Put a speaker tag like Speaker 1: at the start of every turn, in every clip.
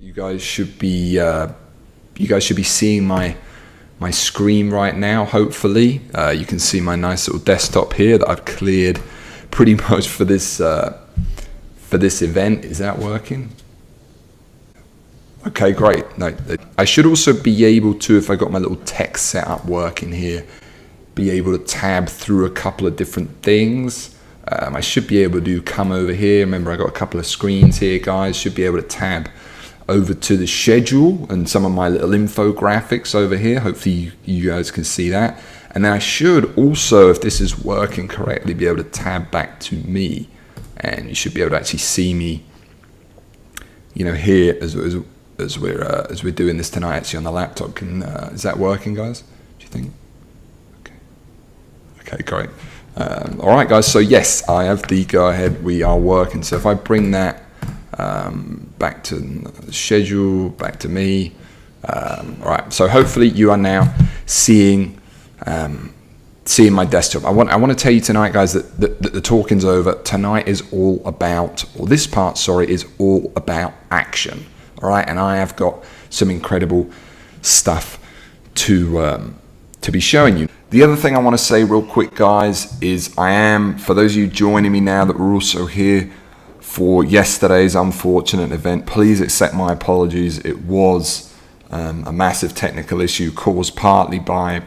Speaker 1: You guys should be seeing my screen right now. Hopefully, you can see my nice little desktop here that I've cleared pretty much for this event. Is that working? Okay, great. No, I should also be able to, if I got my little text setup working here, be able to tab through a couple of different things. I should be able to come over here. Remember, I got a couple of screens here, guys. Should be able to tab over to the schedule and some of my little infographics over here. Hopefully you guys can see that. And then I should also, if this is working correctly, be able to tab back to me, and you should be able to actually see me, you know, here as we're doing this tonight, actually on the laptop. Is that working, guys? Do you think? Okay, great. All right, guys. So yes, I have the go ahead. We are working. So if I bring that back to the schedule, back to me. All right. So hopefully you are now seeing my desktop. I want to tell you tonight, guys, that the talking's over. Tonight is all about, or this part, sorry, is all about action. All right, and I have got some incredible stuff to be showing you. The other thing I want to say real quick, guys, is for those of you joining me now that were also here for yesterday's unfortunate event, please accept my apologies. It was a massive technical issue caused partly by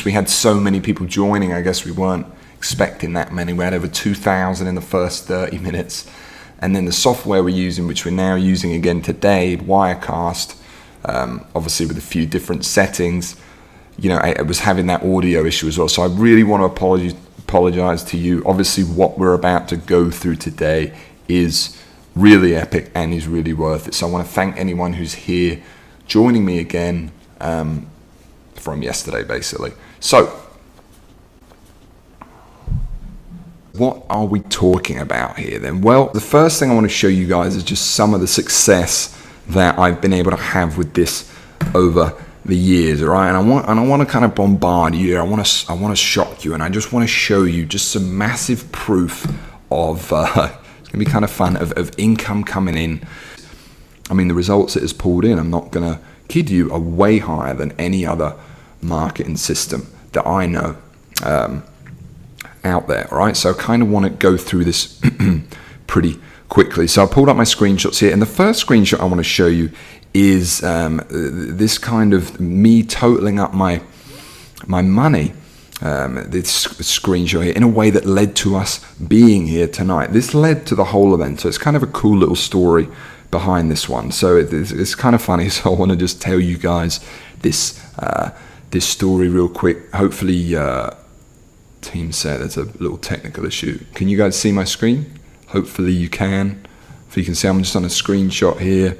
Speaker 1: we had so many people joining. I guess we weren't expecting that many. We had over 2,000 in the first 30 minutes. And then the software we're using, which we're now using again today, Wirecast, obviously with a few different settings, you know, it was having that audio issue as well. So I really want to apologize to you. Obviously, what we're about to go through today is really epic and is really worth it. So I want to thank anyone who's here joining me again from yesterday, basically. So what are we talking about here then? Well, the first thing I want to show you guys is just some of the success that I've been able to have with this over the years, all right? And I want to kind of bombard you. I want to shock you, and I just want to show you just some massive proof of it's gonna be kind of fun of income coming in. I mean, the results it has pulled in, I'm not gonna kid you, are way higher than any other marketing system that I know out there, all right? So I kind of want to go through this pretty quickly. So I pulled up my screenshots here, and the first screenshot I want to show you is this kind of me totaling up my money, this screenshot here, in a way that led to us being here tonight. This led to the whole event, so it's kind of a cool little story behind this one. So it's kind of funny, so I want to just tell you guys this story real quick. Hopefully team said there's a little technical issue. Can you guys see my screen? Hopefully you can. If you can see, I'm just on a screenshot here.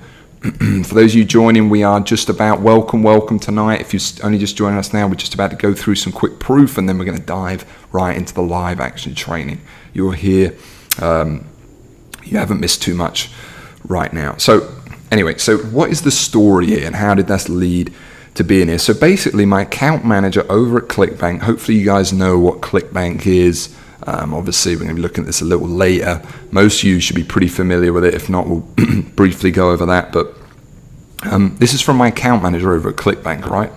Speaker 1: For those of you joining, we are just about welcome tonight. If you're only just joining us now, we're just about to go through some quick proof, and then we're going to dive right into the live action training. You're here. You haven't missed too much right now. So anyway, so what is the story here, and how did that lead to being here? So basically, my account manager over at ClickBank, hopefully you guys know what ClickBank is. Obviously, we're going to be looking at this a little later. Most of you should be pretty familiar with it. If not, we'll briefly go over that. But this is from my account manager over at ClickBank, right?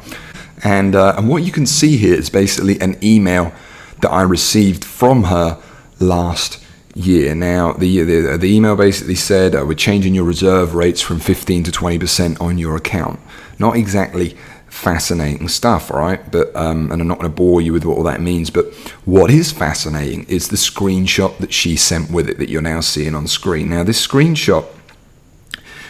Speaker 1: And what you can see here is basically an email that I received from her last year. Now, the email basically said, we're changing your reserve rates from 15 to 20% on your account. Not exactly fascinating stuff, all right? But and I'm not going to bore you with what all that means, but what is fascinating is the screenshot that she sent with it that you're now seeing on screen. Now, this screenshot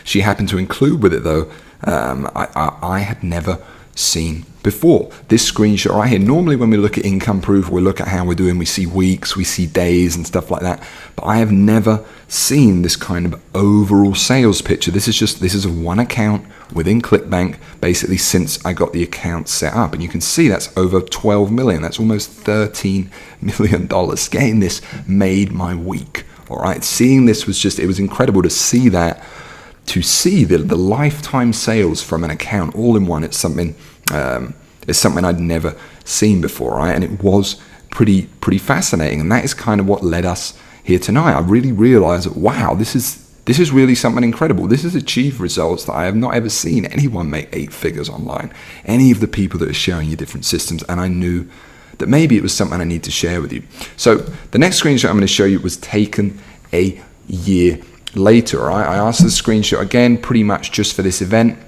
Speaker 1: she happened to include with it, though, I had never seen before. This screenshot right here, normally when we look at income proof, we look at how we're doing, we see weeks, we see days and stuff like that, but I have never seen this kind of overall sales picture. This is a one account within ClickBank, basically since I got the account set up, and you can see that's over 12 million. That's almost $13 million. Getting this made my week. All right, seeing this was it was incredible to see that, to see the lifetime sales from an account all in one. It's something I'd never seen before, right? And it was pretty fascinating, and that is kind of what led us here tonight. I really realized that, wow, this this is really something incredible. This has achieved results that I have not ever seen anyone make 8 figures online. Any of the people that are showing you different systems, and I knew that maybe it was something I need to share with you. So the next screenshot I'm going to show you was taken a year later. Right? I asked the screenshot again, pretty much just for this event,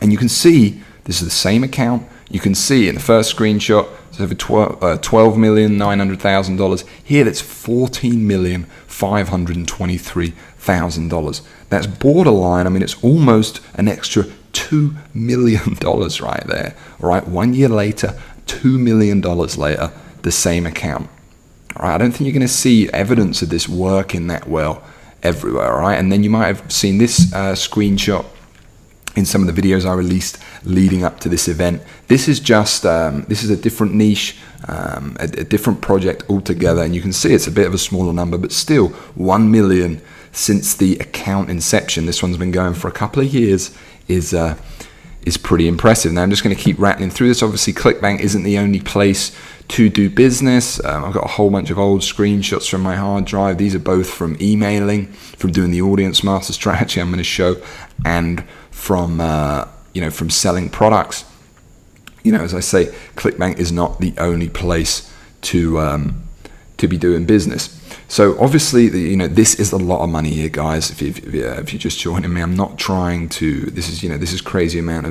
Speaker 1: and you can see this is the same account. You can see in the first screenshot, it's over $12,900,000. Here, that's $14,523,000. That's borderline. I mean, it's almost an extra $2 million right there. All right, 1 year later, $2 million later, the same account. All right, I don't think you're going to see evidence of this working that well everywhere. All right, and then you might have seen this screenshot in some of the videos I released leading up to this event. This is just this is a different niche, a different project altogether, and you can see it's a bit of a smaller number, but still 1 million since the account inception. This one's been going for a couple of years. Is pretty impressive. Now I'm just going to keep rattling through this. Obviously, ClickBank isn't the only place to do business. I've got a whole bunch of old screenshots from my hard drive. These are both from emailing, from doing the audience master strategy I'm going to show, and from from selling products. As I say, ClickBank is not the only place to be doing business. So obviously, this is a lot of money here, guys. If you're just joining me, I'm not trying to. This is crazy amount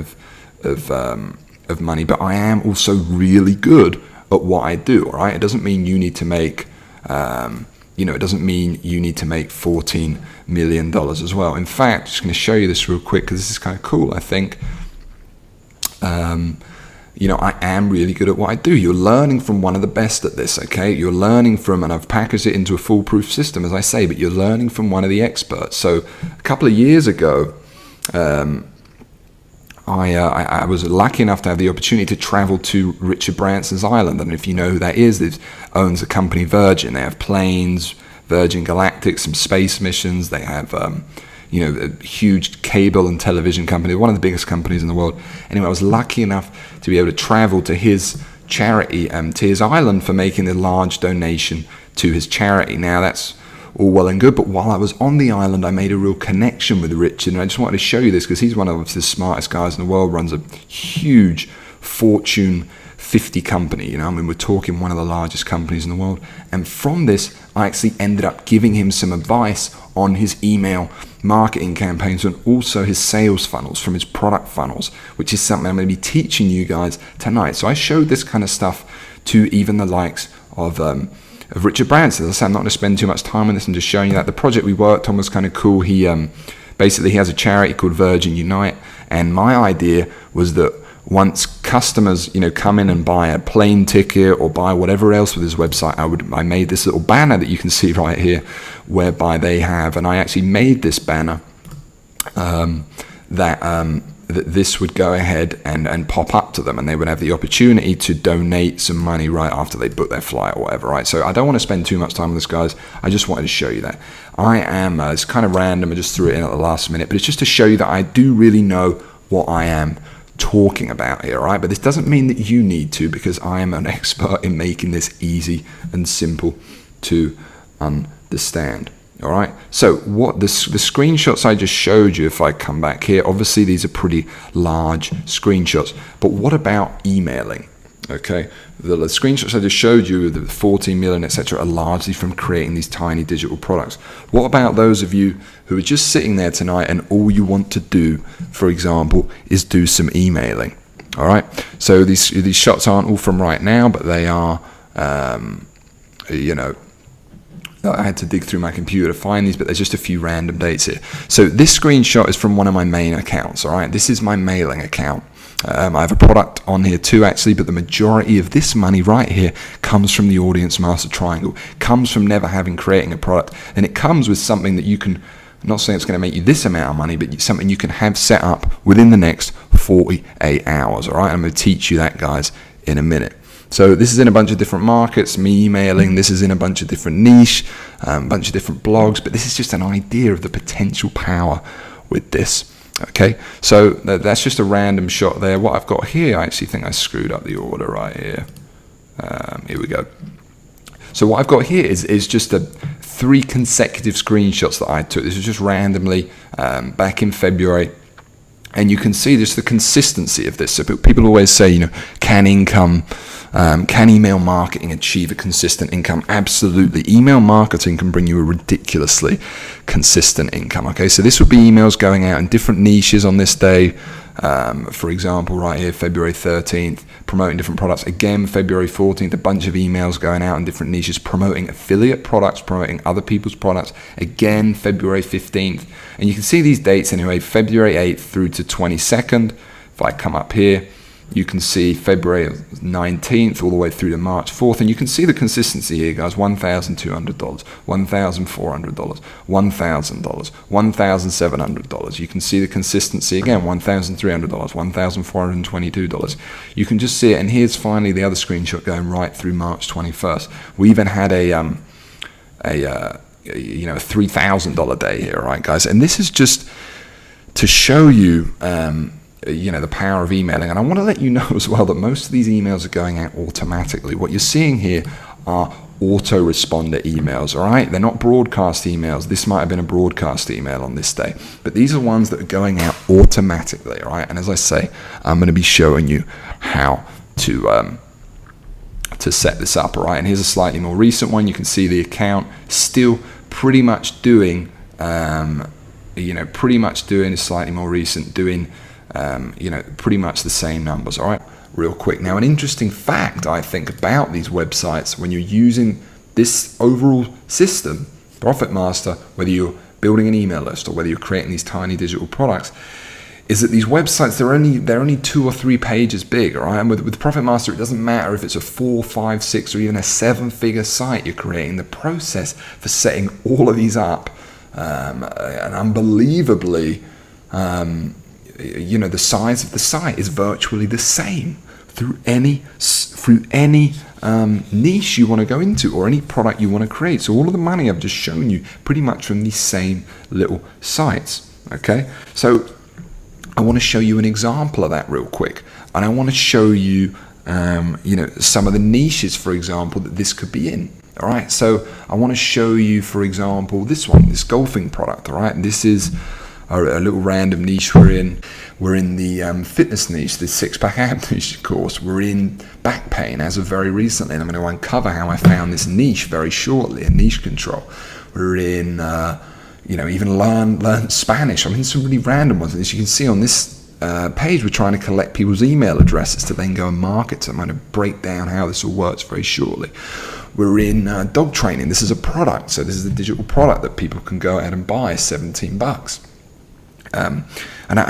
Speaker 1: of money, but I am also really good at what I do. All right, it doesn't mean you need to make. It doesn't mean you need to make $14 million as well. In fact, I'm just going to show you this real quick because this is kind of cool, I think. I am really good at what I do. You're learning from one of the best at this, okay? You're learning from, and I've packaged it into a foolproof system, as I say, but you're learning from one of the experts. So a couple of years ago, I was lucky enough to have the opportunity to travel to Richard Branson's island. And if you know who that is, it owns the company Virgin. They have planes, Virgin Galactic, some space missions. They have a huge cable and television company, one of the biggest companies in the world. Anyway, I was lucky enough to be able to travel to his charity, to his island, for making a large donation to his charity. Now, that's all well and good, but while I was on the island, I made a real connection with Richard, and I just wanted to show you this because he's one of the smartest guys in the world, runs a huge Fortune 50 company. We're talking one of the largest companies in the world. And from this, I actually ended up giving him some advice on his email marketing campaigns and also his sales funnels from his product funnels, which is something I'm going to be teaching you guys tonight. So I showed this kind of stuff to even the likes of Richard Branson. As I said, I'm not going to spend too much time on this and just showing you that. The project we worked on was kind of cool. He basically has a charity called Virgin Unite, and my idea was that once customers, come in and buy a plane ticket or buy whatever else with his website, I made this little banner that you can see right here, whereby they have, and I actually made this banner that this would go ahead and pop up to them, and they would have the opportunity to donate some money right after they book their flight or whatever, right? So I don't want to spend too much time on this, guys. I just wanted to show you that. It's kind of random, I just threw it in at the last minute, but it's just to show you that I do really know what I am talking about here, right? But this doesn't mean that you need to, because I am an expert in making this easy and simple to understand. All right, so what the screenshots I just showed you, if I come back here, obviously these are pretty large screenshots, but what about emailing? Okay, the screenshots I just showed you, the 14 million, etc., are largely from creating these tiny digital products. What about those of you who are just sitting there tonight and all you want to do, for example, is do some emailing? All right, so these shots aren't all from right now, but they are, I had to dig through my computer to find these, but there's just a few random dates here. So this screenshot is from one of my main accounts, all right? This is my mailing account. I have a product on here too, actually, but the majority of this money right here comes from the Audience Master Triangle, comes from never having creating a product, and it comes with something that you can, I'm not saying it's going to make you this amount of money, but something you can have set up within the next 48 hours, all right? I'm going to teach you that, guys, in a minute. So this is in a bunch of different markets, me emailing. This is in a bunch of different niche, a bunch of different blogs, but this is just an idea of the potential power with this. Okay, so that's just a random shot there. What I've got here, I actually think I screwed up the order right here. Here we go. So what I've got here is just a 3 consecutive screenshots that I took. This was just randomly back in February. And you can see just the consistency of this. So people always say, can email marketing achieve a consistent income? Absolutely. Email marketing can bring you a ridiculously consistent income. Okay, so this would be emails going out in different niches on this day. For example, right here, February 13th, promoting different products. Again, February 14th, a bunch of emails going out in different niches, promoting affiliate products, promoting other people's products. Again, February 15th. And you can see these dates anyway, February 8th through to 22nd. If I come up here, you can see February 19th all the way through to March 4th. And you can see the consistency here, guys. $1,200, $1,400, $1,000, $1,700. You can see the consistency again, $1,300, $1,422. You can just see it. And here's finally the other screenshot going right through March 21st. We even had a $3,000 day here, right, guys? And this is just to show you the power of emailing. And I want to let you know as well that most of these emails are going out automatically. What you're seeing here are autoresponder emails, all right? They're not broadcast emails. This might have been a broadcast email on this day, but these are ones that are going out automatically, all right? And as I say, I'm going to be showing you how to set this up, all right? And here's a slightly more recent one. You can see the account still pretty much doing, slightly more recent, doing pretty much the same numbers, all right? Real quick. Now, an interesting fact, I think, about these websites when you're using this overall system, Profit Master, whether you're building an email list or whether you're creating these tiny digital products, is that these websites, they're only 2 or 3 pages big, all right? And with Profit Master, it doesn't matter if it's a 4, 5, 6, or even a 7-figure site you're creating. The process for setting all of these up, and unbelievably, the size of the site is virtually the same through any niche you want to go into or any product you want to create. So all of the money I've just shown you pretty much from these same little sites. Okay, so I want to show you an example of that real quick, and I want to show you some of the niches, for example, that this could be in. All right, so I want to show you, for example, this golfing product. All right, this is a little random niche we're in. We're in the fitness niche, the 6-pack ab niche, of course. We're in back pain as of very recently, and I'm going to uncover how I found this niche very shortly, a niche control. We're in, even learn Spanish. I'm in some really random ones. And as you can see on this page, we're trying to collect people's email addresses to then go and market to them. I'm going to break down how this all works very shortly. We're in dog training. This is a product, so this is a digital product that people can go ahead and buy, $17. And I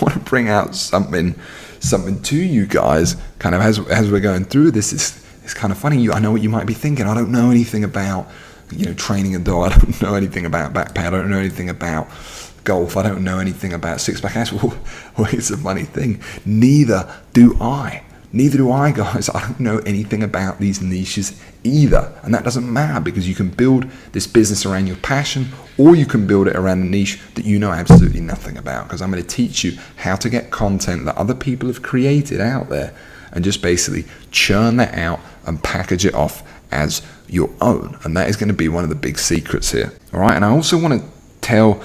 Speaker 1: want to bring out something to you guys, kind of as we're going through this. It's kind of funny. I know what you might be thinking. I don't know anything about training a dog. I don't know anything about back pain. I don't know anything about golf. I don't know anything about 6-pack abs. Well, it's a funny thing. Neither do I, guys. I don't know anything about these niches either. And that doesn't matter, because you can build this business around your passion, or you can build it around a niche that you know absolutely nothing about, because I'm going to teach you how to get content that other people have created out there and just basically churn that out and package it off as your own. And that is going to be one of the big secrets here. All right. And I also want to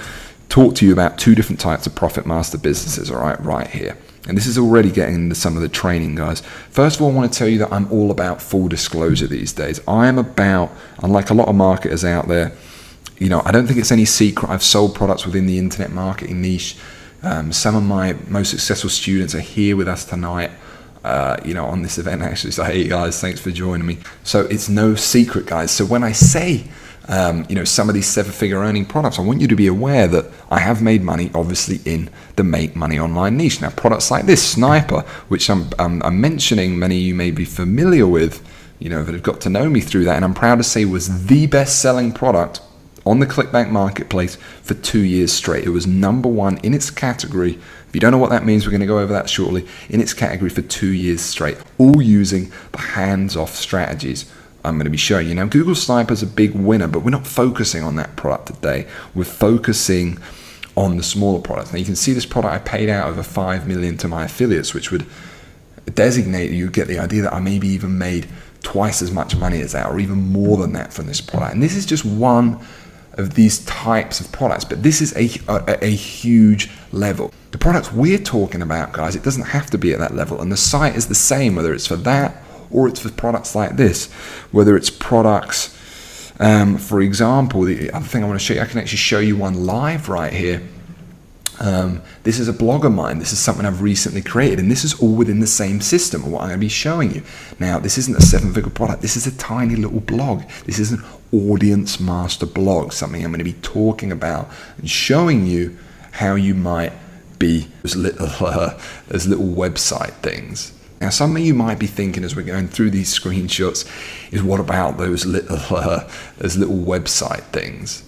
Speaker 1: talk to you about 2 different types of Profit Master businesses. All right here. And this is already getting into some of the training, guys. First of all, I want to tell you that I'm all about full disclosure these days. I am about, unlike a lot of marketers out there, I don't think it's any secret I've sold products within the internet marketing niche. Some of my most successful students are here with us tonight, on this event actually. So, hey guys, thanks for joining me. So it's no secret, guys. So when I say, some of these 7-figure earning products, I want you to be aware that I have made money, obviously, in the make money online niche. Now, products like this Sniper, which I'm mentioning, many of you may be familiar with, that have got to know me through that, and I'm proud to say was the best-selling product on the ClickBank marketplace for 2 years straight. It was #1 in its category. If you don't know what that means, we're going to go over that shortly. In its category for 2 years straight, all using the hands-off strategies I'm going to be showing you. Now, Google Sniper is a big winner, but we're not focusing on that product today. We're focusing on the smaller products. Now, you can see this product, I paid out over $5 million to my affiliates, which would designate, you get the idea that I maybe even made twice as much money as that, or even more than that from this product. And this is just one of these types of products, but this is a huge level. The products we're talking about, guys, it doesn't have to be at that level, and the site is the same, whether it's for that or it's for products like this, whether it's products, for example, the other thing I want to show you, I can actually show you one live right here. This is a blog of mine. This is something I've recently created, and this is all within the same system of what I'm going to be showing you. Now, this isn't a 7-figure product. This is a tiny little blog. This is an audience master blog, something I'm going to be talking about and showing you how you might be those little website things. Now, something you might be thinking as we're going through these screenshots is, what about those little website things?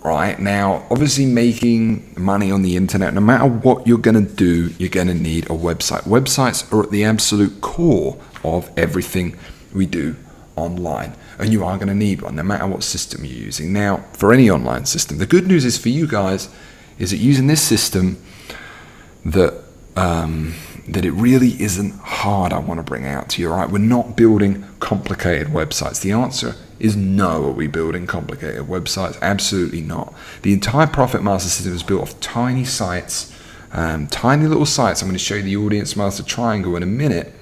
Speaker 1: Right now, obviously, making money on the internet, no matter what you're going to do, you're going to need a website. Websites are at the absolute core of everything we do online, and you are going to need one no matter what system you're using. Now, for any online system, the good news is for you guys is that using this system, that it really isn't hard. I want to bring out to you, right? We're not building complicated websites. The answer is no. Are we building complicated websites? Absolutely not. The entire Profit Master system is built off tiny sites, tiny little sites. I'm going to show you the Audience Master Triangle in a minute,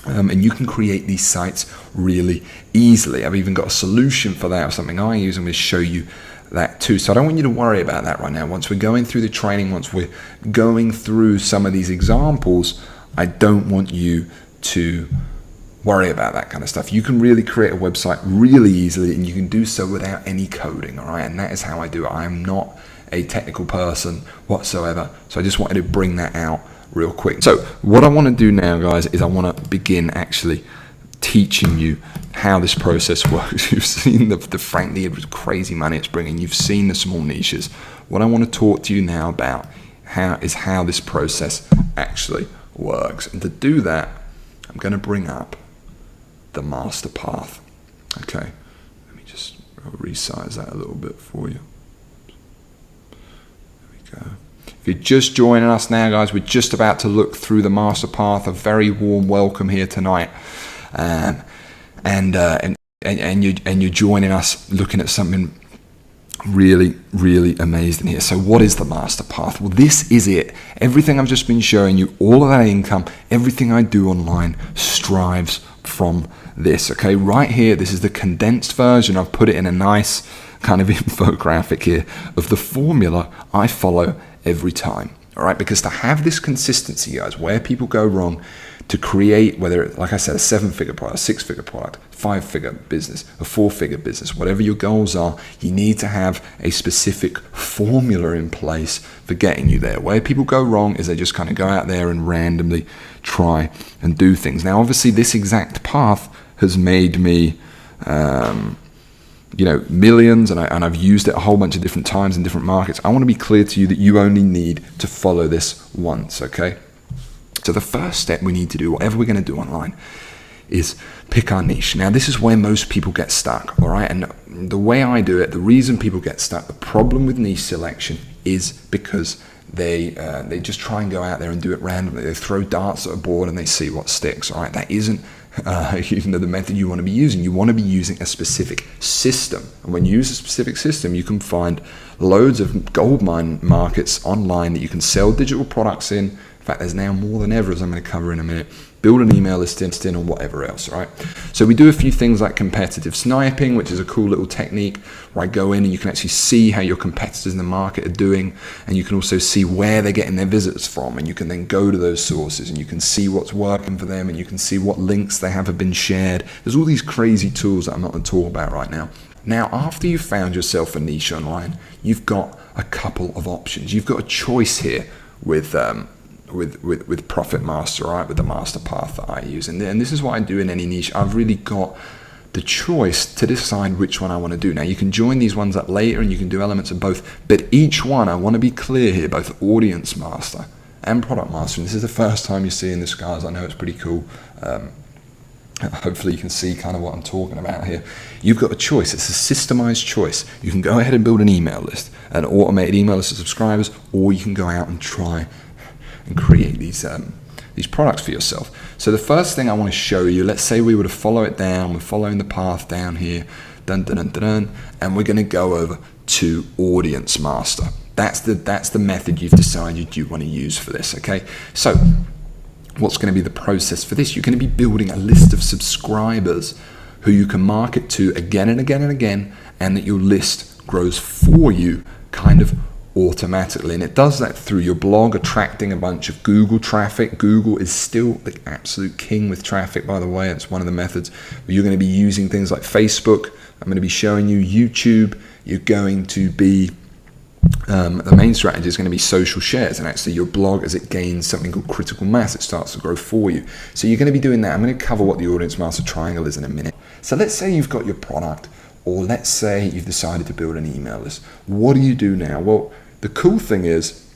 Speaker 1: and you can create these sites really easily. I've even got a solution for that, or something I use. I'm going to show you that too. So I don't want you to worry about that right now. Once we're going through the training, once we're going through some of these examples, I don't want you to worry about that kind of stuff. You can really create a website really easily, and you can do so without any coding, all right? And that is how I do it. I am not a technical person whatsoever, so I just wanted to bring that out real quick. So what I want to do now, guys, is I want to begin actually teaching you how this process works. You've seen the frankly crazy money it's bringing. You've seen the small niches. What I want to talk to you now about how this process actually works. And to do that, I'm going to bring up the master path. Okay, let me just resize that a little bit for you. There we go. If you're just joining us now, guys, we're just about to look through the master path. A very warm welcome here tonight. And you're joining us looking at something really amazing here. So what is the master path? Well, this is it. Everything I've just been showing you, all of that income, everything I do online strives from this. Okay, right here, this is the condensed version. I've put it in a nice kind of infographic here of the formula I follow every time. All right, because to have this consistency, guys, where people go wrong, to create, whether it's, like I said, a 7-figure product, a 6-figure product, 5-figure business, a 4-figure business, whatever your goals are, you need to have a specific formula in place for getting you there. Where people go wrong is they just kind of go out there and randomly try and do things. Now, obviously, this exact path has made me, millions, and I've used it a whole bunch of different times in different markets. I want to be clear to you that you only need to follow this once, okay? So the first step we need to do, whatever we're going to do online, is pick our niche. Now, this is where most people get stuck, all right? And the way I do it, the reason people get stuck, the problem with niche selection is because they just try and go out there and do it randomly. They throw darts at a board and they see what sticks, all right? That isn't the method you want to be using. You want to be using a specific system. And when you use a specific system, you can find loads of goldmine markets online that you can sell digital products in. In fact, there's now more than ever, as I'm going to cover in a minute. Build an email list in or whatever else, right? So we do a few things like competitive sniping, which is a cool little technique where I go in and you can actually see how your competitors in the market are doing, and you can also see where they're getting their visitors from, and you can then go to those sources and you can see what's working for them, and you can see what links they have been shared. There's all these crazy tools that I'm not going to talk about right now. Now, after you've found yourself a niche online, you've got a couple of options. You've got a choice here with Profit Master, right, with the master path that I use. And this is what I do in any niche. I've really got the choice to decide which one I want to do. Now, you can join these ones up later and you can do elements of both, but each one, I want to be clear here, both Audience Master and Product Master. And this is the first time you're seeing this, guys. I know it's pretty cool. Hopefully you can see kind of what I'm talking about here. You've got a choice. It's a systemized choice. You can go ahead and build an email list, an automated email list of subscribers, or you can go out and try and create these products for yourself. So the first thing I want to show you, let's say we were to follow it down, we're following the path down here, and we're going to go over to Audience Master. That's the method you've decided you want to use for this, okay? So what's going to be the process for this? You're going to be building a list of subscribers who you can market to again and again and again, and that your list grows for you kind of automatically. And it does that through your blog, attracting a bunch of Google traffic. Google is still the absolute king with traffic, by the way. It's one of the methods. But you're going to be using things like Facebook. I'm going to be showing you YouTube. You're going to be the main strategy is going to be social shares, and actually your blog, as it gains something called critical mass, it starts to grow for you. So you're going to be doing that. I'm going to cover what the Audience Master Triangle is in a minute. So let's say you've got your product, or let's say you've decided to build an email list. What do you do now? Well, the cool thing is,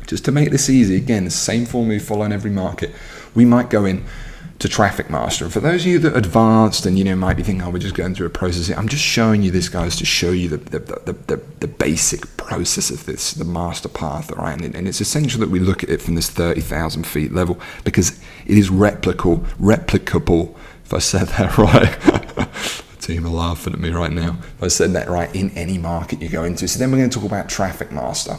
Speaker 1: just to make this easy, again, the same formula we follow in every market, we might go in to Traffic Master. And for those of you that are advanced and might be thinking, oh, we're just going through a process here, I'm just showing you this, guys, to show you the basic process of this, the master path, all right? And it's essential that we look at it from this 30,000 feet level, because it is replicable, if I said that right. The team are laughing at me right now. If I said that right, in any market you go into. So then we're going to talk about Traffic Master.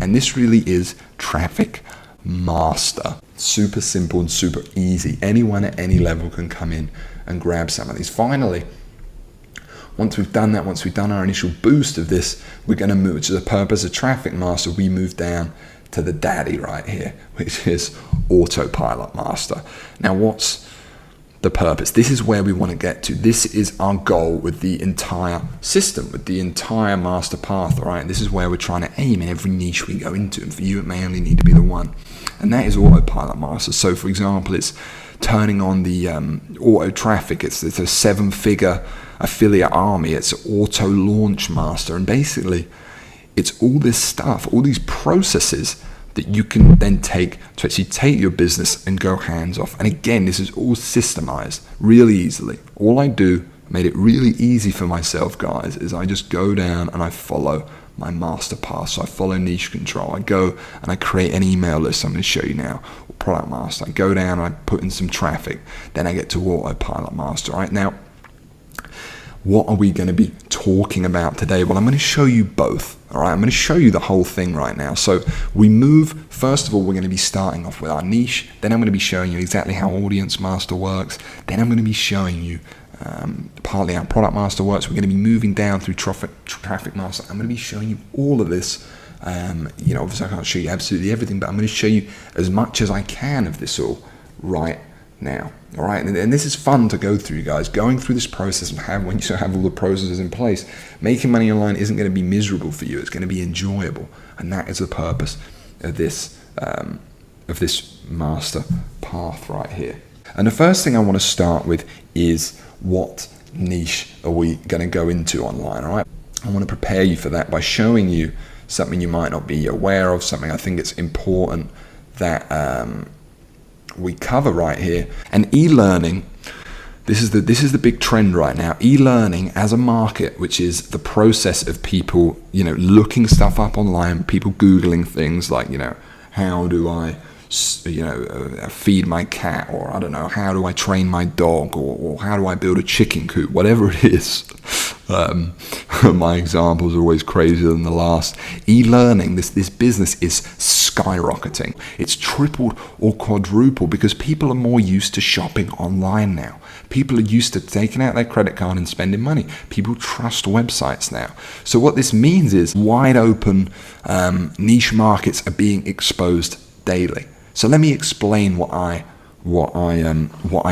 Speaker 1: And this really is Traffic Master. Super simple and super easy. Anyone at any level can come in and grab some of these. Finally, once we've done that, once we've done our initial boost of this, we're going to move to the purpose of Traffic Master. We move down to the daddy right here, which is Autopilot Master. Now, what's the purpose? This is where we want to get to. This is our goal with the entire system, with the entire master path, all right? This is where we're trying to aim in every niche we go into, and for you it may only need to be the one, and that is Autopilot Master. So for example, it's turning on the auto traffic. It's a 7-figure affiliate army. It's Auto Launch Master, and basically it's all this stuff, all these processes that you can then take to actually take your business and go hands off. And again, this is all systemized really easily. All I do, made it really easy for myself, guys, is I just go down and I follow my master path. So I follow niche control. I go and I create an email list. I'm going to show you now. Product Master. I go down and I put in some traffic. Then I get to Autopilot Master. Right now, what are we going to be talking about today? Well, I'm going to show you both. All right, I'm going to show you the whole thing right now. So we move, first of all, we're going to be starting off with our niche. Then I'm going to be showing you exactly how Audience Master works. Then I'm going to be showing you partly how Product Master works. We're going to be moving down through Traffic Master. I'm going to be showing you all of this. Obviously I can't show you absolutely everything, but I'm going to show you as much as I can of this all right now. All right, and this is fun to go through, you guys. Going through this process and when you have all the processes in place, making money online isn't going to be miserable for you. It's going to be enjoyable, and that is the purpose of this master path right here. And the first thing I want to start with is, what niche are we going to go into online? All right, I want to prepare you for that by showing you something you might not be aware of, something I think it's important that we cover right here. And e-learning, this is the big trend right now. E-learning as a market, which is the process of people, looking stuff up online, people Googling things like, how do I, feed my cat, or I don't know, how do I train my dog, or how do I build a chicken coop, whatever it is. My examples are always crazier than the last. E-learning, this business is skyrocketing. It's tripled or quadrupled because people are more used to shopping online now. People are used to taking out their credit card and spending money. People trust websites now. So what this means is wide open niche markets are being exposed daily. So let me explain what I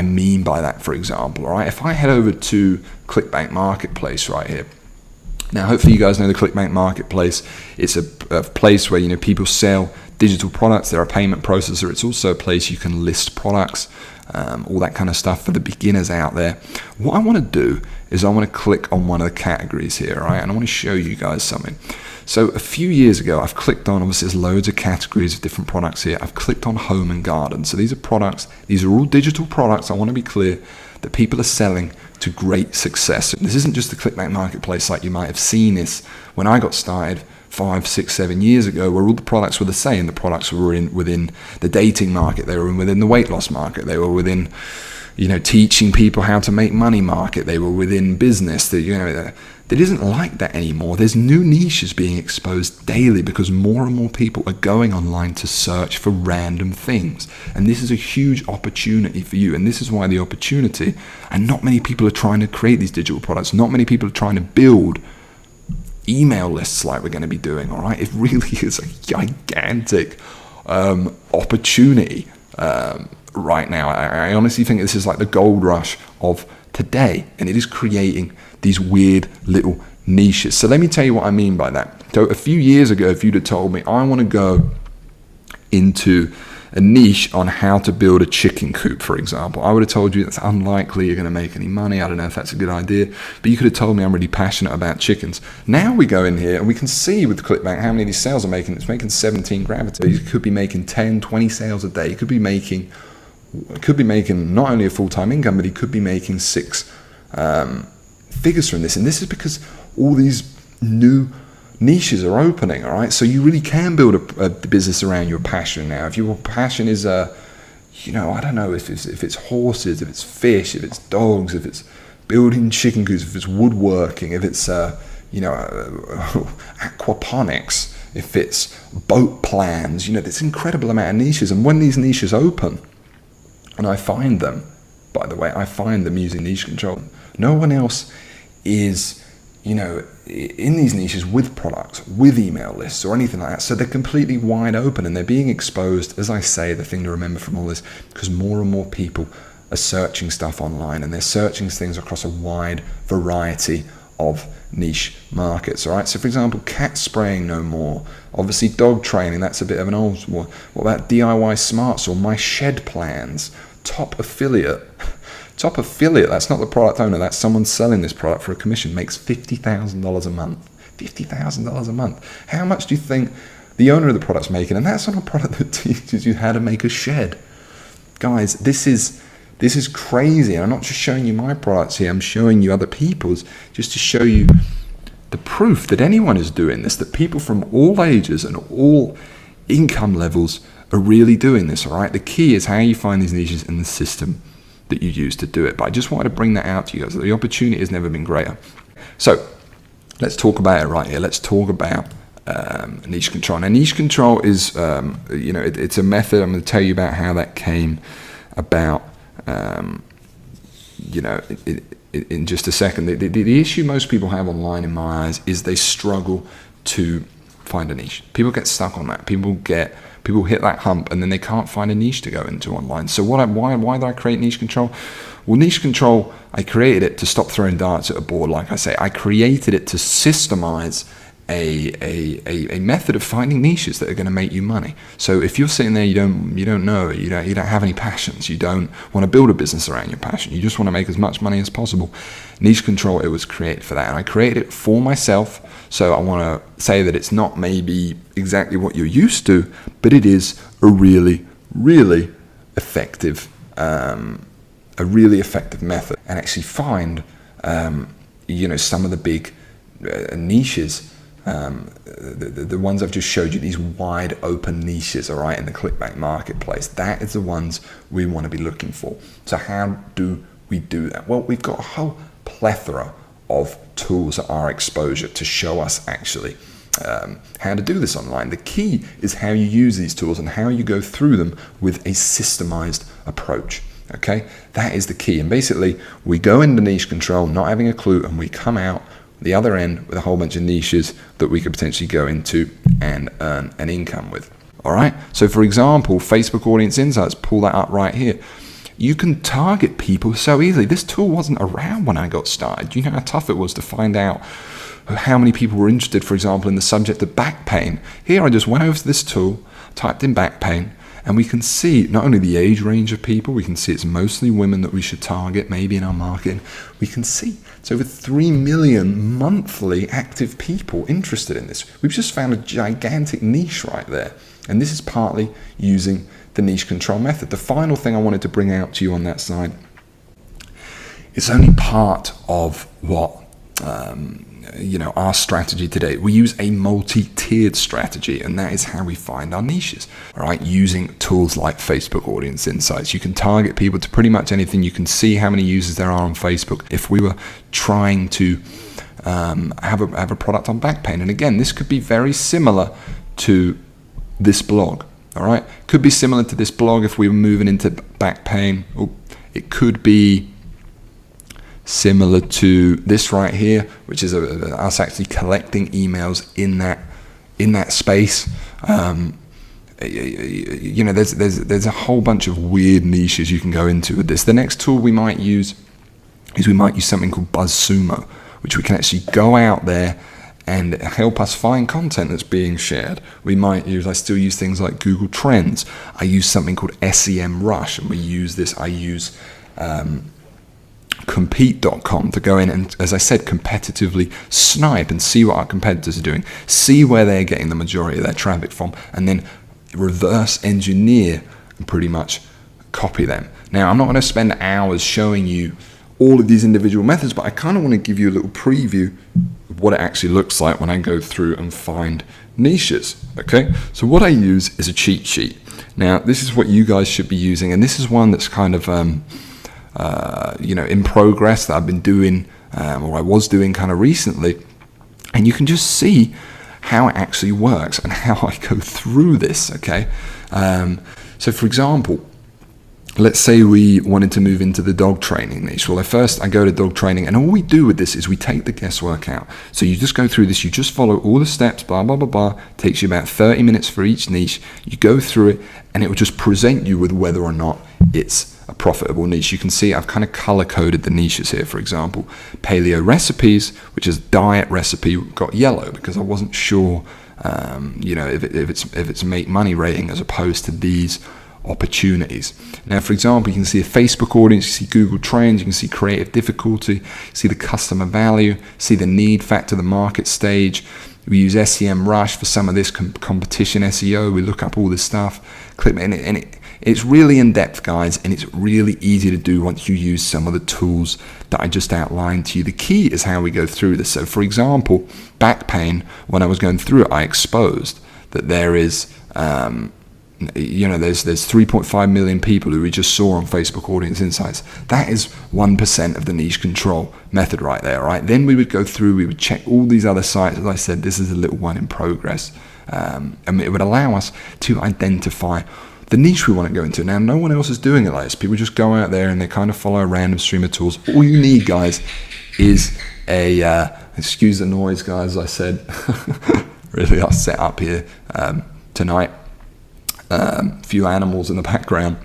Speaker 1: mean by that. For example, all right, if I head over to ClickBank Marketplace right here. Now, hopefully you guys know the ClickBank Marketplace. It's a place where people sell digital products. They're a payment processor. It's also a place you can list products, all that kind of stuff for the beginners out there. What I want to do is I want to click on one of the categories here, all right, and I want to show you guys something. So a few years ago, I've clicked on, obviously there's loads of categories of different products here. I've clicked on home and garden. So these are products, these are all digital products, I want to be clear, that people are selling to great success. This isn't just the ClickBank Marketplace like you might have seen this when I got started 5, 6, 7 years ago, where all the products were the same. The products were within the dating market, they were within the weight loss market, they were within, teaching people how to make money market, they were within business. It isn't like that anymore. There's new niches being exposed daily because more and more people are going online to search for random things. And this is a huge opportunity for you. And this is why the opportunity, and not many people are trying to create these digital products. Not many people are trying to build email lists like we're going to be doing, all right? It really is a gigantic opportunity right now. I honestly think this is like the gold rush of today, and it is creating these weird little niches. So let me tell you what I mean by that. So a few years ago, if you'd have told me I want to go into a niche on how to build a chicken coop, for example, I would have told you that's unlikely, you're going to make any money, I don't know if that's a good idea, but you could have told me I'm really passionate about chickens. Now we go in here and we can see with ClickBank how many of these sales are making. It's making 17 grand. You could be making 10, 20 sales a day. You could be making not only a full-time income, but he could be making 6 figures from this. And this is because all these new niches are opening, all right? So you really can build a business around your passion now. If your passion is, I don't know, if it's horses, if it's fish, if it's dogs, if it's building chicken coops, if it's woodworking, if it's, aquaponics, if it's boat plans, this incredible amount of niches. And when these niches open, and I find them, by the way, I find them using niche control. No one else is, in these niches with products, with email lists or anything like that. So they're completely wide open and they're being exposed, as I say, the thing to remember from all this, because more and more people are searching stuff online and they're searching things across a wide variety of niche markets, all right? So for example, cat spraying no more. Obviously dog training, that's a bit of an old one. What about DIY smarts or my shed plans? Top affiliate, that's not the product owner, that's someone selling this product for a commission, makes $50,000 a month. $50,000 a month. How much do you think the owner of the product's making? And that's not a product that teaches you how to make a shed. Guys, this is crazy. And I'm not just showing you my products here, I'm showing you other people's, just to show you the proof that anyone is doing this, that people from all ages and all income levels are really doing this, all right? The key is how you find these niches and the system that you use to do it. But I just wanted to bring that out to you guys. The opportunity has never been greater. So let's talk about it right here. Let's talk about niche control. Now, niche control is, it's a method. I'm going to tell you about how that came about, in just a second. The issue most people have online, in my eyes, is they struggle to find a niche. People get stuck on that. People hit that hump and then they can't find a niche to go into online. So why did I create niche control? Well, niche control, I created it to stop throwing darts at a board. Like I say, I created it to systemize a method of finding niches that are going to make you money. So if you're sitting there, you don't know it, you don't have any passions, you don't want to build a business around your passion, you just want to make as much money as possible. Niche control, it was created for that, and I created it for myself. So I want to say that it's not maybe exactly what you're used to, but it is a really, really effective, method, and actually find, some of the big niches. The ones I've just showed you, these wide open niches, all right, in the ClickBank marketplace, that is the ones we want to be looking for. So how do we do that? Well, we've got a whole plethora of tools at our exposure to show us actually how to do this online. The key is how you use these tools and how you go through them with a systemized approach. Okay, that is the key. And basically, we go into niche control not having a clue, and we come out the other end with a whole bunch of niches that we could potentially go into and earn an income with. All right. So for example, Facebook Audience Insights, pull that up right here. You can target people so easily. This tool wasn't around when I got started. Do you know how tough it was to find out how many people were interested, for example, in the subject of back pain? Here I just went over to this tool, typed in back pain, and we can see not only the age range of people, we can see it's mostly women that we should target maybe in our marketing. We can see it's over 3 million monthly active people interested in this. We've just found a gigantic niche right there. And this is partly using the niche control method. The final thing I wanted to bring out to you on that side, it's only part of what our strategy today. We use a multi-tiered strategy, and that is how we find our niches, all right, using tools like Facebook Audience Insights. You can target people to pretty much anything. You can see how many users there are on Facebook. If we were trying to have a product on back pain, and again, this could be very similar to this blog, all right? Could be similar to this blog if we were moving into back pain. It could be similar to this right here, which is us actually collecting emails in that space. There's a whole bunch of weird niches you can go into with this. The next tool we might use is something called BuzzSumo, which we can actually go out there and help us find content that's being shared. I still use things like Google Trends. I use something called SEMrush, and I use compete.com to go in and, as I said, competitively snipe and see what our competitors are doing, see where they're getting the majority of their traffic from, and then reverse engineer and pretty much copy them. Now, I'm not going to spend hours showing you all of these individual methods, but I kind of want to give you a little preview of what it actually looks like when I go through and find niches. Okay, so what I use is a cheat sheet. Now, this is what you guys should be using, and this is one that's kind of in progress that I've been doing, or I was doing kind of recently, and you can just see how it actually works and how I go through this. Okay, so for example, let's say we wanted to move into the dog training niche. Well, I go to dog training, and all we do with this is we take the guesswork out. So you just go through this, you just follow all the steps, blah, blah, blah, blah. Takes you about 30 minutes for each niche. You go through it, and it will just present you with whether or not it's a profitable niche. You can see I've kind of color-coded the niches here. For example, paleo recipes, which is diet recipe, got yellow because I wasn't sure, if it's make money rating as opposed to these opportunities. Now, for example, you can see a Facebook audience, you see Google Trends, you can see creative difficulty, see the customer value, see the need factor, the market stage. We use SEMrush for some of this competition SEO. We look up all this stuff, click, and it's really in depth, guys, and it's really easy to do once you use some of the tools that I just outlined to you. The key is how we go through this. So, for example, back pain. When I was going through it, I exposed that there is there's 3.5 million people who we just saw on Facebook Audience Insights. That is 1% of the niche control method right there, right? Then we would go through, we would check all these other sites. As I said, this is a little one in progress. And it would allow us to identify the niche we want to go into. Now, no one else is doing it like this. People just go out there and they kind of follow a random stream of tools. All you need, guys, is excuse the noise, guys, I said. Really, I set up here tonight. Few animals in the background,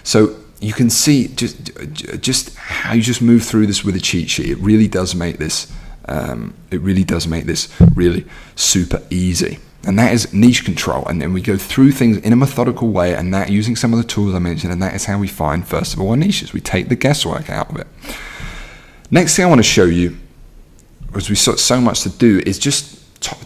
Speaker 1: so you can see just how you just move through this with a cheat sheet. It really does make this really super easy, and that is niche control. And then we go through things in a methodical way, and that using some of the tools I mentioned, and that is how we find, first of all, our niches. We take the guesswork out of it. Next thing I want to show you, because we've got so much to do, is just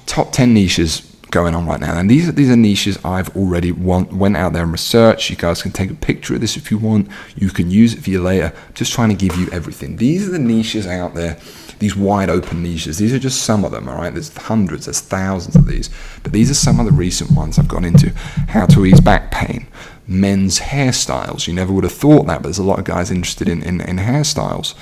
Speaker 1: top 10 niches going on right now. And these are niches I've already went out there and researched. You guys can take a picture of this if you want. You can use it for you later. Just trying to give you everything. These are the niches out there, these wide open niches. These are just some of them, all right? There's hundreds, there's thousands of these. But these are some of the recent ones I've gone into. How to ease back pain. Men's hairstyles. You never would have thought that, but there's a lot of guys interested in hairstyles.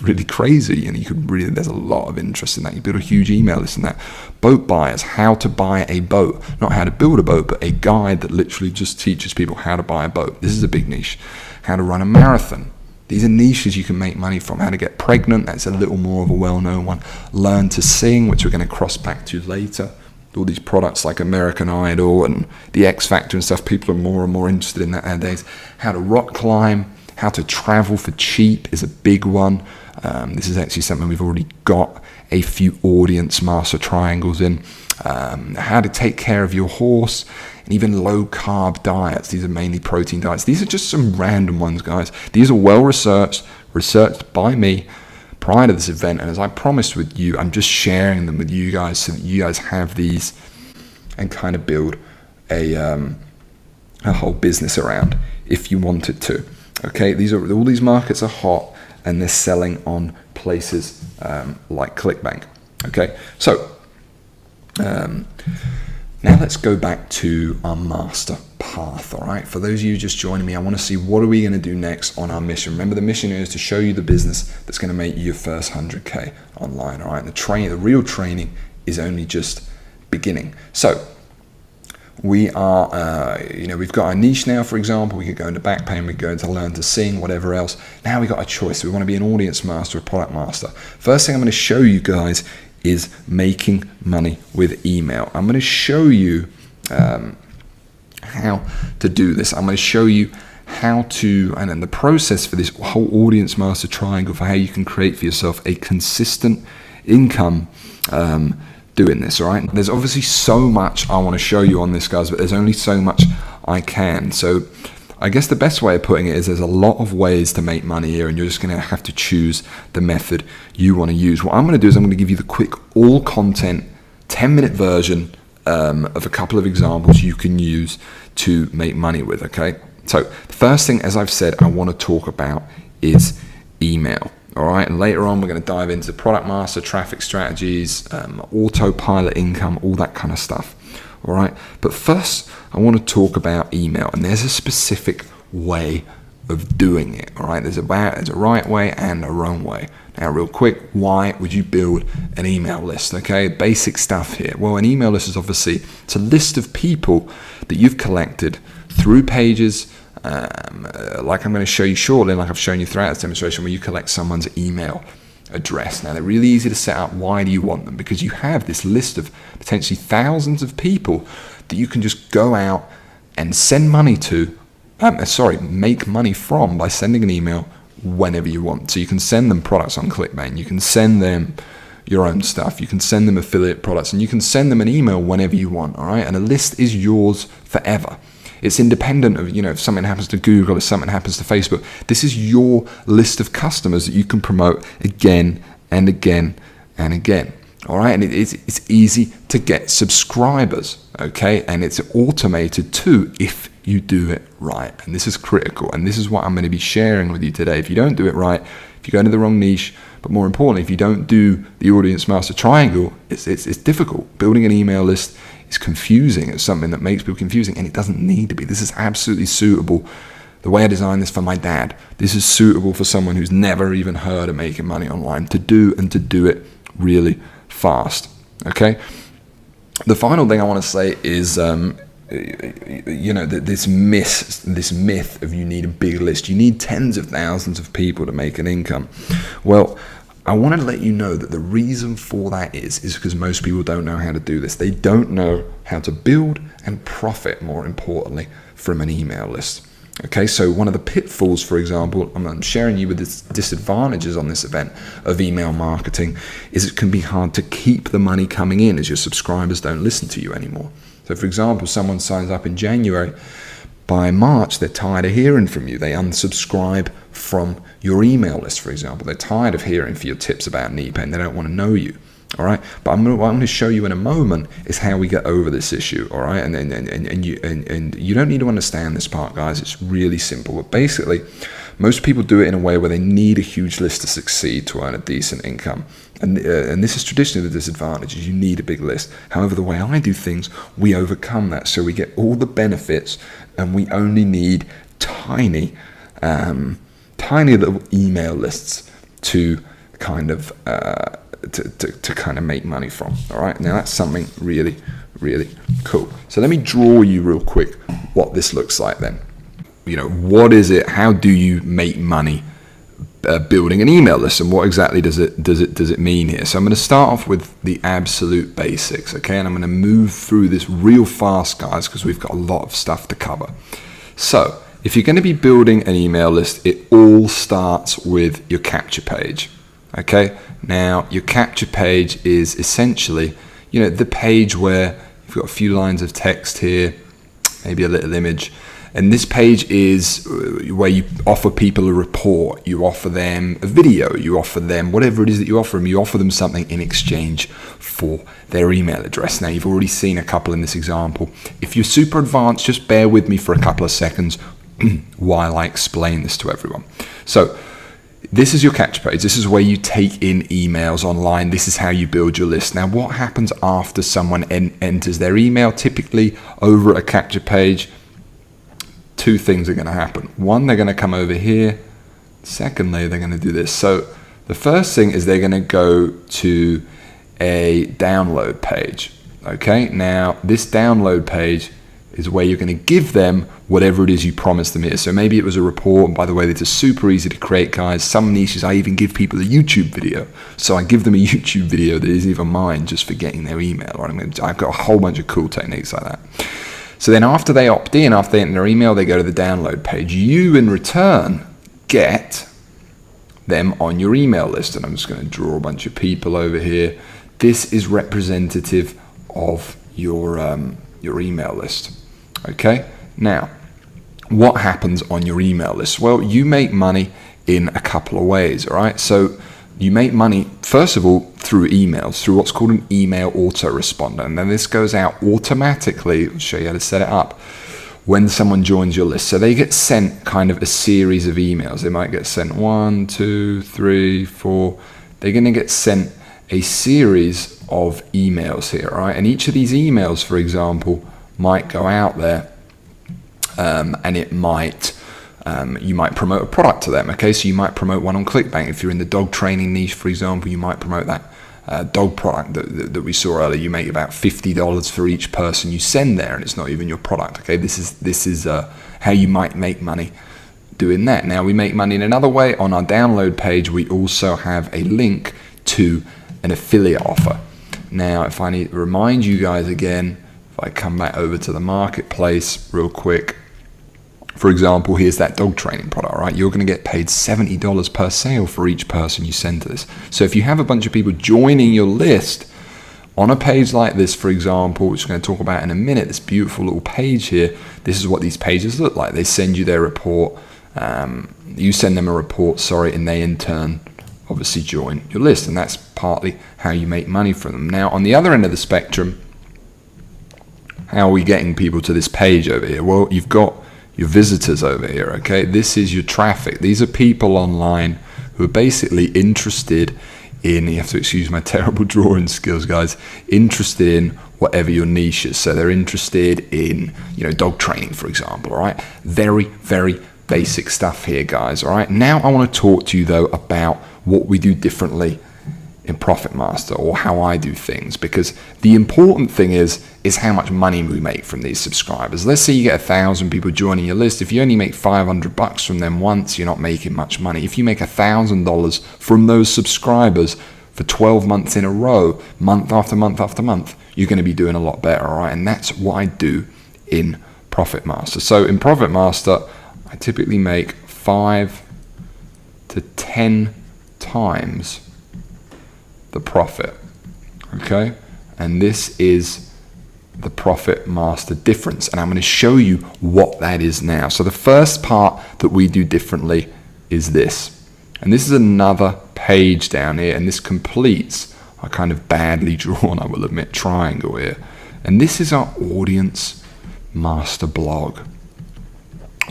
Speaker 1: Really crazy, and there's a lot of interest in that. You build a huge email list in that. Boat buyers, how to buy a boat, not how to build a boat, but a guide that literally just teaches people how to buy a boat. This is a big niche. How to run a marathon. These are niches you can make money from. How to get pregnant, that's a little more of a well-known one. Learn to sing, which we're going to cross back to later. All these products like American Idol and the X Factor and stuff, people are more and more interested in that nowadays. How to rock climb. How to travel for cheap is a big one. This is actually something we've already got a few audience master triangles in. How to take care of your horse, and even low carb diets. These are mainly protein diets. These are just some random ones, guys. These are well researched by me prior to this event, and as I promised with you, I'm just sharing them with you guys so that you guys have these and kind of build a whole business around if you wanted to. Okay, all these markets are hot. and they're selling on places like ClickBank. Okay, so now let's go back to our master path. All right, for those of you just joining me, I want to see what are we going to do next on our mission. Remember, the mission is to show you the business that's going to make you your first 100K online. All right, the real training is only just beginning. So we are, we've got our niche now. For example, we could go into back pain, we could go into learn to sing, whatever else. Now we got a choice. We want to be an audience master, a product master. First thing I'm going to show you guys is making money with email. I'm going to show you how to do this. I'm going to show you how to, and then the process for this whole audience master triangle for how you can create for yourself a consistent income doing this. All right, there's obviously so much I want to show you on this, guys, but there's only so much I can. So I guess the best way of putting it is there's a lot of ways to make money here, and you're just going to have to choose the method you want to use. What I'm going to do is I'm going to give you the quick all content 10-minute version of a couple of examples you can use to make money with. Okay, so the first thing, as I've said, I want to talk about is email. All right, and later on we're going to dive into product master, traffic strategies, autopilot income, all that kind of stuff. All right, but first I want to talk about email, and there's a specific way of doing it. All right, there's a right way and a wrong way. Now, real quick, why would you build an email list? Okay, basic stuff here. Well, an email list is obviously, it's a list of people that you've collected through pages, like I'm going to show you shortly, like I've shown you throughout this demonstration, where you collect someone's email address. Now, they're really easy to set up. Why do you want them? Because you have this list of potentially thousands of people that you can just go out and send money to, make money from by sending an email whenever you want. So you can send them products on ClickBank, you can send them your own stuff, you can send them affiliate products, and you can send them an email whenever you want. All right, and a list is yours forever. It's independent of, if something happens to Google, if something happens to Facebook. This is your list of customers that you can promote again and again and again. All right, and it's easy to get subscribers, okay? And it's automated too if you do it right. And this is critical, and this is what I'm going to be sharing with you today. If you don't do it right, if you go into the wrong niche, but more importantly, if you don't do the audience master triangle, it's difficult. Building an email list is confusing. It's something that makes people confusing, and it doesn't need to be. This is absolutely suitable. The way I designed this for my dad, this is suitable for someone who's never even heard of making money online to do, and to do it really fast. Okay. The final thing I want to say is, this myth of you need a big list. You need tens of thousands of people to make an income. Well, I want to let you know that the reason for that is because most people don't know how to do this. They don't know how to build and profit, more importantly, from an email list. Okay, so one of the pitfalls, for example, I'm sharing you with the disadvantages on this event of email marketing, is it can be hard to keep the money coming in as your subscribers don't listen to you anymore. So, for example, someone signs up in January. By March, they're tired of hearing from you. They unsubscribe from your email list, for example. They're tired of hearing for your tips about NePay, and they don't want to know you. All right, but what I'm going to show you in a moment is how we get over this issue. All right, and you don't need to understand this part, guys. It's really simple. But basically, most people do it in a way where they need a huge list to succeed, to earn a decent income. And this is traditionally the disadvantage, is you need a big list. However, the way I do things, we overcome that. So we get all the benefits, and we only need tiny little email lists to kind of to kind of make money from. All right, now that's something really, really cool. So let me draw you real quick what this looks like then. What is it? How do you make money building an email list, and what exactly does it mean here? So I'm going to start off with the absolute basics, okay? And I'm going to move through this real fast, guys, because we've got a lot of stuff to cover. So if you're going to be building an email list, it all starts with your capture page. Okay, now your capture page is essentially, the page where you've got a few lines of text here, maybe a little image, and this page is where you offer people a report, you offer them a video, you offer them whatever it is that you offer them something in exchange for their email address. Now, you've already seen a couple in this example. If you're super advanced, just bear with me for a couple of seconds while I explain this to everyone. So this is your capture page. This is where you take in emails online. This is how you build your list. Now, what happens after someone enters their email? Typically, over a capture page, two things are going to happen. One, they're going to come over here. Secondly, they're going to do this. So the first thing is they're going to go to a download page. Okay, now this download page is where you're going to give them whatever it is you promised them here. So maybe it was a report, and by the way, this is super easy to create, guys. Some niches, I even give people a YouTube video. So I give them a YouTube video that isn't even mine, just for getting their email. Or I've got a whole bunch of cool techniques like that. So then after they opt in, after they enter their email, they go to the download page. You, in return, get them on your email list. And I'm just going to draw a bunch of people over here. This is representative of your email list. Okay, now what happens on your email list? Well, you make money in a couple of ways. All right, so you make money first of all through emails, through what's called an email autoresponder, and then this goes out automatically. I'll show you how to set it up when someone joins your list. So they get sent kind of a series of emails. They might get sent 1, 2, 3, 4. They're going to get sent a series of emails here, right? And each of these emails, for example, might go out there, and it might you might promote a product to them. Okay, so you might promote one on ClickBank. If you're in the dog training niche, for example, you might promote that dog product that we saw earlier. You make about $50 for each person you send there, and it's not even your product. Okay, this is how you might make money doing that. Now, we make money in another way. On our download page, we also have a link to an affiliate offer. Now, if I need to remind you guys again, if I come back over to the marketplace real quick, for example, here's that dog training product, right? You're going to get paid $70 per sale for each person you send to this. So if you have a bunch of people joining your list on a page like this, for example, which we're going to talk about in a minute, this beautiful little page here, this is what these pages look like. They send you their report, you send them a report, and they in turn obviously join your list, and that's partly how you make money from them. Now, on the other end of the spectrum, how are we getting people to this page over here? Well, you've got your visitors over here, okay? This is your traffic. These are people online who are basically interested in, you have to excuse my terrible drawing skills, guys, interested in whatever your niche is. So they're interested in, dog training, for example, all right? Very, very basic stuff here, guys, all right? Now I want to talk to you, though, about what we do differently in Profit Master, or how I do things, because the important thing is how much money we make from these subscribers. Let's say you get 1,000 people joining your list. If you only make $500 from them once, you're not making much money. If you make $1,000 from those subscribers for 12 months in a row, month after month after month, you're going to be doing a lot better, all right? And that's what I do in Profit Master. So in Profit Master, I typically make 5 to 10 times the profit. Okay, and this is the Profit Master difference, and I'm going to show you what that is now. So the first part that we do differently is this, and this is another page down here, and this completes our kind of badly drawn, I will admit, triangle here, and this is our Audience Master blog.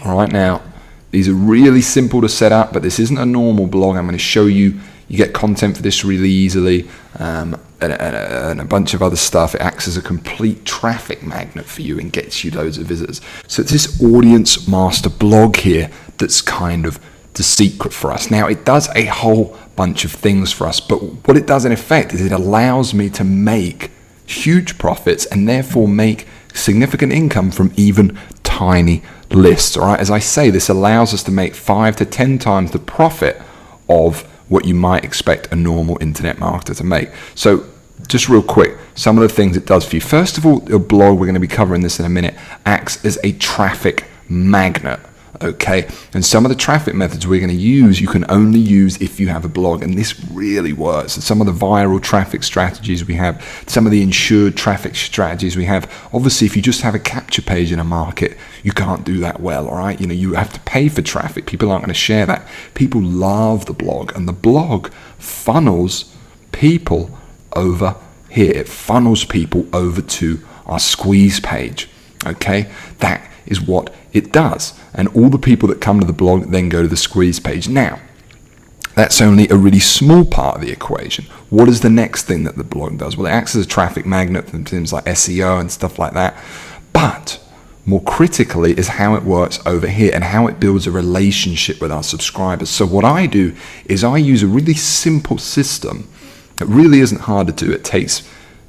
Speaker 1: All right, now these are really simple to set up, but this isn't a normal blog. I'm going to show you. You get content for this really easily, and a bunch of other stuff. It acts as a complete traffic magnet for you and gets you loads of visitors. So it's this Audience Master blog here that's kind of the secret for us. Now, it does a whole bunch of things for us, but what it does in effect is it allows me to make huge profits and therefore make significant income from even tiny lists. All right, as I say, this allows us to make 5 to 10 times the profit of what you might expect a normal internet marketer to make. So just real quick, some of the things it does for you. First of all, your blog, we're going to be covering this in a minute, acts as a traffic magnet. Okay, and some of the traffic methods we're going to use, you can only use if you have a blog, and this really works. And some of the viral traffic strategies we have, some of the insured traffic strategies we have. Obviously, if you just have a capture page in a market, you can't do that well, all right? You have to pay for traffic. People aren't going to share that. People love the blog, and the blog funnels people over here. It funnels people over to our squeeze page, okay? That is what it does. And all the people that come to the blog then go to the squeeze page. Now, That's only a really small part of the equation. What is the next thing that the blog does? Well, it acts as a traffic magnet for things like SEO and stuff like that. But more critically is how it works over here and how it builds a relationship with our subscribers. So what I do is I use a really simple system. It really isn't hard to do. It takes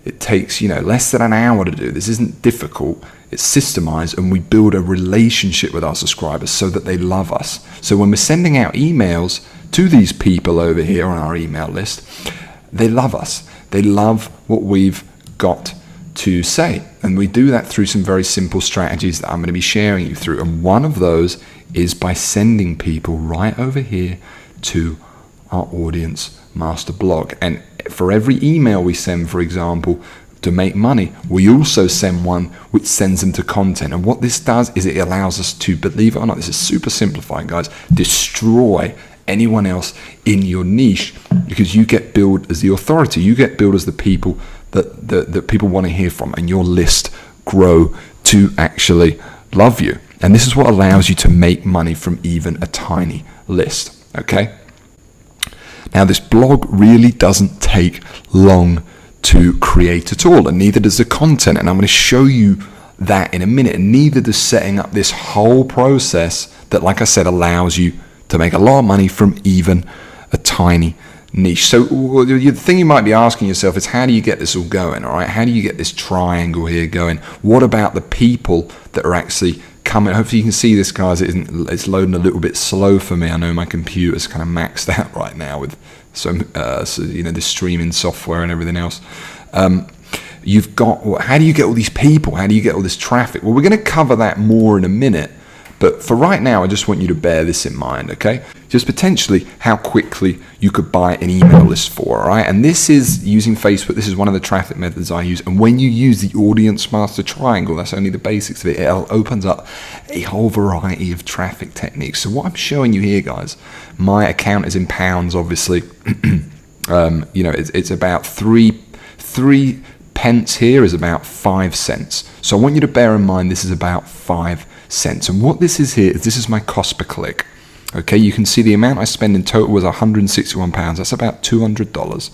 Speaker 1: less than an hour to do. This isn't difficult. It's systemized, and we build a relationship with our subscribers so that they love us. So when we're sending out emails to these people over here on our email list, they love us. They love what we've got to say. And we do that through some very simple strategies that I'm going to be sharing you through. And one of those is by sending people right over here to our audience master blog. And for every email we send, for example, to make money, we also send one which sends them to content. And what this does is it allows us to, believe it or not, this is super simplified, guys, destroy anyone else in your niche, because you get billed as the authority. You get billed as the people that people want to hear from, and your list grow to actually love you. And this is what allows you to make money from even a tiny list. Okay. Now, this blog really doesn't take long to create at all, and neither does the content. And I'm going to show you that in a minute. And neither does setting up this whole process that, like I said, allows you to make a lot of money from even a tiny niche. So the thing you might be asking yourself is, how do you get this all going? All right, how do you get this triangle here going? What about the people that are actually coming? Hopefully you can see this, guys. It's loading a little bit slow for me. I know my computer's kind of maxed out right now with the streaming software and everything else. You've got, how do you get all these people? How do you get all this traffic? Well, we're going to cover that more in a minute. But for right now, I just want you to bear this in mind, okay? Just potentially how quickly you could buy an email list for, all right? And this is using Facebook. This is one of the traffic methods I use. And when you use the Audience Master Triangle, that's only the basics of it. It opens up a whole variety of traffic techniques. So what I'm showing you here, guys, my account is in pounds, obviously. It's about three pence here is about 5 cents. So I want you to bear in mind this is about 5 cents. And what this is here is this is my cost per click. Okay, you can see the amount I spend in total was £161. That's about $200.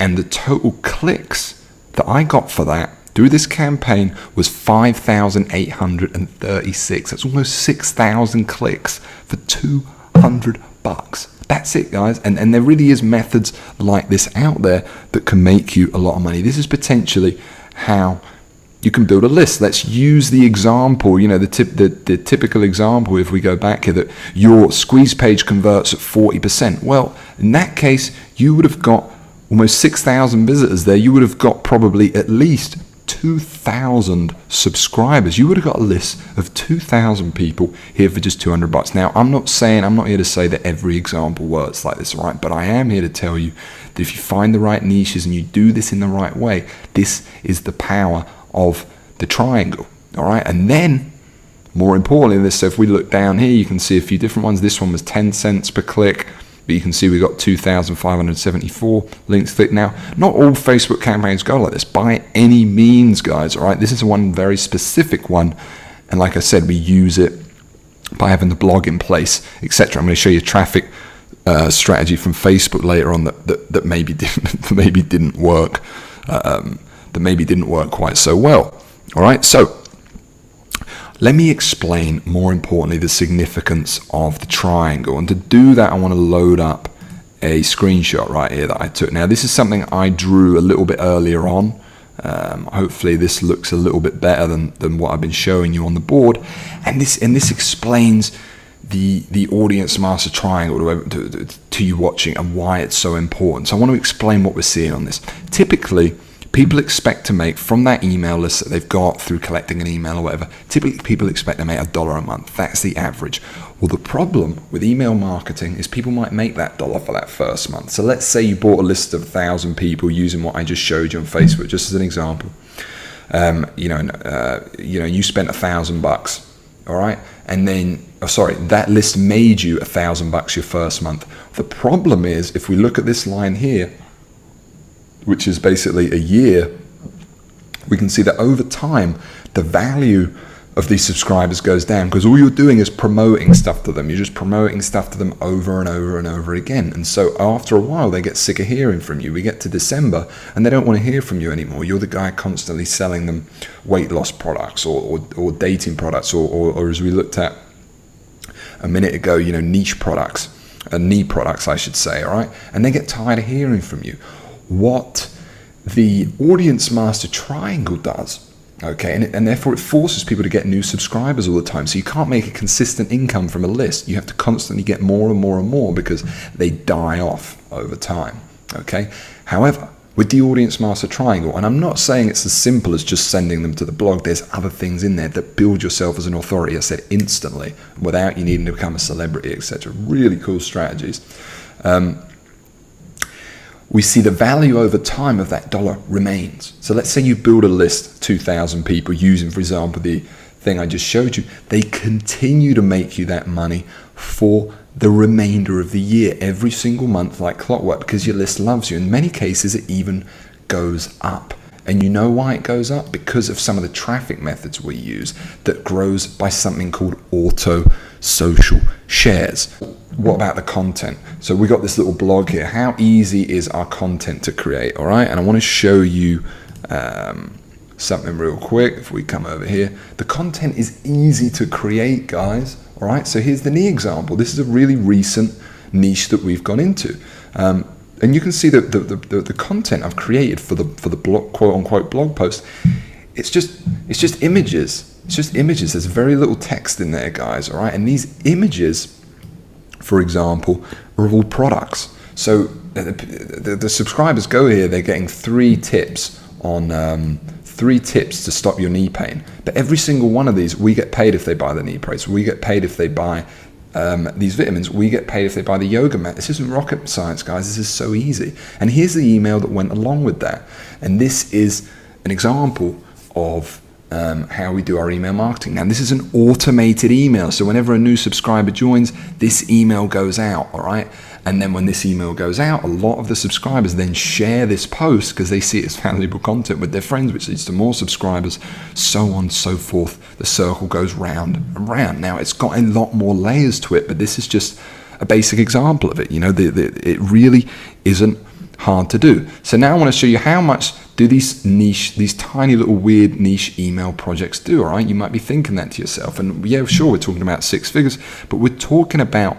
Speaker 1: And the total clicks that I got for that through this campaign was 5,836. That's almost 6,000 clicks for $200. That's it, guys. And there really is methods like this out there that can make you a lot of money. This is potentially how you can build a list. Let's use the example, the typical example, if we go back here, that your squeeze page converts at 40%. Well, in that case, you would have got almost 6,000 visitors there. You would have got probably at least 2,000 subscribers. You would have got a list of 2,000 people here for just $200. Now, I'm not here to say that every example works like this, right? But I am here to tell you that if you find the right niches and you do this in the right way, this is the power of the triangle. All right. And then more importantly, this, so if we look down here, you can see a few different ones. This one was 10 cents per click, but you can see we got 2,574 links clicked. Now, not all Facebook campaigns go like this by any means, guys. All right. This is one very specific one. And like I said, we use it by having the blog in place, etc. I'm going to show you a traffic strategy from Facebook later on that maybe didn't work. That maybe didn't work quite so well. All right, so let me explain, more importantly, the significance of the triangle. And to do that, I want to load up a screenshot right here that I took. Now, this is something I drew a little bit earlier on. Hopefully this looks a little bit better than what I've been showing you on the board. And this explains the Audience Master Triangle to you watching and why it's so important. So I want to explain what we're seeing on this. Typically, people expect to make from that email list that they've got through collecting an email or whatever, typically people expect to make $1 a month. That's the average. Well, the problem with email marketing is people might make that $1 for that first month. So let's say you bought a list of 1,000 people using what I just showed you on Facebook, just as an example. You spent $1,000, all right? And then, that list made you $1,000 your first month. The problem is, if we look at this line here, which is basically a year, we can see that over time, the value of these subscribers goes down, because all you're doing is promoting stuff to them. You're just promoting stuff to them over and over and over again. And so after a while, they get sick of hearing from you. We get to December and they don't want to hear from you anymore. You're the guy constantly selling them weight loss products or dating products or as we looked at a minute ago, niche products, knee products, I should say, all right? And they get tired of hearing from you. What the Audience Master Triangle does, okay, and therefore it forces people to get new subscribers all the time. So you can't make a consistent income from a list. You have to constantly get more and more and more because they die off over time, okay? However, with the Audience Master Triangle, and I'm not saying it's as simple as just sending them to the blog, there's other things in there that build yourself as an authority, I said, instantly, without you needing to become a celebrity, etc. Really cool strategies. We see the value over time of that dollar remains. So let's say you build a list, 2,000 people using, for example, the thing I just showed you. They continue to make you that money for the remainder of the year, every single month like clockwork, because your list loves you. In many cases, it even goes up. And you know why it goes up? Because of some of the traffic methods we use that grows by something called auto social shares. What about the content? So we got this little blog here. How easy is our content to create? All right. And I want to show you something real quick. If we come over here, the content is easy to create, guys. All right. So here's the knee example. This is a really recent niche that we've gone into. And you can see that the content I've created for the blog, quote unquote blog post, it's just images. It's just images. There's very little text in there, guys. All right, and these images, for example, are all products. So the subscribers go here. They're getting 3 tips on 3 tips to stop your knee pain. But every single one of these, we get paid if they buy the knee brace. We get paid if they buy these vitamins. We get paid if they buy the yoga mat. This isn't rocket science, guys. This is so easy. And here's the email that went along with that. And this is an example of how we do our email marketing. Now, this is an automated email. So whenever a new subscriber joins, this email goes out, all right? And then when this email goes out, a lot of the subscribers then share this post because they see it as valuable content with their friends, which leads to more subscribers, so on and so forth. The circle goes round and round. Now, it's got a lot more layers to it, but this is just a basic example of it. It really isn't hard to do. So now I want to show you how much do these tiny little weird niche email projects do, all right? You might be thinking that to yourself. And yeah, sure, we're talking about 6 figures, but we're talking about,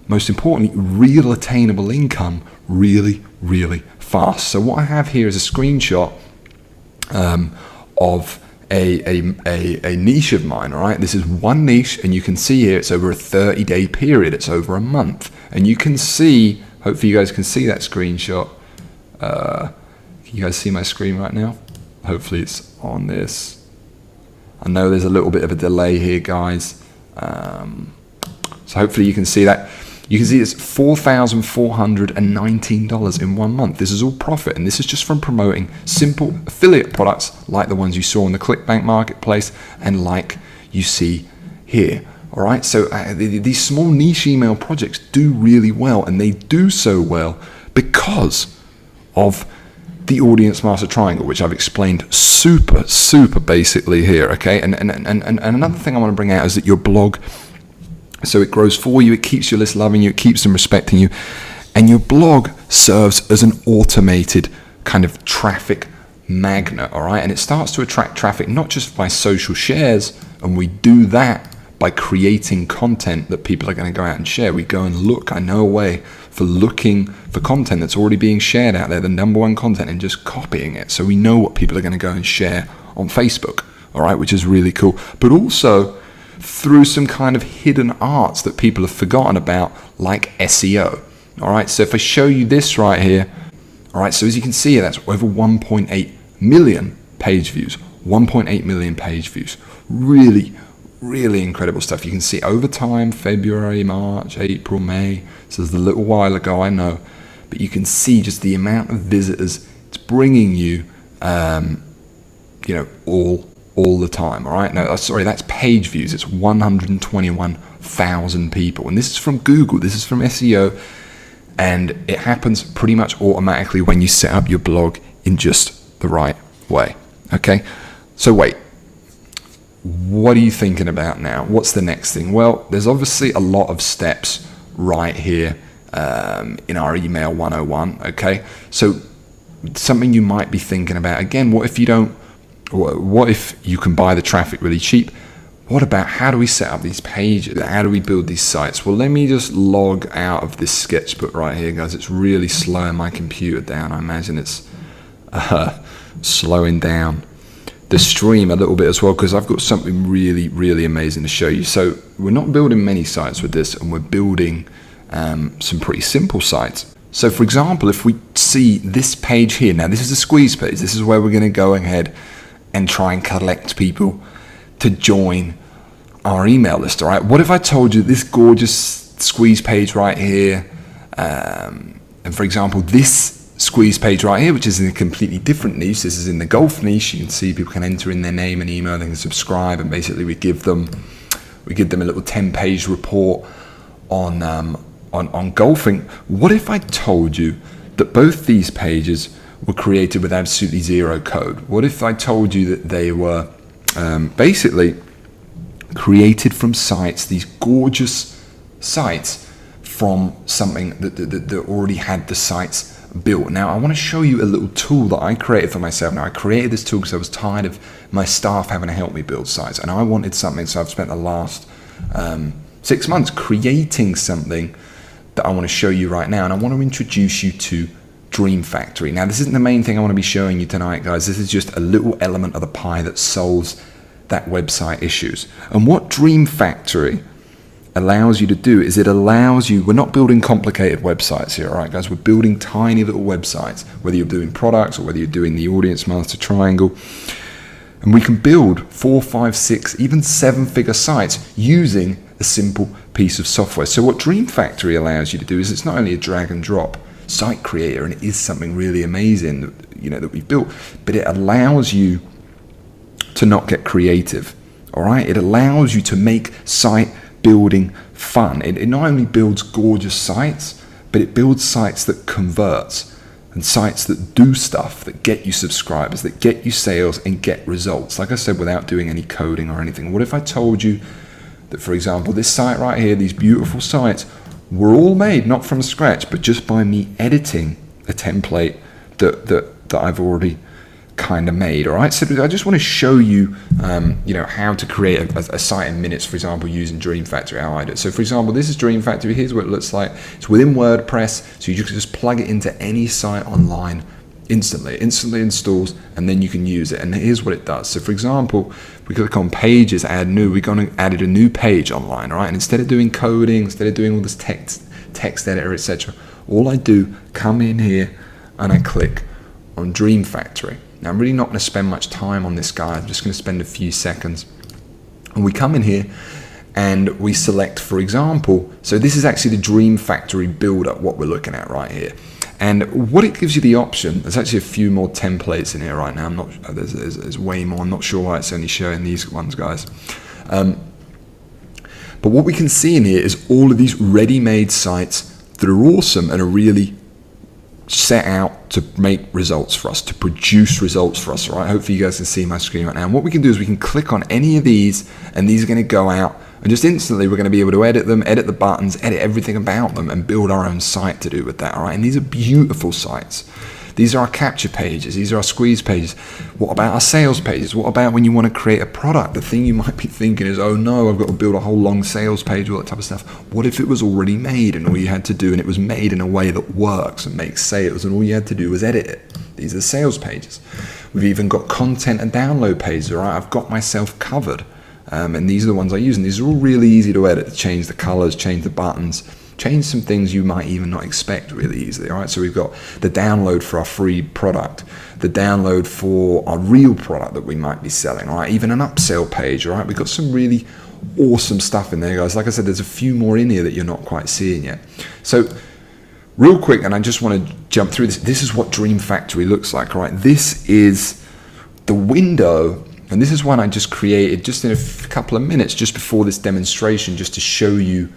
Speaker 1: most importantly, real attainable income really, really fast. So what I have here is a screenshot of a niche of mine, all right? This is one niche, and you can see here it's over a 30-day period. It's over a month. And you can see, hopefully you guys can see that screenshot. Can you guys see my screen right now? Hopefully it's on this. I know there's a little bit of a delay here, guys. So hopefully you can see that. You can see it's $4,419 in 1 month. This is all profit, and this is just from promoting simple affiliate products like the ones you saw in the ClickBank marketplace and like you see here. All right, so these small niche email projects do really well, and they do so well because of the Audience Master Triangle, which I've explained super basically here, okay? And another thing I want to bring out is that your blog, so it grows for you, it keeps your list loving you, it keeps them respecting you, and your blog serves as an automated kind of traffic magnet, all right? And it starts to attract traffic not just by social shares, and we do that by creating content that people are going to go out and share. We go and look, I know a way for looking for content that's already being shared out there, the #1 content, and just copying it. So we know what people are going to go and share on Facebook, all right, which is really cool. But also through some kind of hidden arts that people have forgotten about, like SEO, all right? So if I show you this right here, all right, so as you can see here, that's over 1.8 million page views, 1.8 million page views. Really incredible stuff. You can see over time, February, March, April, May. So it's a little while ago, I know, but you can see just the amount of visitors it's bringing you, all the time. All right. No, sorry, that's page views. It's 121,000 people, and this is from Google. This is from SEO, and it happens pretty much automatically when you set up your blog in just the right way. Okay. So wait. what are you thinking about now? What's the next thing? Well, there's obviously a lot of steps right here in our email 101. Okay, so something you might be thinking about again, what if you can buy the traffic really cheap? What about how do we set up these pages? How do we build these sites? Well, let me just log out of this sketchbook right here, guys. It's really slowing my computer down. I imagine it's slowing down the stream a little bit as well, because I've got something really, really amazing to show you. So we're not building many sites with this, and we're building some pretty simple sites. So for example, if we see this page here, now this is a squeeze page. This is where we're going to go ahead and try and collect people to join our email list. All right, what if I told you this gorgeous squeeze page right here, and for example this squeeze page right here, which is in a completely different niche. This is in the golf niche. You can see people can enter in their name and email, they can subscribe, and basically we give them a little 10-page report on golfing. What if I told you that both these pages were created with absolutely zero code? What if I told you that they were basically created from sites, these gorgeous sites, from something that already had the sites built? Now I want to show you a little tool that I created for myself. Now I created this tool because I was tired of my staff having to help me build sites, and I wanted something, so I've spent the last 6 months creating something that I want to show you right now, and I want to introduce you to Dream Factory. Now this isn't the main thing I want to be showing you tonight, guys. This is just a little element of the pie that solves that website issues. And what Dream Factory allows you to do is it allows you, we're not building complicated websites here, all right guys, we're building tiny little websites, whether you're doing products or whether you're doing the audience master triangle, and we can build 4, 5, 6, even 7-figure sites using a simple piece of software. So what Dream Factory allows you to do is it's not only a drag and drop site creator, and it is something really amazing that we've built, but it allows you to not get creative. All right, it allows you to make site building fun. It not only builds gorgeous sites, but it builds sites that converts, and sites that do stuff, that get you subscribers, that get you sales and get results, like I said, without doing any coding or anything. What if I told you that, for example, this site right here, these beautiful sites, were all made not from scratch, but just by me editing a template that I've already kind of made? All right, so I just want to show you how to create a site in minutes, for example, using Dream Factory, how I do it. So for example, this is Dream Factory. Here's what it looks like. It's within WordPress, so you can just plug it into any site online instantly installs, and then you can use it. And here's what it does. So for example, we click on pages, add new, we're going to add a new page online. All right, and instead of doing coding, instead of doing all this text editor, etc., all I do, come in here and I click on Dream Factory. Now I'm really not going to spend much time on this guy, I'm just going to spend a few seconds. And we come in here and we select, for example, so this is actually the Dream Factory builder, what we're looking at right here. And what it gives you the option, there's actually a few more templates in here right now. I'm not, there's way more. I'm not sure why it's only showing these ones, guys. But what we can see in here is all of these ready-made sites that are awesome and are really set out to make results for us, to produce results for us. Right? Hopefully you guys can see my screen right now. And what we can do is we can click on any of these, and these are going to go out, and just instantly we're going to be able to edit them, edit the buttons, edit everything about them, and build our own site to do with that. All right, and these are beautiful sites. These are our capture pages. These are our squeeze pages. What about our sales pages? What about when you want to create a product? The thing you might be thinking is, oh no, I've got to build a whole long sales page, all that type of stuff. What if it was already made, and all you had to do, and it was made in a way that works and makes sales, and all you had to do was edit it? These are the sales pages. We've even got content and download pages. All right, I've got myself covered. And these are the ones I use, and these are all really easy to edit, to change the colors, change the buttons, change some things you might even not expect really easily. All right, so we've got the download for our free product, the download for our real product that we might be selling. All right, even an upsell page. All right, we've got some really awesome stuff in there, guys. Like I said, there's a few more in here that you're not quite seeing yet. So real quick, and I just want to jump through this. This is what Dream Factory looks like. All right, this is the window. And this is one I just created just in a couple of minutes, just before this demonstration, just to show you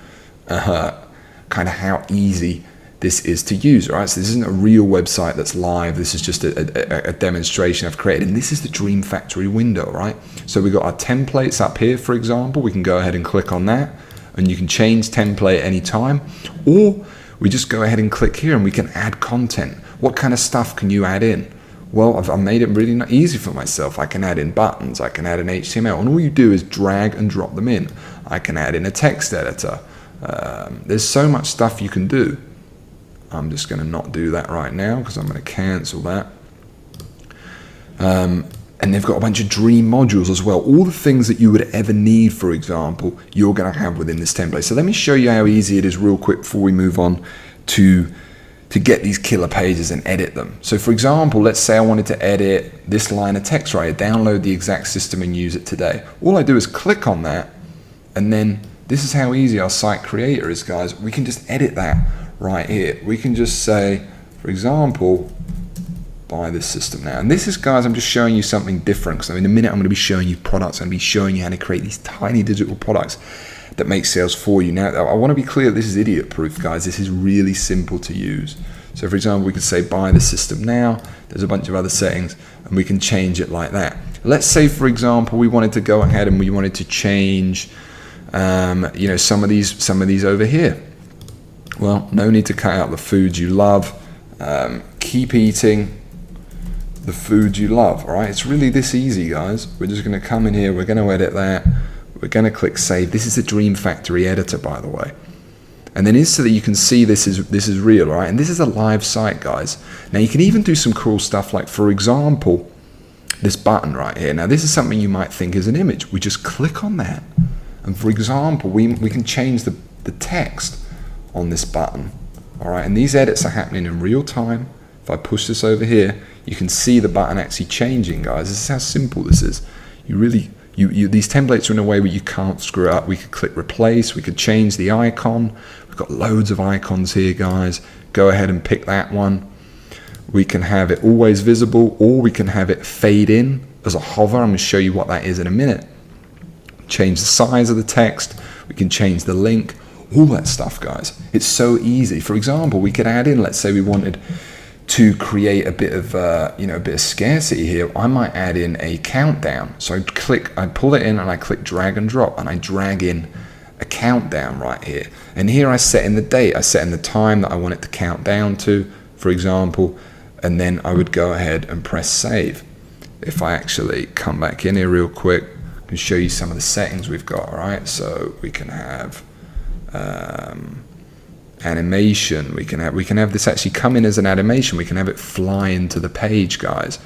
Speaker 1: kind of how easy this is to use, right? So this isn't a real website that's live. This is just a demonstration I've created. And this is the Dream Factory window, right? So we've got our templates up here, for example. We can go ahead and click on that, and you can change template anytime. Or we just go ahead and click here and we can add content. What kind of stuff can you add in? Well, I've made it really easy for myself. I can add in buttons, I can add in HTML, and all you do is drag and drop them in. I can add in a text editor. There's so much stuff you can do. I'm just going to not do that right now because I'm going to cancel that. And they've got a bunch of Dream modules as well. All the things that you would ever need, for example, you're going to have within this template. So let me show you how easy it is real quick before we move on to get these killer pages and edit them. So for example, let's say I wanted to edit this line of text right here, download the exact system and use it today. All I do is click on that, and then this is how easy our site creator is, guys. We can just edit that right here. We can just say, for example, buy this system now. And this is, guys, I'm just showing you something different, because in a minute I'm going to be showing you products. I'm going to be showing you how to create these tiny digital products that make sales for you. Now, I want to be clear, this is idiot proof, guys. This is really simple to use. So for example, we could say buy the system now. There's a bunch of other settings, and we can change it like that. Let's say, for example, we wanted to go ahead and we wanted to change you know, some of these over here. Well, no need to cut out the foods you love. Keep eating the foods you love. All right, it's really this easy, guys. We're just going to come in here, we're going to edit that, we're going to click save. This is the Dream Factory editor, by the way. And then so that you can see this is real, all right? And this is a live site, guys. Now you can even do some cool stuff, like for example, this button right here. Now this is something you might think is an image. We just click on that, and for example, we can change the text on this button. All right, and these edits are happening in real time. If I push this over here, you can see the button actually changing, guys. This is how simple this is. These templates are in a way where you can't screw it up. We could click replace, we could change the icon. We've got loads of icons here, guys. Go ahead and pick that one. We can have it always visible, or we can have it fade in as a hover. I'm going to show you what that is in a minute. Change the size of the text. We can change the link. All that stuff, guys. It's so easy. For example, we could add in, let's say we wanted to create a bit of you know, a bit of scarcity here. I might add in a countdown. So I pull it in and I click drag and drop, and I drag in a countdown right here. And here I set in the date. I set in the time that I want it to count down to, for example, and then I would go ahead and press save. If I actually come back in here real quick, I can show you some of the settings we've got. All right, so we can have animation. We can have this actually come in as an animation. We can have it fly into the page, guys.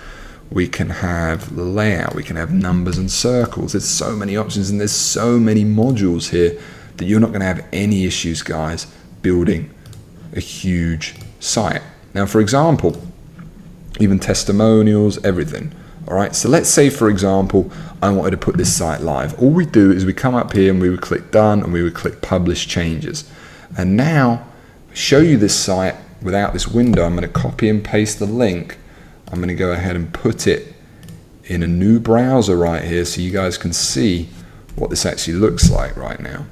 Speaker 1: We can have the layout. We can have numbers and circles. There's so many options, and there's so many modules here that you're not going to have any issues, guys, building a huge site. Now, for example, even testimonials, everything. All right, so let's say, for example, I wanted to put this site live. All we do is we come up here and we would click done, and we would click publish changes. And now, show you this site without this window. I'm going to copy and paste the link. I'm going to go ahead and put it in a new browser right here so you guys can see what this actually looks like right now.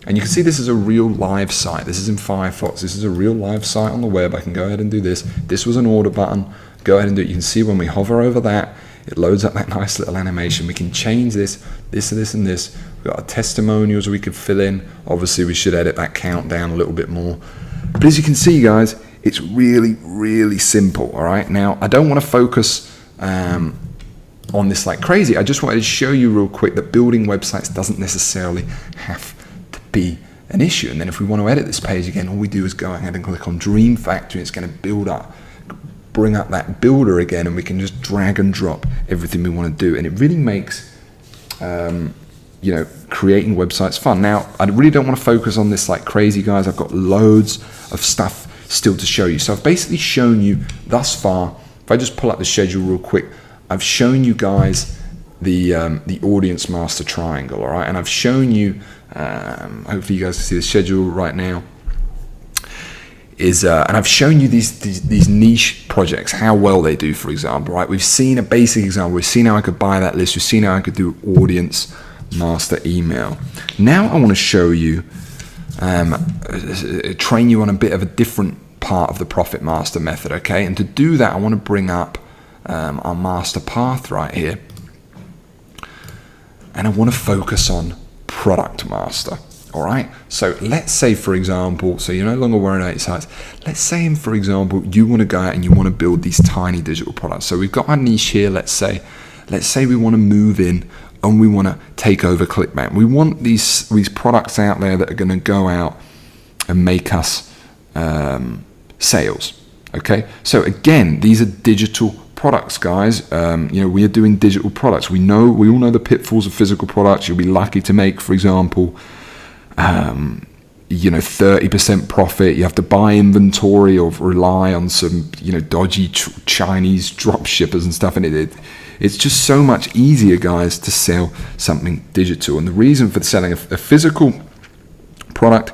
Speaker 1: And you can see this is a real live site. This is in Firefox. This is a real live site on the web. I can go ahead and do this. This was an order button. Go ahead and do it. You can see when we hover over that, it loads up that nice little animation. We can change this, and this. We've got our testimonials we could fill in. Obviously, we should edit that countdown a little bit more. But as you can see, guys, it's really, really simple. All right. Now, I don't want to focus on this like crazy. I just wanted to show you real quick that building websites doesn't necessarily have to be an issue. And then if we want to edit this page again, all we do is go ahead and click on Dream Factory. It's going to bring up that builder again, and we can just drag and drop everything we want to do. And it really makes you know, creating websites fun. Now, I really don't want to focus on this like crazy, guys. I've got loads of stuff still to show you. So I've basically shown you thus far. If I just pull up the schedule real quick, I've shown you guys the audience master triangle, all right? And I've shown you, hopefully you guys can see the schedule right now, and I've shown you these niche projects, how well they do, for example, right? We've seen a basic example. We've seen how I could buy that list. We've seen how I could do audience master email. Now I want to show you, train you on a bit of a different part of the Profit Master method, okay? And to do that, I want to bring up our master path right here. And I want to focus on Product Master, all right? So let's say, for example, so you're no longer worrying about your sites. Let's say, for example, you want to go out and you want to build these tiny digital products. So we've got our niche here, let's say we want to move in and we want to take over ClickBank. We want these products out there that are going to go out and make us sales, okay? So again, these are digital products, guys. We are doing digital products. We all know the pitfalls of physical products. You'll be lucky to make, for example, 30% profit. You have to buy inventory or rely on some, dodgy Chinese drop shippers and stuff. And it's just so much easier, guys, to sell something digital. And the reason for selling a physical product,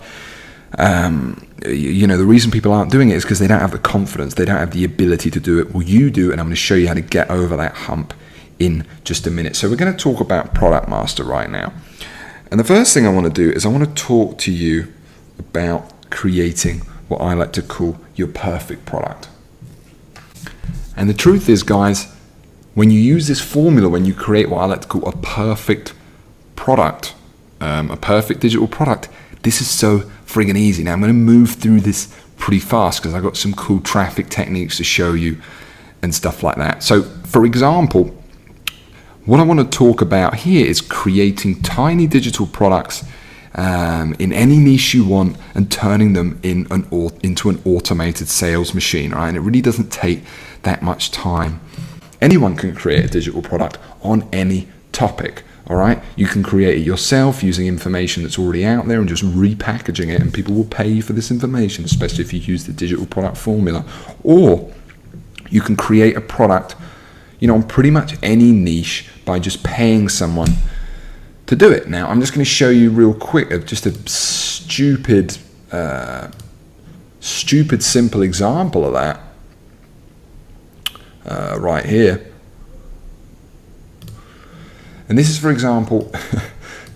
Speaker 1: the reason people aren't doing it is because they don't have the confidence, they don't have the ability to do it. Well, you do, and I'm going to show you how to get over that hump in just a minute. So we're going to talk about Product Master right now. And the first thing I want to do is I want to talk to you about creating what I like to call your perfect product. And the truth is, guys, when you use this formula, when you create what I like to call a perfect product, a perfect digital product, this is so friggin' easy. Now I'm going to move through this pretty fast because I've got some cool traffic techniques to show you and stuff like that. So for example, what I want to talk about here is creating tiny digital products in any niche you want and turning them into an automated sales machine, right? And it really doesn't take that much time. Anyone can create a digital product on any topic. All right, you can create it yourself using information that's already out there and just repackaging it, and people will pay you for this information, especially if you use the digital product formula. Or you can create a product, on pretty much any niche by just paying someone to do it. Now, I'm just going to show you real quick of just a stupid simple example of that right here. And this is, for example,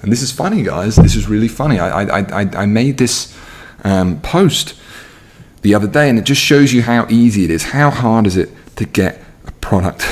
Speaker 1: and this is funny, guys. This is really funny. I made this post the other day, and it just shows you how easy it is. How hard is it to get a product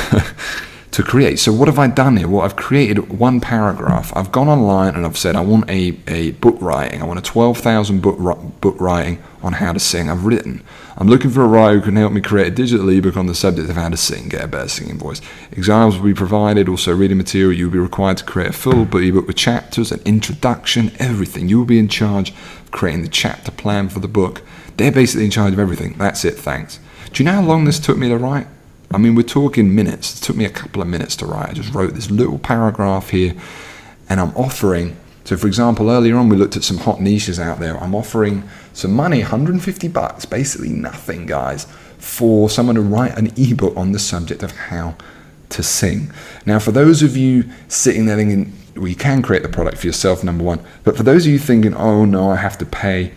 Speaker 1: to create? So what have I done here? Well, I've created one paragraph. I've gone online and I've said I want a book writing. I want a 12,000 book writing on how to sing. I've written, I'm looking for a writer who can help me create a digital ebook on the subject of how to sing, get a better singing voice. Examples will be provided, also reading material. You'll be required to create a full ebook with chapters, an introduction, everything. You will be in charge of creating the chapter plan for the book. They're basically in charge of everything. That's it, thanks. Do you know how long this took me to write? I mean, we're talking minutes. It took me a couple of minutes to write. I just wrote this little paragraph here, and I'm offering, so for example, earlier on we looked at some hot niches out there. I'm offering some money, $150, basically nothing, guys, for someone to write an ebook on the subject of how to sing. Now, for those of you sitting there thinking, well, you can create the product for yourself, number one, but for those of you thinking, oh no, I have to pay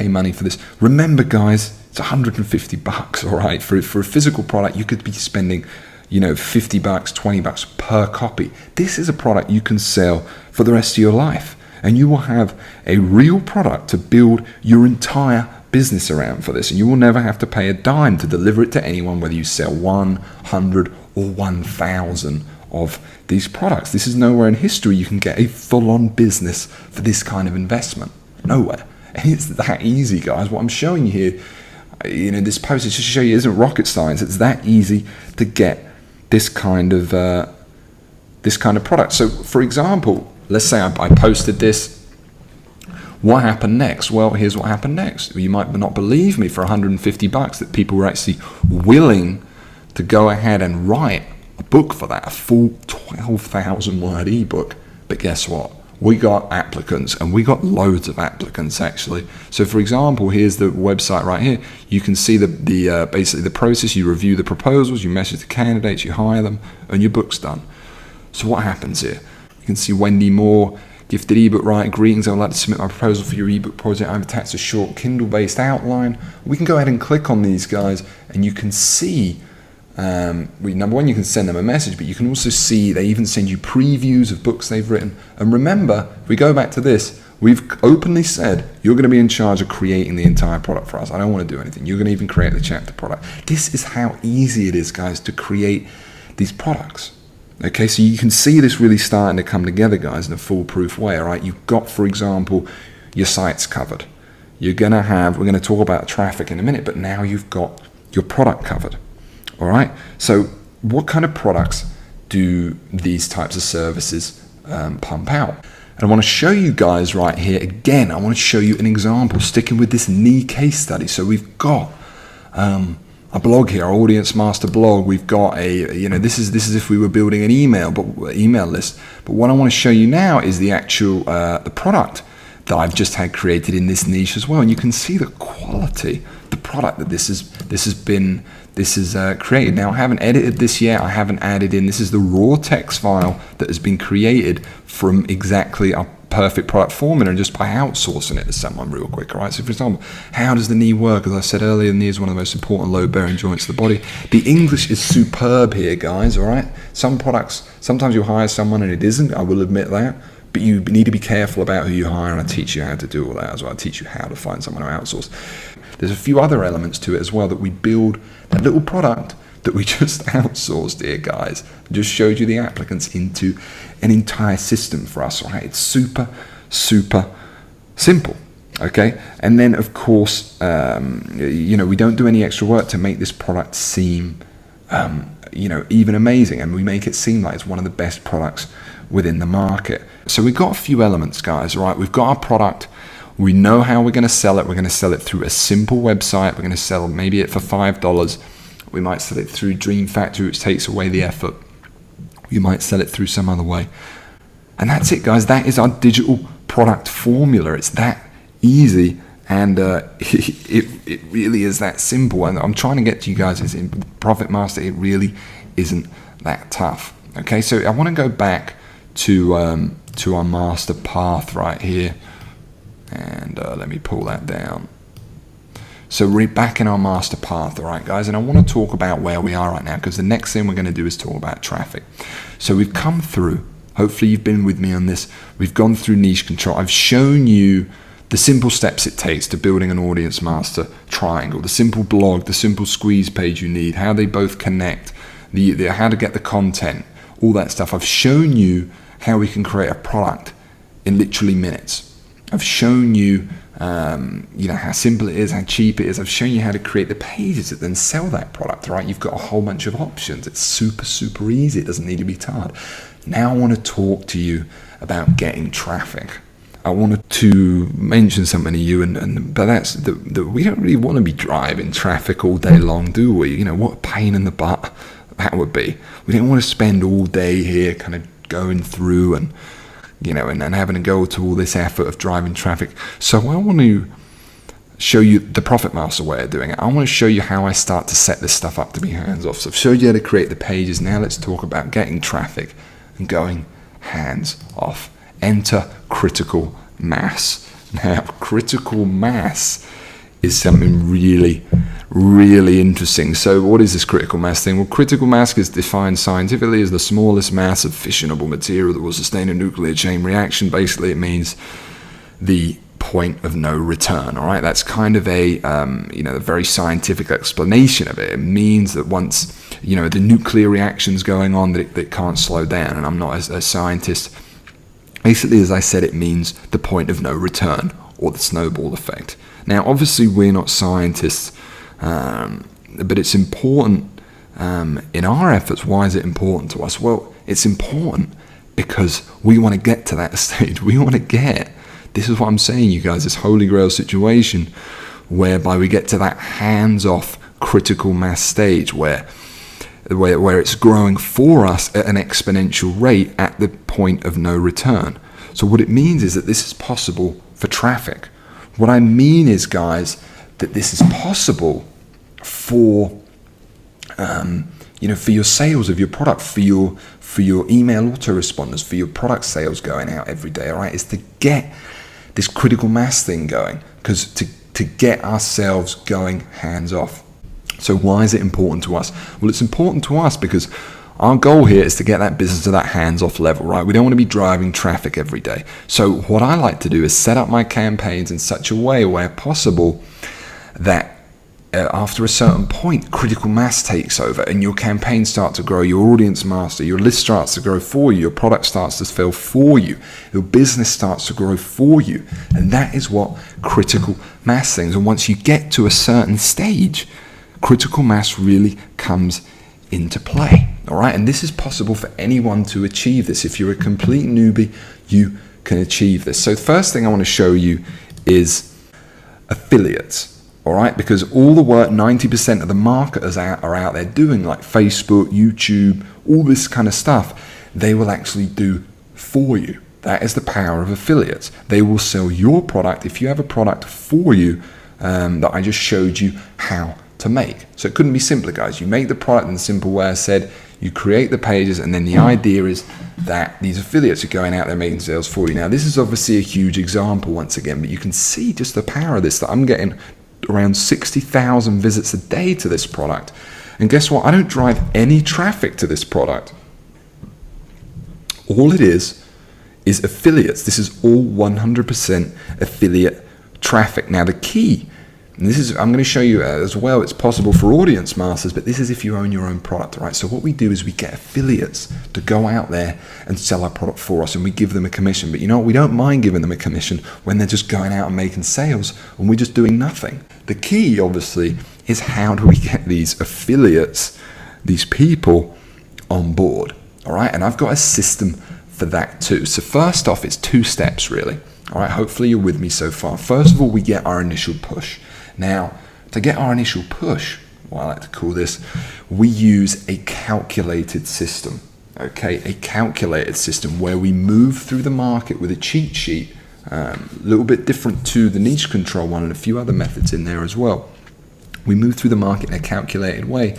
Speaker 1: money for this, remember, guys, it's $150, all right? For a physical product, you could be spending, $50, $20 per copy. This is a product you can sell for the rest of your life, and you will have a real product to build your entire business around for this, and you will never have to pay a dime to deliver it to anyone, whether you sell 100 or 1,000 of these products. This is nowhere in history you can get a full-on business for this kind of investment. Nowhere. And it's that easy, guys. What I'm showing you here, this post is just to show you it isn't rocket science. It's that easy to get this kind of product. So, for example, let's say I posted this. What happened next? Well, here's what happened next. You might not believe me, for $150 that people were actually willing to go ahead and write a book for that, a full 12,000 word ebook. But guess what? We got applicants, and we got loads of applicants actually. So for example, here's the website right here. You can see the basically the process. You review the proposals, you message the candidates, you hire them, and your book's done. So what happens here? You can see Wendy Moore, gifted ebook writer, greetings. I would like to submit my proposal for your ebook project. I've attached a short Kindle-based outline. We can go ahead and click on these guys, and you can see. Number one, you can send them a message, but you can also see they even send you previews of books they've written. And remember, if we go back to this, we've openly said, you're going to be in charge of creating the entire product for us. I don't want to do anything. You're going to even create the chapter product. This is how easy it is, guys, to create these products. Okay, so you can see this really starting to come together, guys, in a foolproof way. All right, you've got, for example, your sites covered. We're going to talk about traffic in a minute, but now you've got your product covered. All right, so what kind of products do these types of services pump out? And I want to show you guys right here again. I want to show you an example, sticking with this knee case study. So we've got a blog here, our audience master blog. We've got this is if we were building an email list. But what I want to show you now is the actual the product that I've just had created in this niche as well. And you can see the quality, the product that this is created. Now, I haven't edited this yet. I haven't added in. This is the raw text file that has been created from exactly a perfect product formula, and just by outsourcing it to someone real quick. All right. So, for example, how does the knee work? As I said earlier, the knee is one of the most important load-bearing joints of the body. The English is superb here, guys. All right. Some products, sometimes you hire someone and it isn't. I will admit that. But you need to be careful about who you hire, and I teach you how to do all that as well. I teach you how to find someone who outsource. There's a few other elements to it as well that we build that little product that we just outsourced here, guys. Just showed you the applicants into an entire system for us, right? It's super, super simple, okay? And then, of course, we don't do any extra work to make this product seem, even amazing. And we make it seem like it's one of the best products within the market. So we've got a few elements, guys, right? We've got our product. We know how we're going to sell it. We're going to sell it through a simple website. We're going to sell maybe it for $5. We might sell it through Dream Factory, which takes away the effort. You might sell it through some other way. And that's it, guys. That is our digital product formula. It's that easy, and it really is that simple. And I'm trying to get to you guys, it's in Profit Master, it really isn't that tough. Okay, so I want to go back to our master path right here. And let me pull that down. So we're back in our master path, all right, guys? And I want to talk about where we are right now, because the next thing we're going to do is talk about traffic. So we've come through. Hopefully you've been with me on this. We've gone through niche control. I've shown you the simple steps it takes to building an audience master triangle, the simple blog, the simple squeeze page you need, how they both connect, how to get the content, all that stuff. I've shown you how we can create a product in literally minutes. I've shown you, how simple it is, how cheap it is. I've shown you how to create the pages that then sell that product, right? You've got a whole bunch of options. It's super, super easy. It doesn't need to be hard. Now I want to talk to you about getting traffic. I wanted to mention something to you, but that's we don't really want to be driving traffic all day long, do we? What a pain in the butt that would be. We don't want to spend all day here kind of going through and having to go to all this effort of driving traffic. So I want to show you the Profit Master way of doing it. I want to show you how I start to set this stuff up to be hands-off. So I've showed you how to create the pages. Now let's talk about getting traffic and going hands-off. Enter critical mass. Now, critical mass is something really, really interesting. So what is this critical mass thing? Well, critical mass is defined scientifically as the smallest mass of fissionable material that will sustain a nuclear chain reaction. Basically, it means the point of no return. All right, that's kind of a very scientific explanation of it. It means that once the nuclear reaction's going on, that it can't slow down. And I'm not a scientist. Basically, as I said, it means the point of no return, or the snowball effect. Now, obviously, we're not scientists, but it's important in our efforts. Why is it important to us? Well, it's important because we want to get to that stage. We want to get, this is what I'm saying, you guys, this holy grail situation whereby we get to that hands-off critical mass stage where it's growing for us at an exponential rate at the point of no return. So what it means is that this is possible for traffic. What I mean is, guys, that this is possible for for your sales of your product, for your email autoresponders, for your product sales going out every day. All right, is to get this critical mass thing going, because to get ourselves going hands off. So why is it important to us? Well, it's important to us because Our goal here is to get that business to that hands-off level, right? We don't want to be driving traffic every day. So what I like to do is set up my campaigns in such a way where possible that after a certain point, critical mass takes over and your campaign starts to grow, your audience master, your list starts to grow for you, your product starts to fill for you, your business starts to grow for you. And that is what critical mass things. And once you get to a certain stage, critical mass really comes into play. All right. And this is possible for anyone to achieve this. If you're a complete newbie, you can achieve this. So the first thing I want to show you is affiliates. All right, because all the work 90% of the marketers are out there doing, like Facebook, YouTube, all this kind of stuff, they will actually do for you. That is the power of affiliates. They will sell your product if you have a product for you that I just showed you how to make. So it couldn't be simpler, guys. You make the product in the simple way I said, you create the pages, and then the idea is that these affiliates are going out there making sales for you. Now, this is obviously a huge example once again, but you can see just the power of this, that I'm getting around 60,000 visits a day to this product. And guess what? I don't drive any traffic to this product. All it is affiliates. This is all 100% affiliate traffic. Now the key, and this is, I'm going to show you as well, it's possible for audience masters, but this is if you own your own product, right? So what we do is we get affiliates to go out there and sell our product for us, and we give them a commission. But you know what? We don't mind giving them a commission when they're just going out and making sales and we're just doing nothing. The key, obviously, is how do we get these affiliates, these people on board, all right? And I've got a system for that too. So first off, it's 2 steps really, all right? Hopefully you're with me so far. First of all, we get our initial push. Now, to get our initial push, what I like to call this, we use a calculated system, okay? A calculated system where we move through the market with a cheat sheet, a little bit different to the niche control one and a few other methods in there as well. We move through the market in a calculated way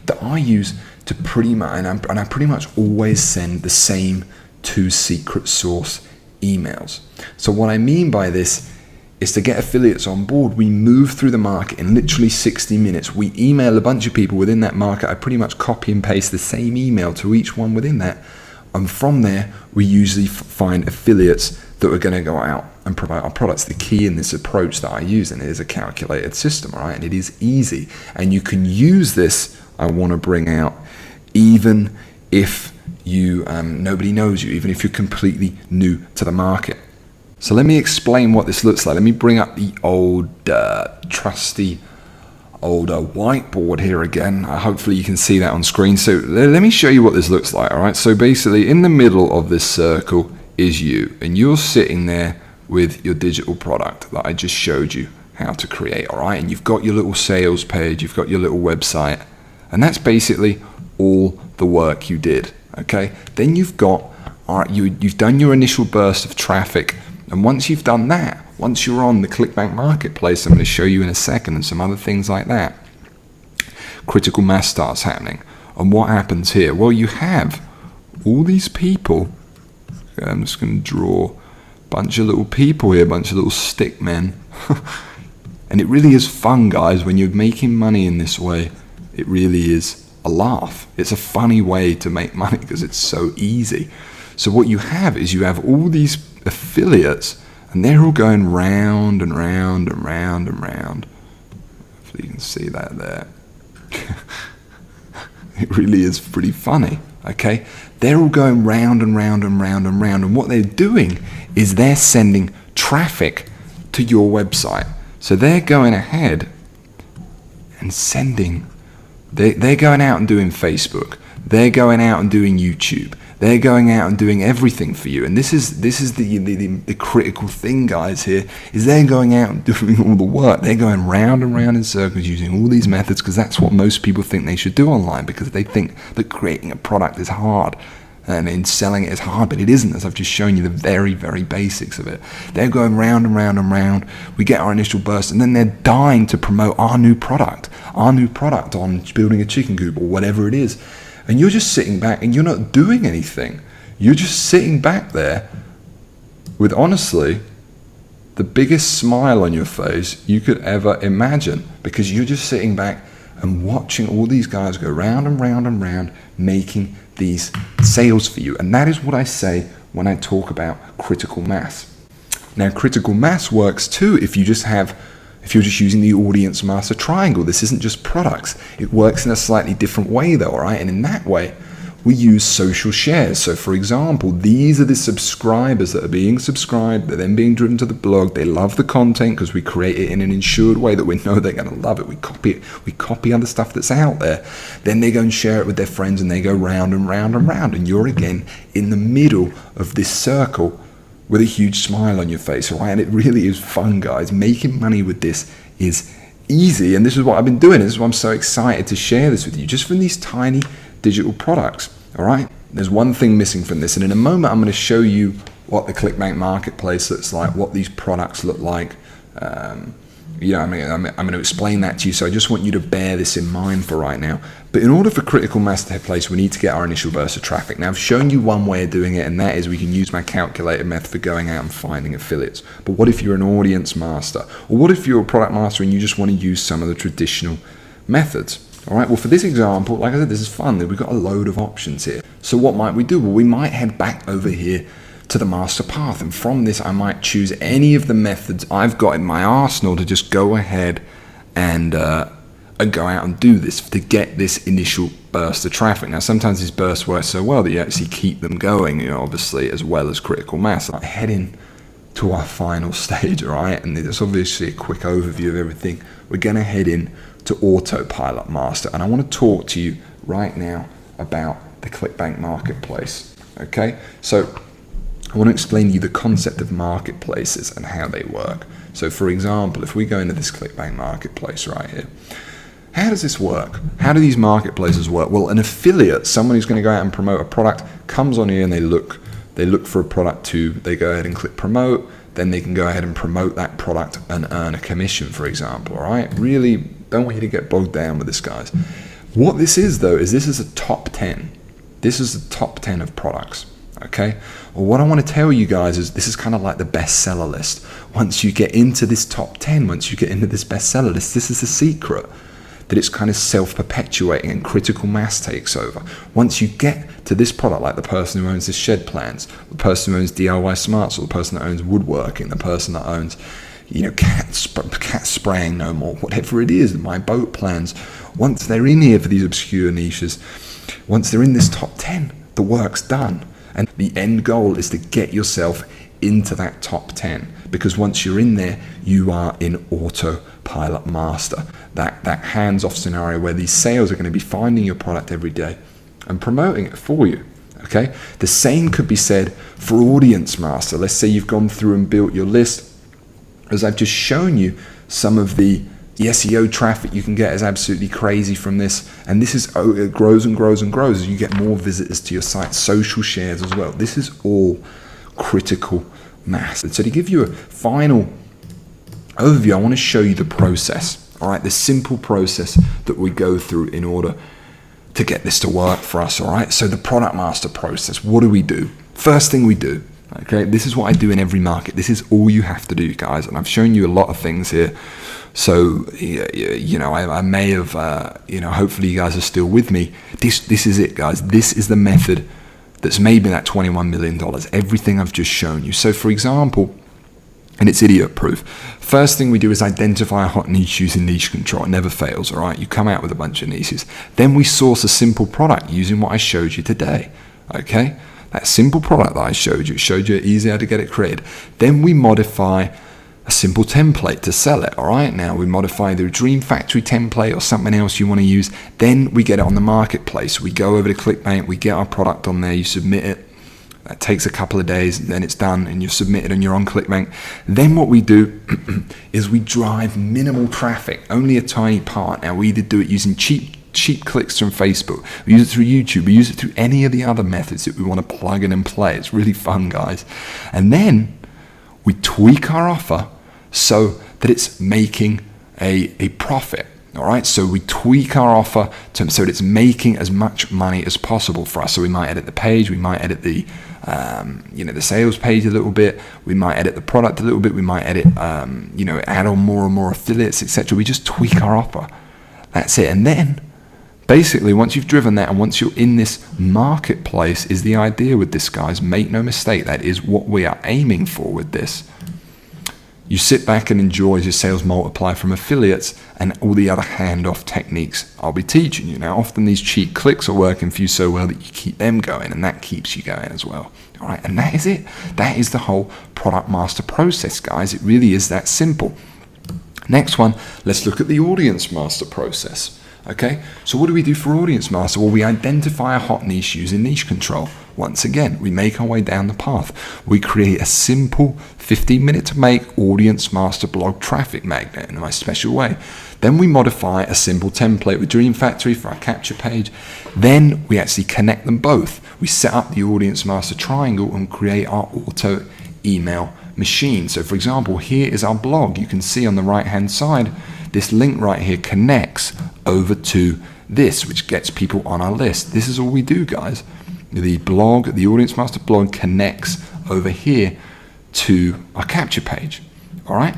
Speaker 1: that I use to pretty much, and I pretty much always send the same 2 secret source emails. So what I mean by this is to get affiliates on board, we move through the market in literally 60 minutes. We email a bunch of people within that market. I pretty much copy and paste the same email to each one within that. And from there, we usually find affiliates that are going to go out and provide our products. The key in this approach that I use, and it is a calculated system, all right? And it is easy. And you can use this, I want to bring out, even if you nobody knows you, even if you're completely new to the market. So let me explain what this looks like. Let me bring up the old trusty old whiteboard here again. Hopefully you can see that on screen. So let me show you what this looks like. All right. So basically in the middle of this circle is you, and you're sitting there with your digital product that I just showed you how to create. All right. And you've got your little sales page, you've got your little website, and that's basically all the work you did. Okay. Then you've got, all right, you've done your initial burst of traffic. And once you've done that, once you're on the ClickBank marketplace, I'm going to show you in a second, and some other things like that, critical mass starts happening. And what happens here? Well, you have all these people. Okay, I'm just going to draw a bunch of little people here, a bunch of little stick men. And it really is fun, guys, when you're making money in this way. It really is a laugh. It's a funny way to make money because it's so easy. So what you have is you have all these affiliates, and they're all going round and round and round and round. Hopefully you can see that there. It really is pretty funny, okay? They're all going round and round and round and round, and what they're doing is they're sending traffic to your website. So they're going ahead and sending, they're going out and doing Facebook. They're going out and doing YouTube. They're going out and doing everything for you. And this is the critical thing, guys, here, is they're going out and doing all the work. They're going round and round in circles using all these methods because that's what most people think they should do online, because they think that creating a product is hard and in selling it is hard, but it isn't, as I've just shown you the very, very basics of it. They're going round and round and round. We get our initial burst, and then they're dying to promote our new product on building a chicken coop or whatever it is. And you're just sitting back and you're not doing anything. You're just sitting back there with, honestly, the biggest smile on your face you could ever imagine, because you're just sitting back and watching all these guys go round and round and round, making these sales for you. And that is what I say when I talk about critical mass. Now, critical mass works too if you're just using the audience master triangle. This isn't just products. It works in a slightly different way though, all right? And in that way, we use social shares. So for example, these are the subscribers that are being subscribed. They're then being driven to the blog. They love the content because we create it in an ensured way that we know they're going to love it. We copy it. We copy other stuff that's out there. Then they go and share it with their friends and they go round and round and round. And you're again in the middle of this circle with a huge smile on your face, all right? And it really is fun, guys. Making money with this is easy. And this is what I've been doing. This is why I'm so excited to share this with you, just from these tiny digital products, all right? There's one thing missing from this, and in a moment I'm going to show you what the ClickBank marketplace looks like, what these products look like. I'm going to explain that to you, so I just want you to bear this in mind for right now. But in order for critical mass to take place, we need to get our initial burst of traffic. Now, I've shown you one way of doing it, and that is we can use my calculated method for going out and finding affiliates. But what if you're an audience master? Or what if you're a product master and you just want to use some of the traditional methods? All right, well, for this example, like I said, this is fun. We've got a load of options here. So what might we do? Well, we might head back over here to the master path. And from this, I might choose any of the methods I've got in my arsenal to just go ahead and go out and do this to get this initial burst of traffic. Now, sometimes these bursts work so well that you actually keep them going, obviously, as well as critical mass. Like heading to our final stage, all right? And there's obviously a quick overview of everything. We're going to head in to Autopilot Master, and I want to talk to you right now about the ClickBank marketplace. Okay, so I want to explain to you the concept of marketplaces and how they work. So for example, if we go into this ClickBank marketplace right here, how does this work? How do these marketplaces work? Well, an affiliate, someone who's going to go out and promote a product, comes on here and they look for a product they go ahead and click promote, then they can go ahead and promote that product and earn a commission, for example, all right? Really don't want you to get bogged down with this, guys. What this is, though, is this is a top 10. This is the top 10 of products, okay? Well, what I want to tell you guys is this is kind of like the bestseller list. Once you get into this top 10, once you get into this bestseller list, this is the secret, that it's kind of self-perpetuating and critical mass takes over. Once you get to this product, like the person who owns this shed plans, the person who owns DIY smarts, or the person that owns woodworking, the person that owns cat spraying no more, whatever it is, my boat plans, once they're in here for these obscure niches, once they're in this top 10, the work's done. And the end goal is to get yourself into that top 10, because once you're in there, you are in Autopilot Master, that hands-off scenario where these sales are going to be finding your product every day and promoting it for you. Okay, the same could be said for Audience Master. Let's say you've gone through and built your list. As I've just shown you, some of the SEO traffic you can get is absolutely crazy from this, and this is it grows and grows and grows as you get more visitors to your site, social shares as well. This is all critical mass. So to give you a final overview, I want to show you the process, all right, the simple process that we go through in order to get this to work for us, all right? So the product master process, what do we do? First thing we do, okay, this is what I do in every market. This is all you have to do, guys, and I've shown you a lot of things here. So, I may have, hopefully you guys are still with me. This is it, guys. This is the method that's made me that $21 million. Everything I've just shown you. So, for example, and it's idiot proof. First thing we do is identify a hot niche using niche control. It never fails, all right? You come out with a bunch of niches. Then we source a simple product using what I showed you today, okay? That simple product that I showed you, easy how to get it created. Then we modify a simple template to sell it, all right? Now we modify either a Dream Factory template or something else you want to use. Then we get it on the marketplace. We go over to ClickBank, we get our product on there, you submit it. That takes a couple of days, and then it's done, and you've submitted and you're on ClickBank. Then what we do is we drive minimal traffic, only a tiny part. Now we either do it using cheap clicks from Facebook, we use it through YouTube, we use it through any of the other methods that we want to plug in and play. It's really fun, guys. And then we tweak our offer so that it's making a profit. All right, so we tweak our offer so that it's making as much money as possible for us. So we might edit the page, we might edit the sales page a little bit, we might edit the product a little bit, we might edit add on more and more affiliates, etc. We just tweak our offer. That's it. And then basically, once you've driven that and once you're in this marketplace, is the idea with this, guys, make no mistake, that is what we are aiming for with this. You sit back and enjoy your sales multiply from affiliates and all the other handoff techniques I'll be teaching you. Now, often these cheap clicks are working for you so well that you keep them going, and that keeps you going as well. All right, and that is it. That is the whole product master process, guys. It really is that simple. Next one, let's look at the audience master process. Okay, so what do we do for audience master? Well, we identify a hot niche using niche control. Once again, we make our way down the path. We create a simple 15-minute to make audience master blog traffic magnet in a nice special way. Then we modify a simple template with Dream Factory for our capture page. Then we actually connect them both. We set up the audience master triangle and create our auto email machine. So for example, here is our blog. You can see on the right hand side, this link right here connects over to this, which gets people on our list. This is all we do, guys. The blog, the audience master blog, connects over here to our capture page. All right.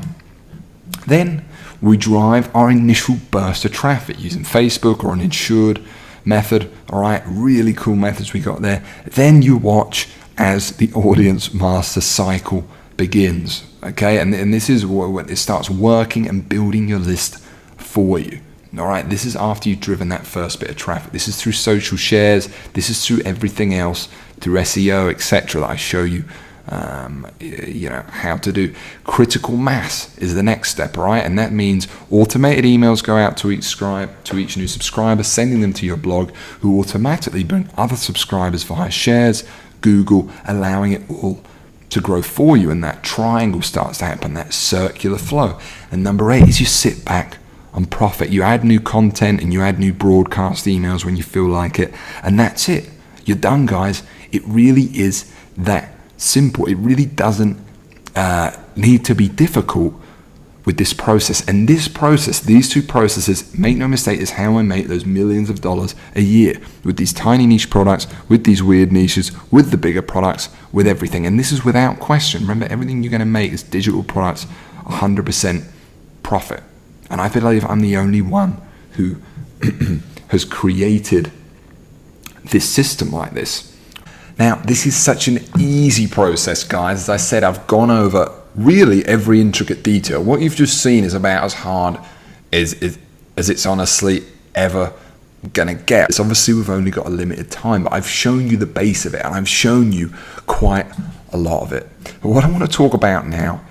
Speaker 1: Then we drive our initial burst of traffic using Facebook or an insured method. All right, really cool methods we got there. Then you watch as the audience master cycle begins. Okay, and this is when it starts working and building your list for you. All right, this is after you've driven that first bit of traffic. This is through social shares. This is through everything else, through SEO, etc. that I show you, how to do. Critical mass is the next step, all right? And that means automated emails go out to each new subscriber, sending them to your blog, who automatically bring other subscribers via shares, Google, allowing it all to grow for you. And that triangle starts to happen, that circular flow. And number 8 is you sit back and profit. You add new content and you add new broadcast emails when you feel like it, and that's it. You're done, guys. It really is that simple. It really doesn't need to be difficult with this process. And this process, these two processes, make no mistake, is how I make those millions of dollars a year with these tiny niche products, with these weird niches, with the bigger products, with everything. And this is without question. Remember, everything you're going to make is digital products, 100% profit. And I believe I'm the only one who has created this system like this. Now, this is such an easy process, guys. As I said, I've gone over really every intricate detail. What you've just seen is about as hard as it's honestly ever going to get. It's obviously we've only got a limited time, but I've shown you the base of it, and I've shown you quite a lot of it. But what I want to talk about now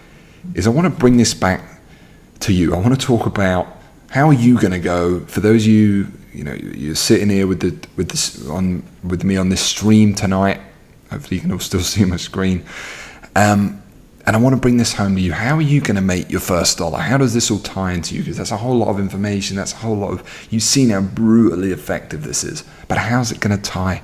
Speaker 1: is I want to bring this back to you. I want to talk about how are you going to go, for those of you, you're sitting here with me on this stream tonight. Hopefully you can all still see my screen. And I want to bring this home to you. How are you going to make your first dollar? How does this all tie into you? Because that's a whole lot of information. That's a whole lot of, you've seen how brutally effective this is, but how's it going to tie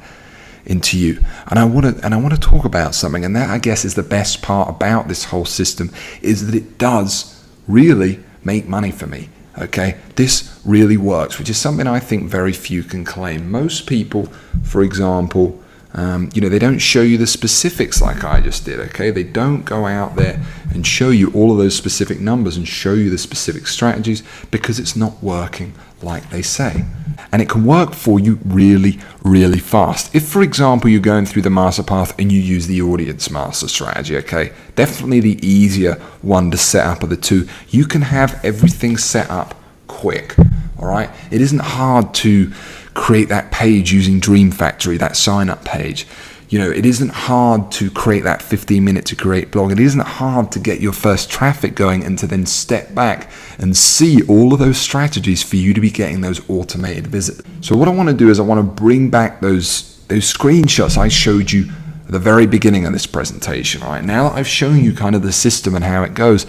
Speaker 1: into you? And I want to talk about something, and that, I guess, is the best part about this whole system, is that it does really make money for me. Okay, this really works, which is something I think very few can claim. Most people, for example, they don't show you the specifics like I just did. Okay, they don't go out there and show you all of those specific numbers and show you the specific strategies, because it's not working like they say. And it can work for you really, really fast. If, for example, you're going through the master path and you use the audience master strategy, okay, definitely the easier one to set up of the two. You can have everything set up quick, all right? It isn't hard to create that page using Dream Factory, that sign-up page. It isn't hard to create that 15-minute to create blog. It isn't hard to get your first traffic going and to then step back and see all of those strategies for you to be getting those automated visits. So what I want to do is I want to bring back those screenshots I showed you at the very beginning of this presentation. All right, now that I've shown you kind of the system and how it goes,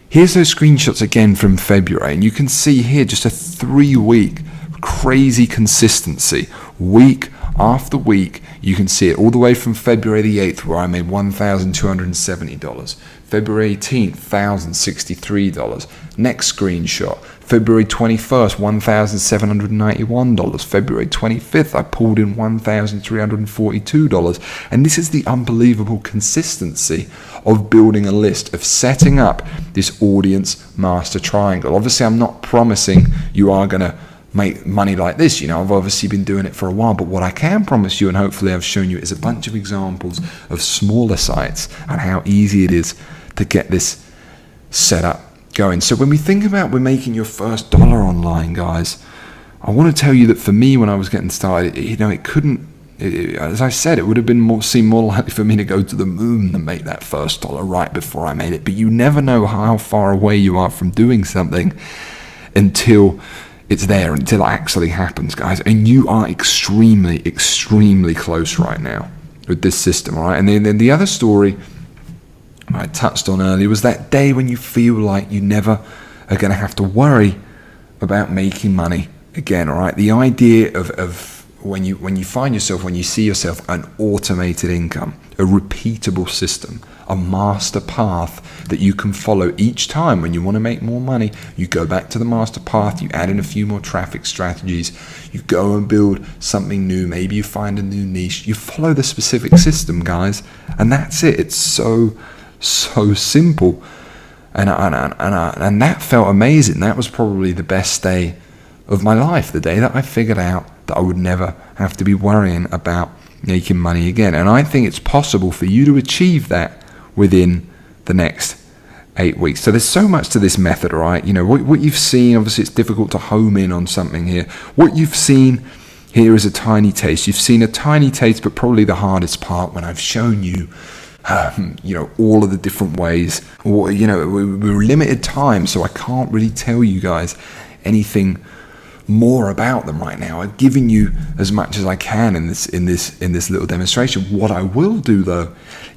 Speaker 1: here's those screenshots again from February, and you can see here just a 3-week crazy consistency, week after week. You can see it all the way from February the 8th, where I made $1,270. February 18th, $1,063. Next screenshot, February 21st, $1,791. February 25th, I pulled in $1,342. And this is the unbelievable consistency of building a list, of setting up this audience master triangle. Obviously, I'm not promising you are going to make money like this. I've obviously been doing it for a while, but what I can promise you, and hopefully I've shown you, is a bunch of examples of smaller sites and how easy it is to get this set up going. So when we think about we're making your first dollar online, guys, I want to tell you that for me, when I was getting started, as I said, it would have seemed more likely for me to go to the moon than make that first dollar right before I made it. But you never know how far away you are from doing something until it's there, until it actually happens, guys. And you are extremely, extremely close right now with this system, all right? And then the other story I touched on earlier was that day when you feel like you never are going to have to worry about making money again, all right? The idea of when you see yourself an automated income, a repeatable system, a master path that you can follow each time when you want to make more money. You go back to the master path, you add in a few more traffic strategies, you go and build something new, maybe you find a new niche, you follow the specific system, guys, and that's it. It's so simple. And that felt amazing. That was probably the best day of my life, the day that I figured out that I would never have to be worrying about making money again. And I think it's possible for you to achieve that within the next 8 weeks. So there's so much to this method, all right? What you've seen, obviously it's difficult to home in on something here. What you've seen here is a tiny taste. You've seen a tiny taste, but probably the hardest part when I've shown you all of the different ways. We're limited time, so I can't really tell you guys anything more about them right now. I've given you as much as I can in this little demonstration. What I will do, though,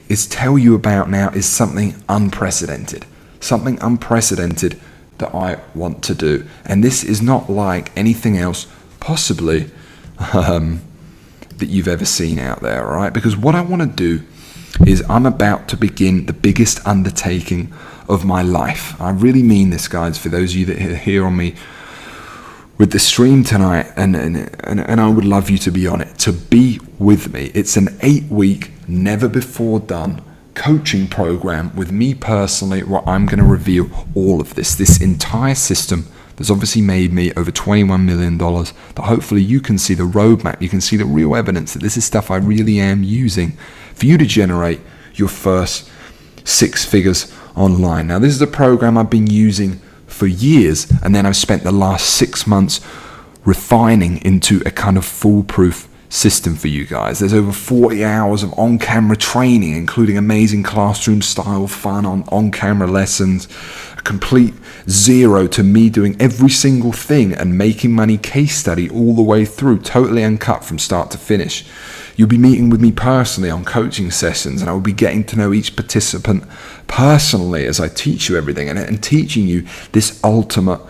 Speaker 1: is tell you about now is something unprecedented that I want to do. And this is not like anything else possibly that you've ever seen out there, all right? Because what I want to do is I'm about to begin the biggest undertaking of my life. I really mean this, guys, for those of you that are here on me with the stream tonight, and I would love you to be on it, to be with me. It's an 8-week, never before done coaching program with me personally, where I'm going to reveal all of this entire system that's obviously made me over $21 million, that hopefully you can see the roadmap, you can see the real evidence that this is stuff I really am using for you to generate your first 6 figures online. Now, this is a program I've been using for years, and then I've spent the last 6 months refining into a kind of foolproof system for you guys. There's over 40 hours of on-camera training, including amazing classroom style fun on-camera lessons, a complete zero to me doing every single thing and making money case study all the way through, totally uncut from start to finish. You'll be meeting with me personally on coaching sessions, and I will be getting to know each participant personally as I teach you everything and teaching you this ultimate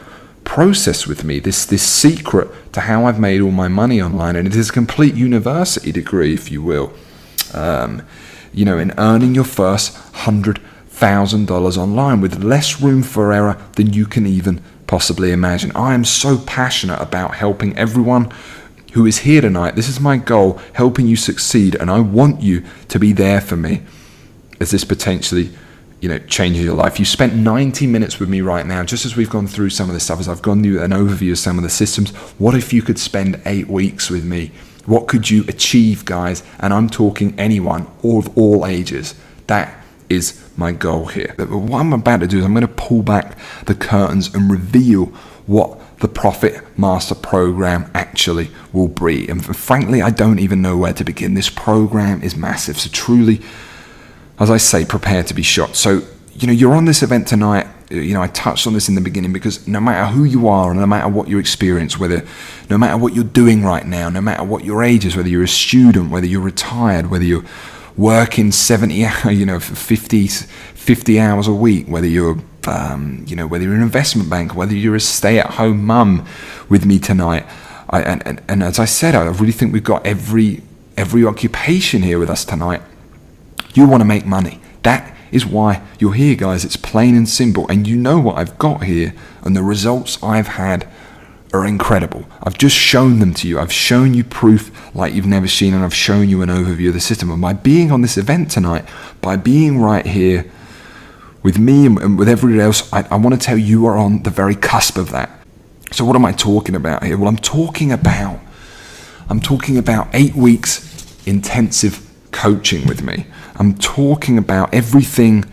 Speaker 1: process with me, this secret to how I've made all my money online. And it is a complete university degree, if you will, in earning your first $100,000 online with less room for error than you can even possibly imagine. I am so passionate about helping everyone who is here tonight. This is my goal, helping you succeed, and I want you to be there for me as this potentially changes your life. You spent 90 minutes with me right now, just as we've gone through some of this stuff, as I've gone through an overview of some of the systems. What if you could spend 8 weeks with me? What could you achieve, guys? And I'm talking anyone, of all ages. That is my goal here. What I'm about to do is I'm going to pull back the curtains and reveal what the Profit Master Program actually will be. And frankly, I don't even know where to begin. This program is massive. So truly, as I say, prepare to be shocked. So, you're on this event tonight. I touched on this in the beginning, because no matter who you are, and no matter what your experience, no matter what you're doing right now, no matter what your age is, whether you're a student, whether you're retired, whether you're working 50 hours a week, whether you're whether you're an investment bank, whether you're a stay-at-home mum with me tonight, and as I said, I really think we've got every occupation here with us tonight. You want to make money. That is why you're here, guys. It's plain and simple. And you know what I've got here, and the results I've had are incredible. I've just shown them to you. I've shown you proof like you've never seen, and I've shown you an overview of the system. And by being on this event tonight, by being right here with me and with everybody else, I want to tell you are on the very cusp of that. So what am I talking about here? Well, I'm talking about 8 weeks intensive coaching with me. I'm talking about everything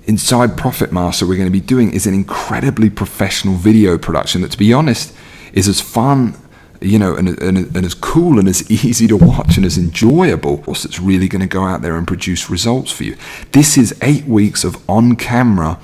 Speaker 1: inside Profit Master we're going to be doing is an incredibly professional video production that, to be honest, is as fun, and as cool and as easy to watch and as enjoyable. So it's really going to go out there and produce results for you. This is 8 weeks of on-camera,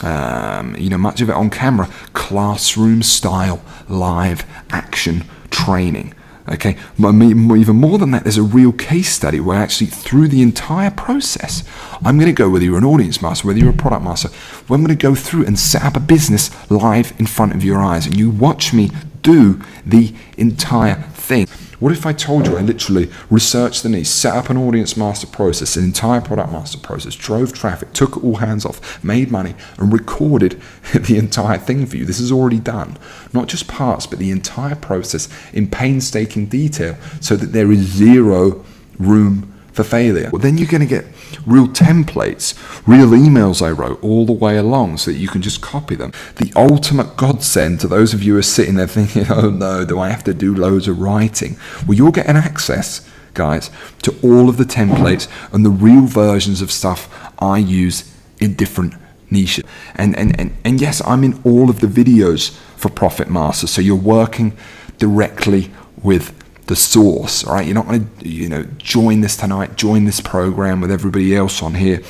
Speaker 1: much of it on camera, classroom style, live action training. Okay, even more than that, there's a real case study where actually through the entire process, I'm going to go, whether you're an audience master, whether you're a product master, I'm going to go through and set up a business live in front of your eyes, and you watch me do the entire thing. What if I told you I literally researched the niche, set up an audience master process, an entire product master process, drove traffic, took all hands off, made money, and recorded the entire thing for you? This is already done. Not just parts, but the entire process in painstaking detail so that there is zero room for failure. Well, then you're going to get real templates, real emails I wrote all the way along so that you can just copy them. The ultimate godsend to those of you who are sitting there thinking, oh no, do I have to do loads of writing? Well, you're getting access, guys, to all of the templates and the real versions of stuff I use in different niches. And yes, I'm in all of the videos for Profit Master, so you're working directly with the source. All right, you're not going to join this tonight, join this program with everybody else on here,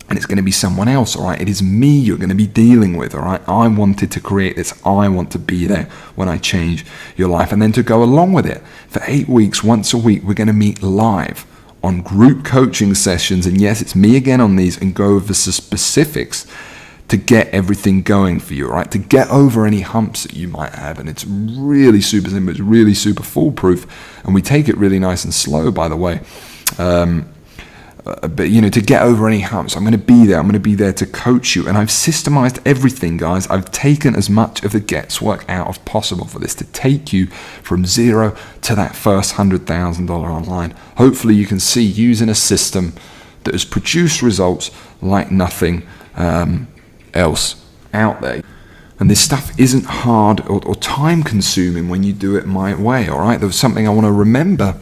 Speaker 1: and it's going to be someone else. All right, it is me you're going to be dealing with. All right, I wanted to create this. I want to be there when I change your life. And then to go along with it, for 8 weeks, once a week, we're going to meet live on group coaching sessions, and yes, it's me again on these, and go over the specifics to get everything going for you, right? To get over any humps that you might have. And it's really super simple, it's really super foolproof, and we take it really nice and slow, by the way. But to get over any humps, I'm going to be there to coach you. And I've systemized everything, guys. I've taken as much of the guesswork out as possible for this, to take you from zero to that first $100,000 online. Hopefully you can see, using a system that has produced results like nothing else out there. And this stuff isn't hard or time consuming when you do it my way. All right, there's something I want to remember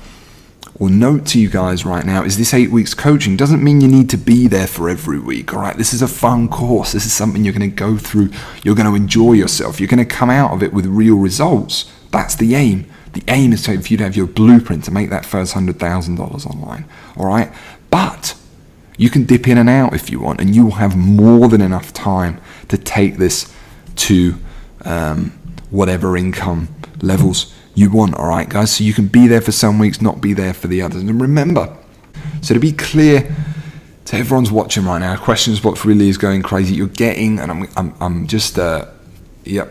Speaker 1: or note to you guys right now is this 8 weeks coaching doesn't mean you need to be there for every week. All right, this is a fun course. This is something you're going to go through. You're going to enjoy yourself. You're going to come out of it with real results. That's the aim. The aim is for you to have your blueprint to make that first $100,000 online. All right, but you can dip in and out if you want, and you will have more than enough time to take this to whatever income levels you want, all right, guys? So you can be there for some weeks, not be there for the others. And remember, so to be clear to everyone's watching right now, questions what really is going crazy, you're getting, and I'm just, yeah,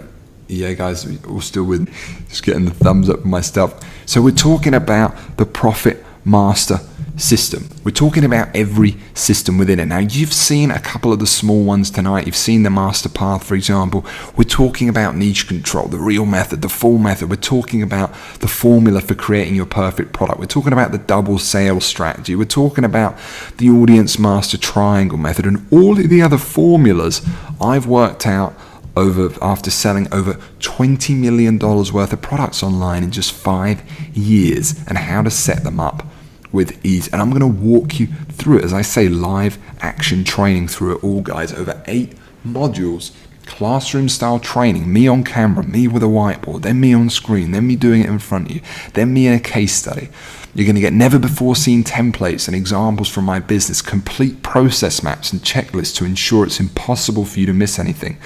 Speaker 1: guys, we're still with, just getting the thumbs up for my stuff. So we're talking about the Profit Master system. We're talking about every system within it. Now, you've seen a couple of the small ones tonight. You've seen the master path, for example. We're talking about niche control, the real method, the full method. We're talking about the formula for creating your perfect product. We're talking about the double sales strategy. We're talking about the audience master triangle method, and all of the other formulas I've worked out after selling over $20 million worth of products online in just 5 years, and how to set them up with ease. And I'm going to walk you through it, as I say, live action training through it all, guys, over 8 modules, classroom style training, me on camera, me with a whiteboard, then me on screen, then me doing it in front of you, then me in a case study. You're going to get never before seen templates and examples from my business, complete process maps and checklists to ensure it's impossible for you to miss anything.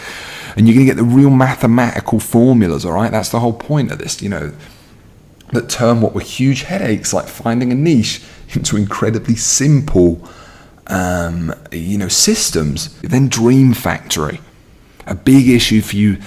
Speaker 1: And you're going to get the real mathematical formulas, all right? That's the whole point of this, that turn what were huge headaches like finding a niche into incredibly simple systems. Then Dream Factory, a big issue for you.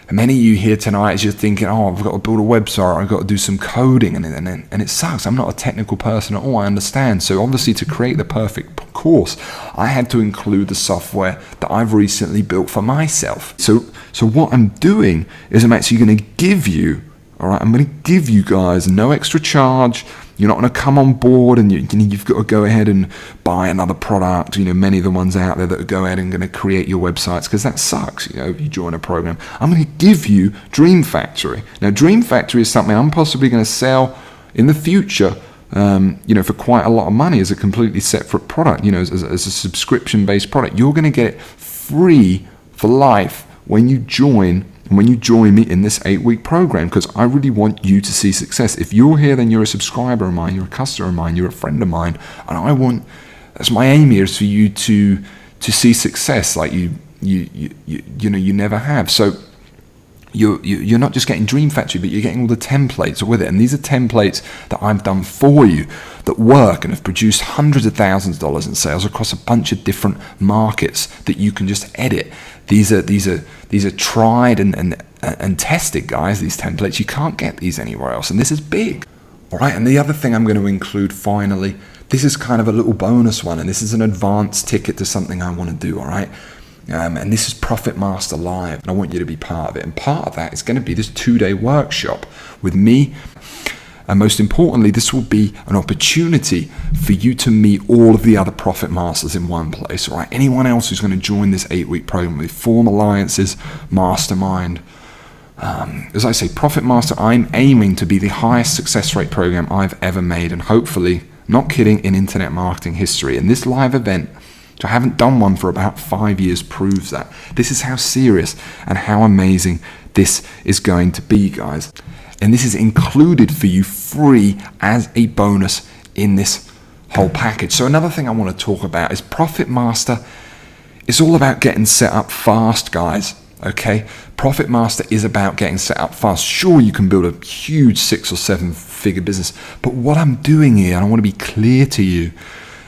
Speaker 1: And many of you here tonight is you're thinking, oh, I've got to build a website, I've got to do some coding, and it sucks. I'm not a technical person at all, I understand. So obviously, to create the perfect course, I had to include the software that I've recently built for myself. So what I'm doing is I'm actually going to give you, all right, I'm going to give you guys no extra charge. You're not going to come on board and you've got to go ahead and buy another product. Many of the ones out there that go ahead and going to create your websites, because that sucks. If you join a program, I'm going to give you Dream Factory. Now, Dream Factory is something I'm possibly going to sell in the future, for quite a lot of money as a completely separate product, as a subscription-based product. You're going to get it free for life when you join me in this 8-week program, because I really want you to see success. If you're here, then you're a subscriber of mine, you're a customer of mine, you're a friend of mine, and that's my aim here, is for you to see success like you never have. So you're not just getting Dream Factory, but you're getting all the templates with it. And these are templates that I've done for you that work and have produced hundreds of thousands of dollars in sales across a bunch of different markets that you can just edit. These are tried and tested, guys. These templates, you can't get these anywhere else, and this is big. All right, and the other thing I'm going to include finally, this is kind of a little bonus one, and this is an advance ticket to something I want to do. All right. And this is Profit Master Live, and I want you to be part of it. And part of that is going to be this 2-day workshop with me. And most importantly, this will be an opportunity for you to meet all of the other Profit Masters in one place. All right, anyone else who's going to join this 8-week program, with form alliances, mastermind. As I say, Profit Master, I'm aiming to be the highest success rate program I've ever made, and hopefully, not kidding, in internet marketing history. And this live event, I haven't done one for about 5 years, proves that. This is how serious and how amazing this is going to be, guys. And this is included for you free as a bonus in this whole package. So another thing I want to talk about is Profit Master. It's all about getting set up fast, guys. Okay? Profit Master is about getting set up fast. Sure, you can build a huge 6 or 7 figure business, but what I'm doing here, and I want to be clear to you,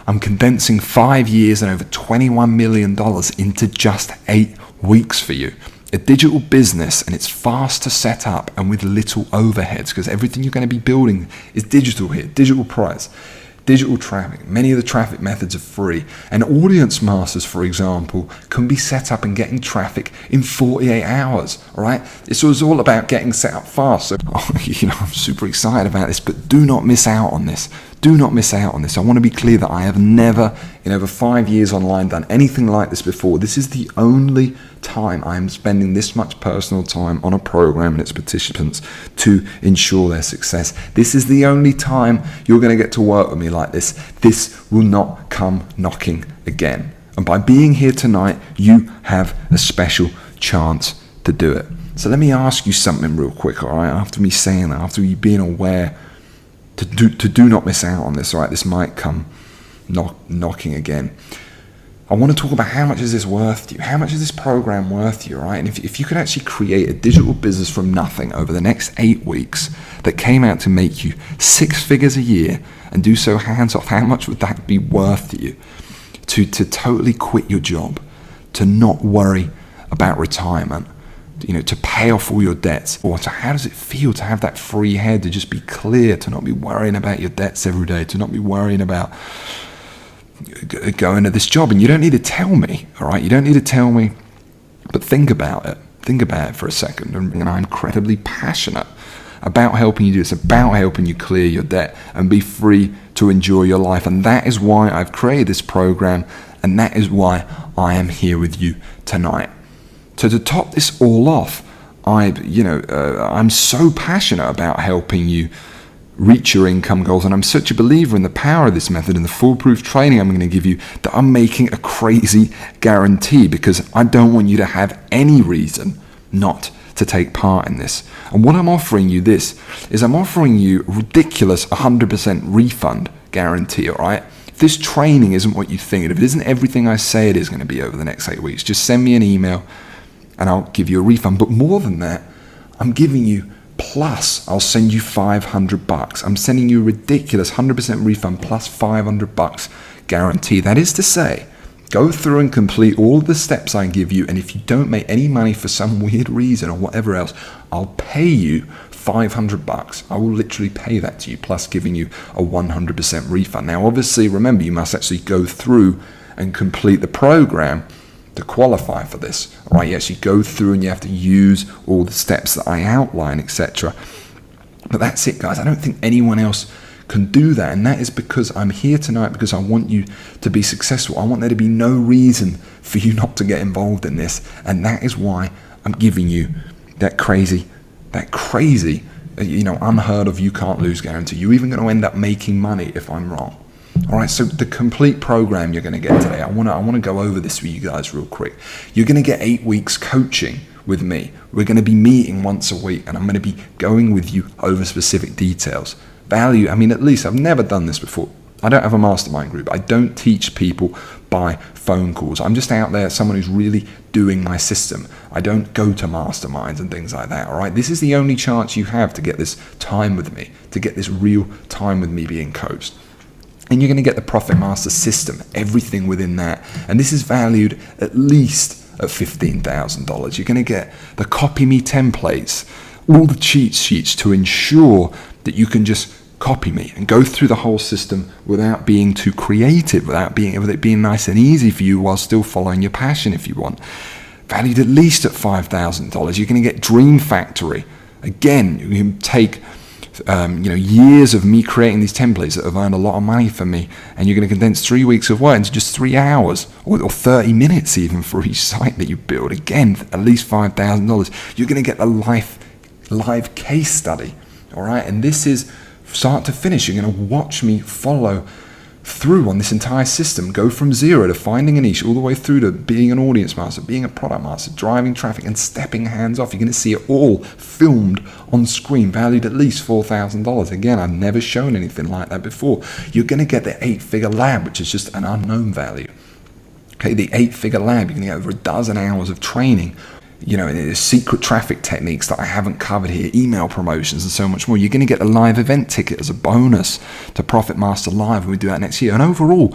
Speaker 1: I'm condensing 5 years and over $21 million into just 8 weeks for you. A digital business, and it's fast to set up and with little overheads, because everything you're going to be building is digital here. Digital price, digital traffic. Many of the traffic methods are free. And Audience Masters, for example, can be set up and getting traffic in 48 hours. All right? It's all about getting set up fast. So, I'm super excited about this, but do not miss out on this. Do not miss out on this. I want to be clear that I have never, in over 5 years online, done anything like this before. This is the only time I am spending this much personal time on a program and its participants to ensure their success. This is the only time you're going to get to work with me like this. This will not come knocking again. And by being here tonight, you have a special chance to do it. So let me ask you something real quick, all right? After me saying that, after you being aware to do not miss out on this, all right? This might come knocking again. I want to talk about how much is this worth to you? How much is this program worth to you, right? And if you could actually create a digital business from nothing over the next 8 weeks that came out to make you 6 figures a year and do so hands off, how much would that be worth to you? To totally quit your job, to not worry about retirement, to pay off all your debts, or how does it feel to have that free head, to just be clear, to not be worrying about your debts every day, to not be worrying about going to this job? And you don't need to tell me, all right? You don't need to tell me, but think about it. Think about it for a second. And I'm incredibly passionate about helping you do this, about helping you clear your debt and be free to enjoy your life. And that is why I've created this program, and that is why I am here with you tonight. So to top this all off, I'm so passionate about helping you reach your income goals, and I'm such a believer in the power of this method and the foolproof training I'm going to give you that I'm making a crazy guarantee, because I don't want you to have any reason not to take part in this. And what I'm offering you I'm offering you a ridiculous 100% refund guarantee, all right? If this training isn't what you think, if it isn't everything I say it is going to be over the next 8 weeks, just send me an email and I'll give you a refund. But more than that, I'm giving you, plus I'll send you $500. I'm sending you a ridiculous 100% refund plus $500 guarantee. That is to say, go through and complete all the steps I give you, and if you don't make any money for some weird reason or whatever else, I'll pay you $500. I will literally pay that to you, plus giving you a 100% refund. Now, obviously, remember, you must actually go through and complete the program to qualify for this. All right, you actually go through and you have to use all the steps that I outline, etc. But that's it, guys. I don't think anyone else can do that. And that is because I'm here tonight because I want you to be successful. I want there to be no reason for you not to get involved in this. And that is why I'm giving you that crazy, unheard of, you can't lose guarantee. You're even going to end up making money if I'm wrong. All right, so the complete program you're going to get today, I want to go over this with you guys real quick. You're going to get 8 weeks coaching with me. We're going to be meeting once a week, and I'm going to be going with you over specific details. Value, at least I've never done this before. I don't have a mastermind group. I don't teach people by phone calls. I'm just out there, someone who's really doing my system. I don't go to masterminds and things like that, all right? This is the only chance you have to get this time with me, to get this real time with me being coached. And you're going to get the Profit Master system, everything within that. And this is valued at least at $15,000. You're going to get the copy me templates, all the cheat sheets to ensure that you can just copy me and go through the whole system without being too creative, with it being nice and easy for you while still following your passion if you want. Valued at least at $5,000. You're going to get Dream Factory. Again, you can take years of me creating these templates that have earned a lot of money for me, and you're going to condense 3 weeks of work into just 3 hours or 30 minutes even for each site that you build. Again, at least $5,000. You're going to get a live case study, all right? And this is start to finish. You're going to watch me follow through on this entire system, go from zero to finding a niche all the way through to being an audience master, being a product master, driving traffic and stepping hands off. You're going to see it all filmed on screen, valued at least $4,000. Again, I've never shown anything like that before. You're going to get the 8-figure lab, which is just an unknown value. Okay, the 8-figure lab, you're going to get over a dozen hours of training. Secret traffic techniques that I haven't covered here, email promotions and so much more. You're going to get a live event ticket as a bonus to Profit Master Live when we do that next year. And overall,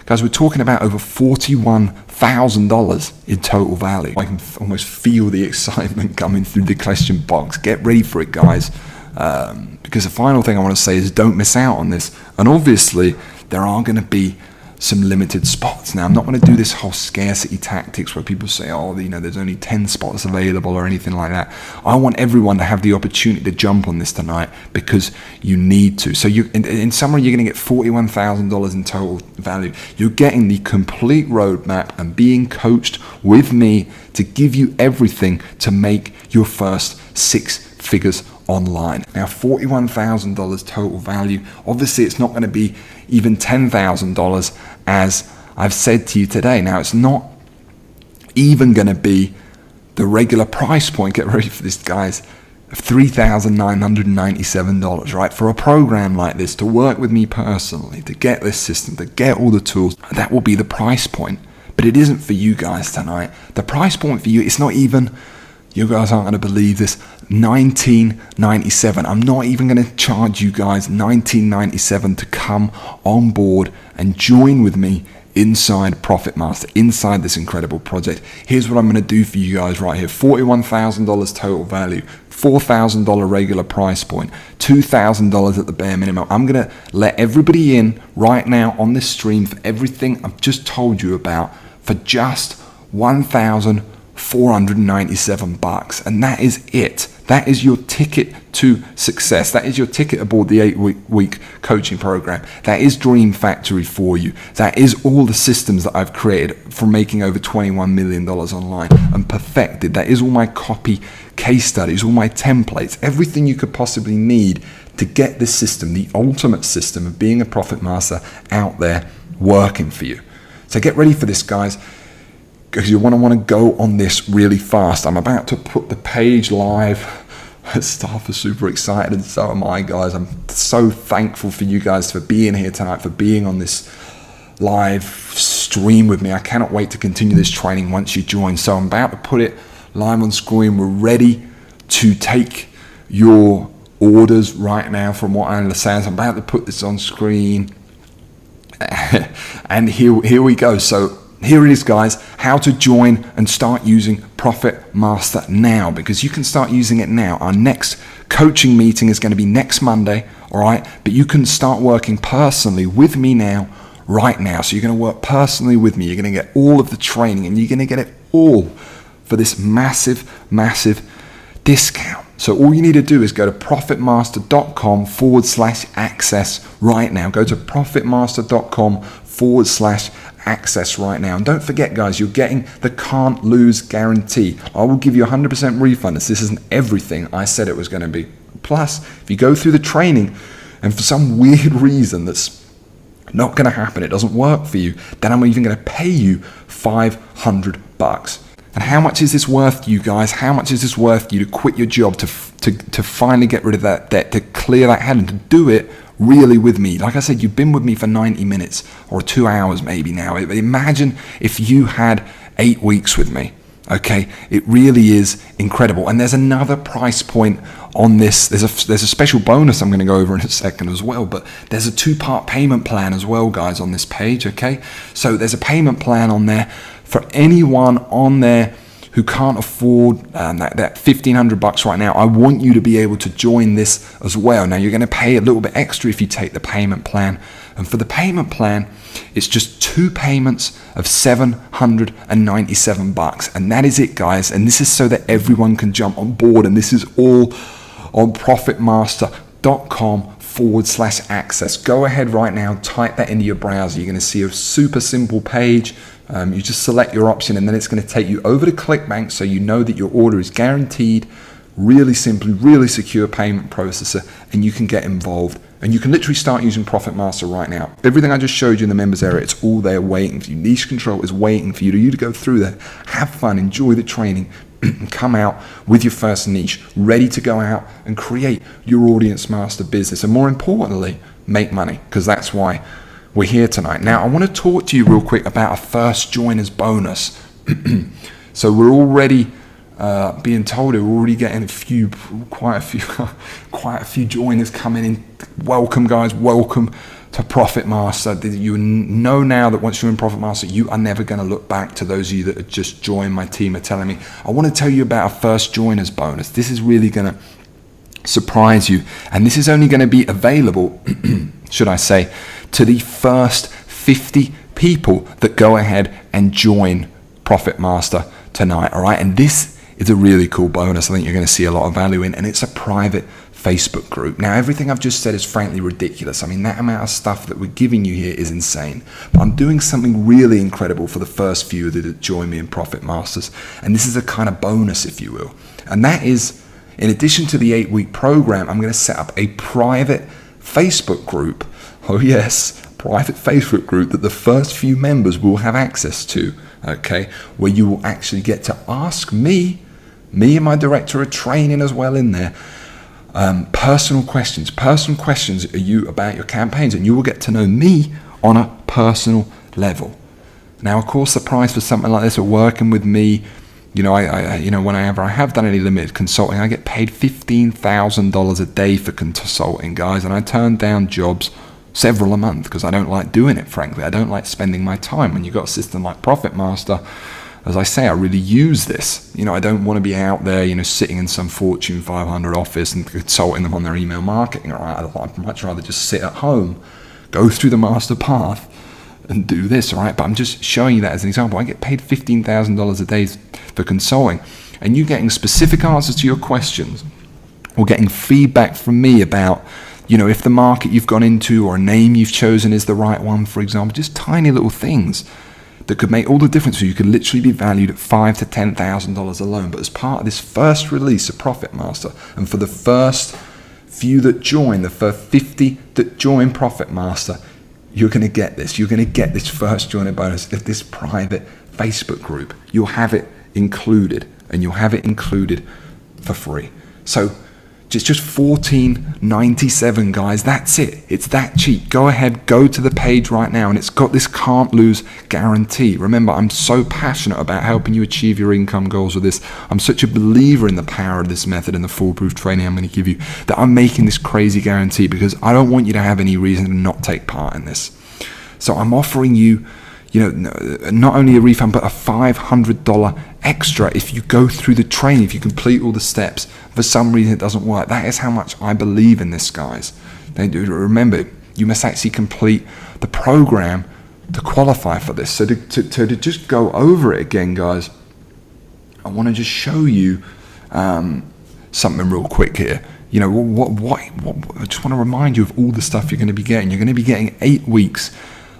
Speaker 1: guys, we're talking about over $41,000 in total value. I can almost feel the excitement coming through the question box. Get ready for it, guys. Because the final thing I want to say is don't miss out on this. And obviously, there are going to be some limited spots. Now, I'm not going to do this whole scarcity tactics where people say, there's only 10 spots available or anything like that. I want everyone to have the opportunity to jump on this tonight because you need to. So in summary, you're going to get $41,000 in total value. You're getting the complete roadmap and being coached with me to give you everything to make your first 6 figures online. Now, $41,000 total value. Obviously, it's not going to be even $10,000 as I've said to you today. Now, it's not even going to be the regular price point. Get ready for this, guys. Of $3,997, right? For a program like this, to work with me personally, to get this system, to get all the tools, that will be the price point. But it isn't for you guys tonight. The price point for you, it's not even, you guys aren't going to believe this, $19.97. I'm not even going to charge you guys $19.97 to come on board and join with me inside Profit Master, inside this incredible project. Here's what I'm going to do for you guys right here. $41,000 total value, $4,000 regular price point, $2,000 at the bare minimum. I'm going to let everybody in right now on this stream for everything I've just told you about for just $1,497, and that is it. That is your ticket to success. That is your ticket aboard the 8-week coaching program. That is Dream Factory for you. That is all the systems that I've created from making over $21 million online and perfected. That is all my copy case studies, all my templates, everything you could possibly need to get this system, the ultimate system of being a profit master out there working for you. So get ready for this, guys, because you want to go on this really fast. I'm about to put the page live. Staff are super excited, and so am I, guys. I'm so thankful for you guys for being here tonight, for being on this live stream with me. I cannot wait to continue this training once you join. So I'm about to put it live on screen. We're ready to take your orders right now, from what I understand. So I'm about to put this on screen. And here we go. So here it is, guys, how to join and start using Profit Master now, because you can start using it now. Our next coaching meeting is going to be next Monday, all right? But you can start working personally with me now, right now. So you're going to work personally with me. You're going to get all of the training, and you're going to get it all for this massive, massive discount. So all you need to do is go to profitmaster.com/access right now. Go to profitmaster.com/access right now. And don't forget, guys, you're getting the can't lose guarantee. I will give you 100% refund. This isn't everything I said it was going to be. Plus, if you go through the training and for some weird reason that's not going to happen, it doesn't work for you, then I'm even going to pay you $500. And how much is this worth to you guys? How much is this worth to you to quit your job, to finally get rid of that debt, to clear that head, and to do it really with me? Like I said, you've been with me for 90 minutes or 2 hours maybe now. Imagine if you had 8 weeks with me. Okay, it really is incredible. And there's another price point on this. There's a special bonus I'm going to go over in a second as well, but there's a 2-part payment plan as well, guys, on this page. Okay, so there's a payment plan on there for anyone on there who can't afford that $1,500 right now. I want you to be able to join this as well. Now, you're going to pay a little bit extra if you take the payment plan. And for the payment plan, it's just 2 payments of $797. And that is it, guys. And this is so that everyone can jump on board. And this is all on profitmaster.com/access. Go ahead right now, type that into your browser. You're going to see a super simple page. You just select your option, and then it's going to take you over to ClickBank, so you know that your order is guaranteed. Really simply, really secure payment processor, and you can get involved. And you can literally start using ProfitMaster right now. Everything I just showed you in the members area, it's all there waiting for you. Niche Control is waiting for you to go through that. Have fun, enjoy the training, and come out with your first niche, ready to go out and create your audience master business. And more importantly, make money, because that's why we're here tonight. Now, I want to talk to you real quick about a first joiners bonus. So we're already being told we're already getting quite a few joiners coming in. Welcome, guys. Welcome to ProfitMaster. You know now that once you're in ProfitMaster, you are never going to look back. To those of you that have just joined my team are telling me, I want to tell you about a first joiners bonus. This is really going to surprise you, and this is only going to be available, should I say, to the first 50 people that go ahead and join ProfitMaster tonight. All right, and this is a really cool bonus. I think you're going to see a lot of value in, and it's a private Facebook group. Now, everything I've just said is frankly ridiculous. I mean, that amount of stuff that we're giving you here is insane. But I'm doing something really incredible for the first few that join me in ProfitMasters, and this is a kind of bonus, if you will. And that is, in addition to the 8-week program, I'm going to set up a private Facebook group. Oh yes, private Facebook group that the first few members will have access to. Okay, where you will actually get to ask me and my director of training as well in there, personal questions are you about your campaigns, and you will get to know me on a personal level. Now, of course, the price for something like this, or working with me, you know, whenever I have done any limited consulting, I get paid $15,000 a day for consulting, guys, and I turn down jobs several a month because I don't like doing it, frankly. I don't like spending my time. When you've got a system like ProfitMaster, as I say, I really use this. You know, I don't want to be out there, you know, sitting in some Fortune 500 office and consulting them on their email marketing. All right, I'd much rather just sit at home, go through the master path, and do this. All right, but I'm just showing you that as an example. I get paid $15,000 a day for consulting, and you getting specific answers to your questions, or getting feedback from me about, you know, if the market you've gone into or a name you've chosen is the right one, for example. Just tiny little things that could make all the difference. So you could literally be valued at $5,000 to $10,000 alone. But as part of this first release of ProfitMaster, and for the first few that join, the first 50 that join ProfitMaster, you're going to get this. You're going to get this first joiner bonus, this private Facebook group. You'll have it included, and you'll have it included for free. So it's just $14.97, guys. That's it. It's that cheap. Go ahead, go to the page right now, and it's got this can't lose guarantee. Remember, I'm so passionate about helping you achieve your income goals with this. I'm such a believer in the power of this method and the foolproof training I'm going to give you, that I'm making this crazy guarantee because I don't want you to have any reason to not take part in this. So I'm offering you, you know, not only a refund, but a $500 extra if you go through the training, if you complete all the steps. For some reason it doesn't work. That is how much I believe in this, guys. Remember, you must actually complete the program to qualify for this. So to just go over it again, guys, I want to just show you something real quick here. You know, what I just want to remind you of all the stuff you're going to be getting. You're going to be getting 8 weeks.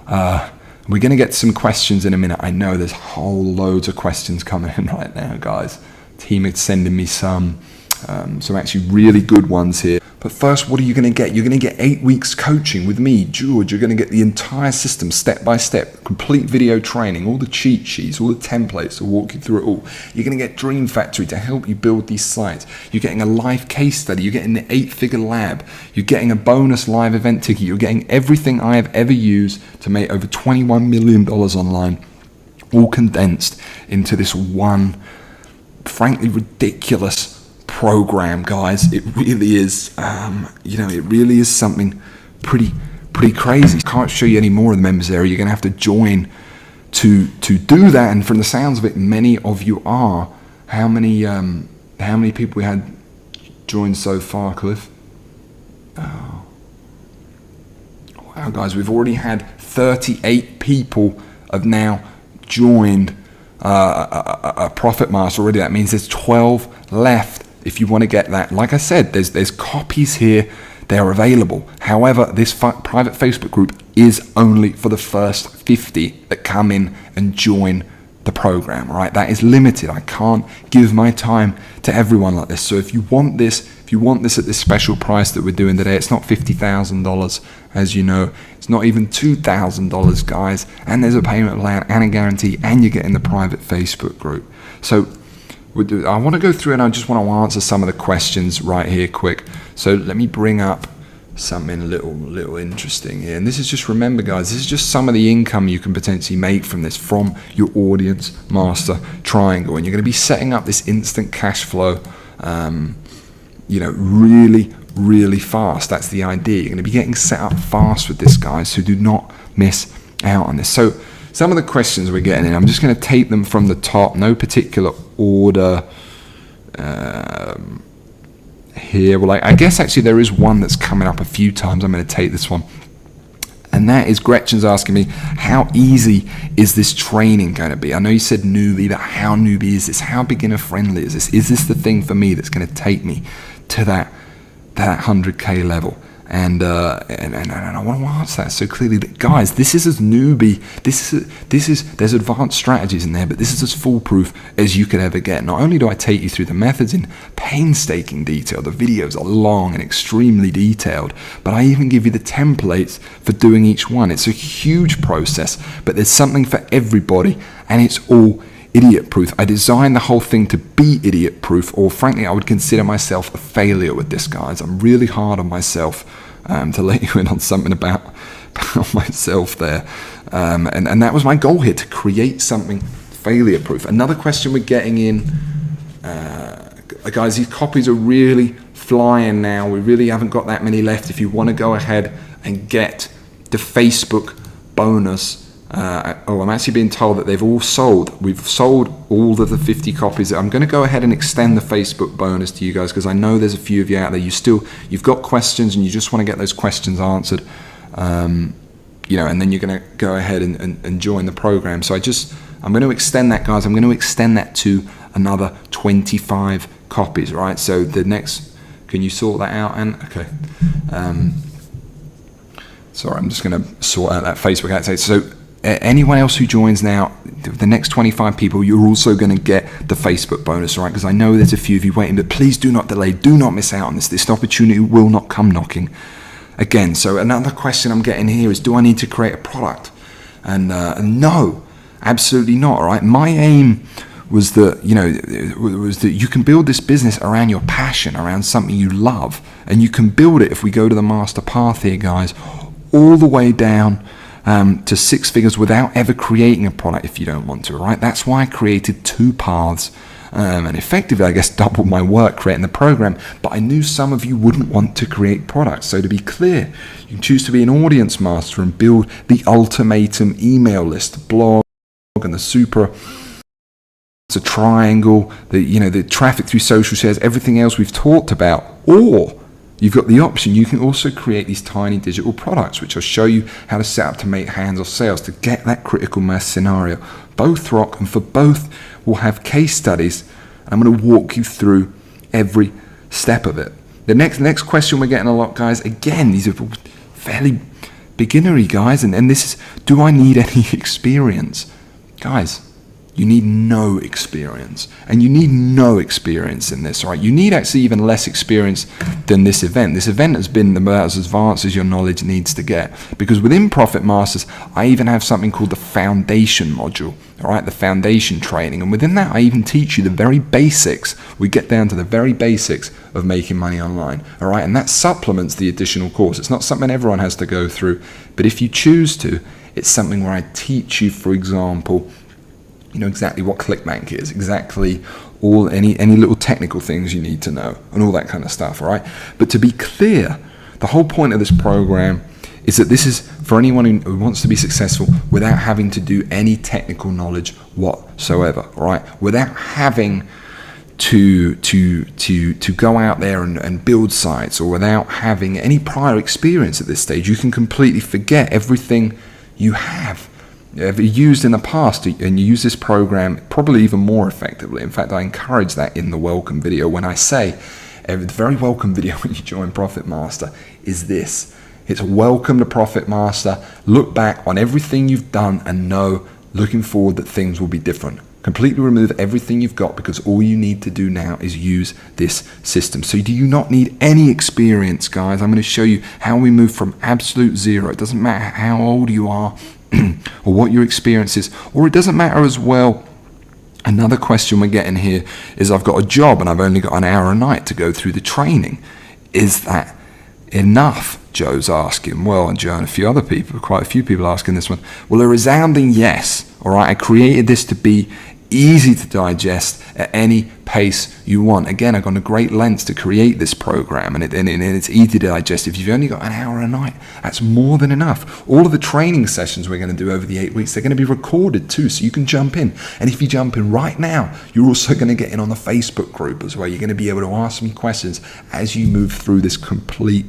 Speaker 1: We're going to get some questions in a minute. I know there's whole loads of questions coming in right now, guys. Team is sending me some actually really good ones here. But first, what are you going to get? You're going to get 8 weeks coaching with me, George. You're going to get the entire system, step by step, complete video training, all the cheat sheets, all the templates to walk you through it all. You're going to get Dream Factory to help you build these sites. You're getting a live case study. You're getting the 8-figure lab. You're getting a bonus live event ticket. You're getting everything I have ever used to make over $21 million online, all condensed into this one, frankly, ridiculous program, guys. It really is, it really is something pretty crazy. Can't show you any more of the members area. You're going to have to join to do that. And from the sounds of it, many of you are. How many people we had joined so far, Cliff? Oh, wow, guys, we've already had 38 people have now joined a Profit Master already. That means there's 12 left. If you want to get that, like I said, there's copies here. They are available. However, this private Facebook group is only for the first 50 that come in and join the program, right? That is limited. I can't give my time to everyone like this. So if you want this at this special price that we're doing today, it's not $50,000, as you know. It's not even $2,000, guys. And there's a payment plan and a guarantee, and you're getting the private Facebook group. So I want to go through and I just want to answer some of the questions right here quick. So let me bring up something a little interesting here. And this is just, remember guys, this is just some of the income you can potentially make from this, from your audience master triangle. And you're going to be setting up this instant cash flow, really fast. That's the idea. You're going to be getting set up fast with this, guys. So do not miss out on this. So some of the questions we're getting in, I'm just going to take them from the top, no particular order here. Well, I guess actually there is one that's coming up a few times. I'm going to take this one. And that is, Gretchen's asking me, how easy is this training going to be? I know you said newbie, but how newbie is this? How beginner friendly is this? Is this the thing for me that's going to take me to that 100K level? And I want to answer that so clearly that, guys, this is as newbie, there's advanced strategies in there, but this is as foolproof as you could ever get. Not only do I take you through the methods in painstaking detail, the videos are long and extremely detailed, but I even give you the templates for doing each one. It's a huge process, but there's something for everybody, and it's all idiot-proof. I designed the whole thing to be idiot-proof, or frankly, I would consider myself a failure with this, guys. I'm really hard on myself, to let you in on something about myself there. And that was my goal here, to create something failure-proof. Another question we're getting in, guys, these copies are really flying now. We really haven't got that many left. If you want to go ahead and get the Facebook bonus, I'm actually being told that they've all sold. We've sold all of the 50 copies. I'm going to go ahead and extend the Facebook bonus to you guys, because I know there's a few of you out there. You've got questions and you just want to get those questions answered, and then you're going to go ahead and join the program. So I'm going to extend that, guys. I'm going to extend that to another 25 copies, right? So the next, can you sort that out? And okay. Sorry, I'm just going to sort out that Facebook ad. So anyone else who joins now, the next 25 people, you're also going to get the Facebook bonus, right? Because I know there's a few of you waiting, but please do not delay. Do not miss out on this. This opportunity will not come knocking again. So another question I'm getting here is, do I need to create a product? And no, absolutely not, all right? My aim was that, you can build this business around your passion, around something you love, and you can build it, if we go to the master path here, guys, all the way down to 6 figures without ever creating a product if you don't want to, right? That's why I created 2 paths, and effectively, I guess, doubled my work creating the program. But I knew some of you wouldn't want to create products. So to be clear, you can choose to be an audience master and build the ultimatum email list, blog, and the super, it's a triangle, the traffic through social shares, everything else we've talked about. Or you've got the option, you can also create these tiny digital products, which I'll show you how to set up to make hands-off sales, to get that critical mass scenario. Both rock, and for both, we'll have case studies. I'm going to walk you through every step of it. The next question we're getting a lot, guys, again, these are fairly beginnery, guys, and this is, do I need any experience? Guys, you need no experience, and you need no experience in this, all right? You need actually even less experience than this event. This event has been about as advanced as your knowledge needs to get, because within Profit Masters, I even have something called the foundation module, all right, the foundation training, and within that, I even teach you the very basics. We get down to the very basics of making money online, all right, and that supplements the additional course. It's not something everyone has to go through, but if you choose to, it's something where I teach you, for example, you know exactly what ClickBank is, exactly all any little technical things you need to know, and all that kind of stuff, all right? But to be clear, the whole point of this program is that this is for anyone who wants to be successful without having to do any technical knowledge whatsoever, all right? Without having to go out there and build sites, or without having any prior experience at this stage. You can completely forget everything you have used in the past, and you use this program probably even more effectively. In fact, I encourage that in the welcome video when I say, the very welcome video when you join Profit Master is this. It's welcome to Profit Master. Look back on everything you've done and know, looking forward, that things will be different. Completely remove everything you've got, because all you need to do now is use this system. So do you not need any experience, guys? I'm going to show you how we move from absolute zero. It doesn't matter how old you are or what your experience is, or it doesn't matter as well. Another question we're getting here is, I've got a job and I've only got an hour a night to go through the training. Is that enough? Joe's asking. Well, and Joe and quite a few people asking this one. Well, a resounding yes. All right, I created this to be easy to digest at any pace you want. Again, I've gone to great lengths to create this program, and it's easy to digest. If you've only got an hour a night, that's more than enough. All of the training sessions we're going to do over the 8 weeks, they're going to be recorded too, so you can jump in. And if you jump in right now, you're also going to get in on the Facebook group as well. You're going to be able to ask me questions as you move through this complete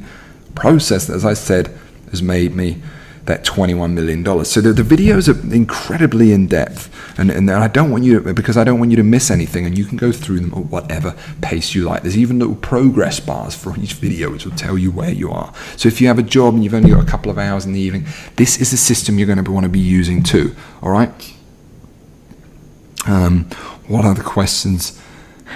Speaker 1: process that, as I said, has made me that $21 million. So the videos are incredibly in depth, and I don't want you to, because I don't want you to miss anything, and you can go through them at whatever pace you like. There's even little progress bars for each video which will tell you where you are. So if you have a job and you've only got a couple of hours in the evening, this is a system you're going to want to be using too, all right? What other questions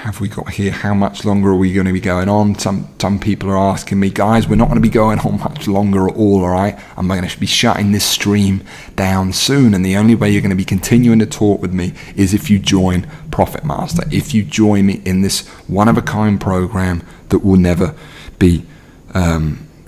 Speaker 1: have we got here? How much longer are we going to be going on? Some people are asking me, guys, we're not going to be going on much longer at all, all right? I'm going to be shutting this stream down soon, and the only way you're going to be continuing to talk with me is if you join Profit Master, if you join me in this one-of-a-kind program that will never be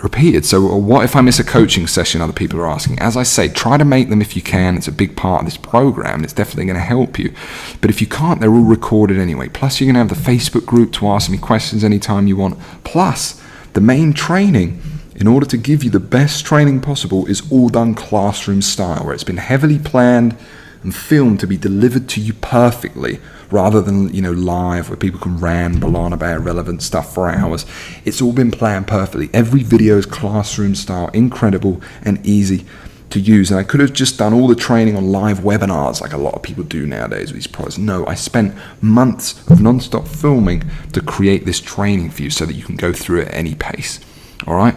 Speaker 1: repeated. So what if I miss a coaching session, other people are asking. As I say, try to make them if you can. It's a big part of this program. It's definitely going to help you. But if you can't, they're all recorded anyway. Plus, you're going to have the Facebook group to ask me questions anytime you want. Plus, the main training, in order to give you the best training possible, is all done classroom style, where it's been heavily planned and filmed to be delivered to you perfectly, rather than, you know, live where people can ramble on about irrelevant stuff for hours. It's all been planned perfectly. Every video is classroom style, incredible and easy to use. And I could have just done all the training on live webinars like a lot of people do nowadays with these products. No, I spent months of non-stop filming to create this training for you so that you can go through it at any pace. All right?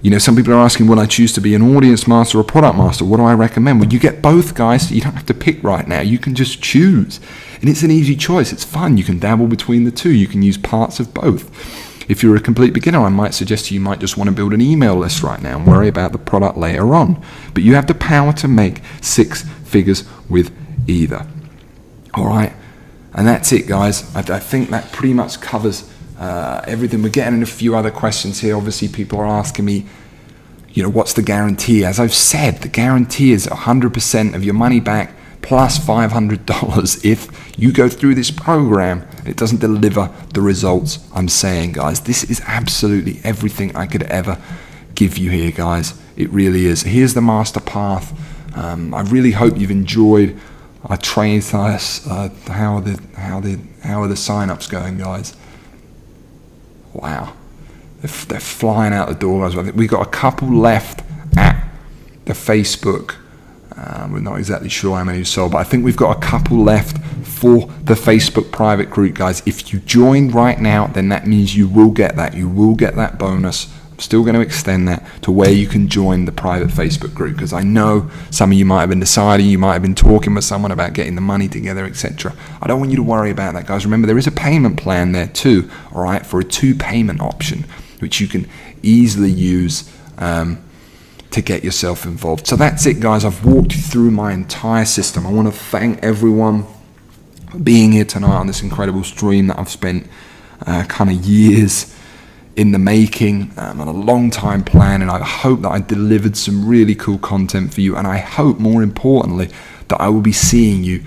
Speaker 1: You know, some people are asking, will I choose to be an audience master or a product master? What do I recommend? Well, you get both, guys. So you don't have to pick right now. You can just choose. And it's an easy choice. It's fun. You can dabble between the two. You can use parts of both. If you're a complete beginner, I might suggest to you might just want to build an email list right now and worry about the product later on. But you have the power to make 6 figures with either. All right? And that's it, guys. I think that pretty much covers everything. We're getting a few other questions here. Obviously, people are asking me, you know, what's the guarantee? As I've said, the guarantee is 100% of your money back plus $500 if you go through this program and it doesn't deliver the results I'm saying, guys. This is absolutely everything I could ever give you here, guys. It really is. Here's the master path. I really hope you've enjoyed our training class. How are the sign-ups going, guys? Wow, they're flying out the door. I think we've got a couple left at the Facebook We're not exactly sure how many we've sold, but I think we've got a couple left for the Facebook private group, guys. If you join right now, then that means you will get that. You will get that bonus. I'm still going to extend that to where you can join the private Facebook group, because I know some of you might have been deciding, you might have been talking with someone about getting the money together, etc. I don't want you to worry about that, guys. Remember, there is a payment plan there too, all right, for a 2-payment option, which you can easily use to get yourself involved. So that's it, guys. I've walked you through my entire system. I want to thank everyone for being here tonight on this incredible stream that I've spent kind of years in the making, and a long time plan, and I hope that I delivered some really cool content for you, and I hope, more importantly, that I will be seeing you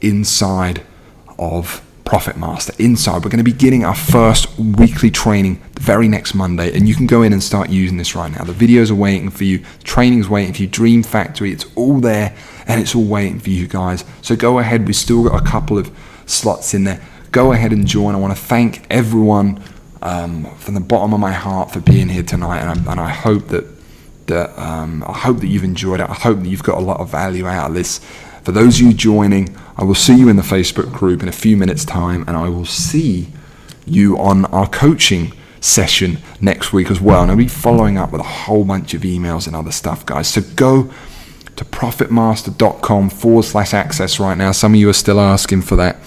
Speaker 1: inside of Profit Master. Inside, we're going to be getting our first weekly training the very next Monday, and you can go in and start using this right now. The videos are waiting for you, the training's waiting for you, Dream Factory, it's all there, and it's all waiting for you guys. So go ahead, we've still got a couple of slots in there. Go ahead and join. I want to thank everyone from the bottom of my heart for being here tonight, and I hope that you've enjoyed it. I hope that you've got a lot of value out of this. For those of you joining, I will see you in the Facebook group in a few minutes' time, and I will see you on our coaching session next week as well. And I'll be following up with a whole bunch of emails and other stuff, guys. So go to profitmaster.com/access right now. Some of you are still asking for that.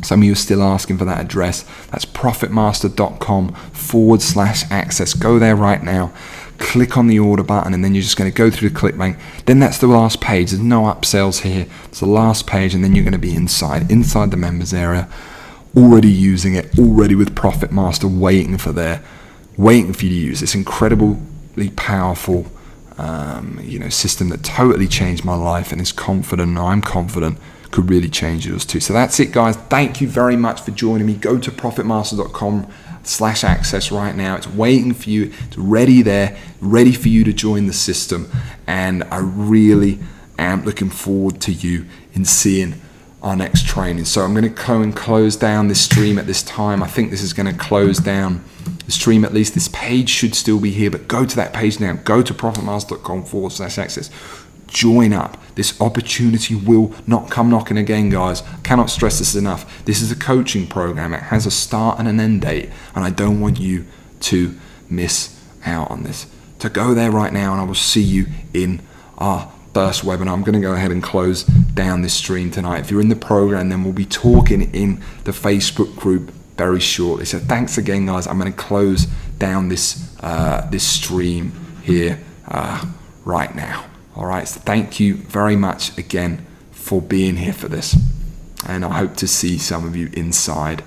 Speaker 1: Some of you are still asking for that address. That's profitmaster.com/access. Go there right now. Click on the order button, and then you're just going to go through the ClickBank. Then that's the last page. There's no upsells here. It's the last page, and then you're going to be inside the members area, already using it, already with Profit Master, waiting for you to use this incredibly powerful system that totally changed my life, and I'm confident could really change yours too. So that's it, guys. Thank you very much for joining me. Go to profitmaster.com/access right now. It's waiting for you. It's ready there, ready for you to join the system. And I really am looking forward to you in seeing our next training. So I'm going to go and close down this stream at this time. I think this is going to close down the stream, at least. This page should still be here, but go to that page now. Go to profitmaster.com/access. Join up. This opportunity will not come knocking again, guys. I cannot stress this enough. This is a coaching program. It has a start and an end date, and I don't want you to miss out on this. So go there right now, and I will see you in our first webinar. I'm going to go ahead and close down this stream tonight. If you're in the program, then we'll be talking in the Facebook group very shortly. So thanks again, guys. I'm going to close down this stream here right now. All right, so thank you very much again for being here for this, and I hope to see some of you inside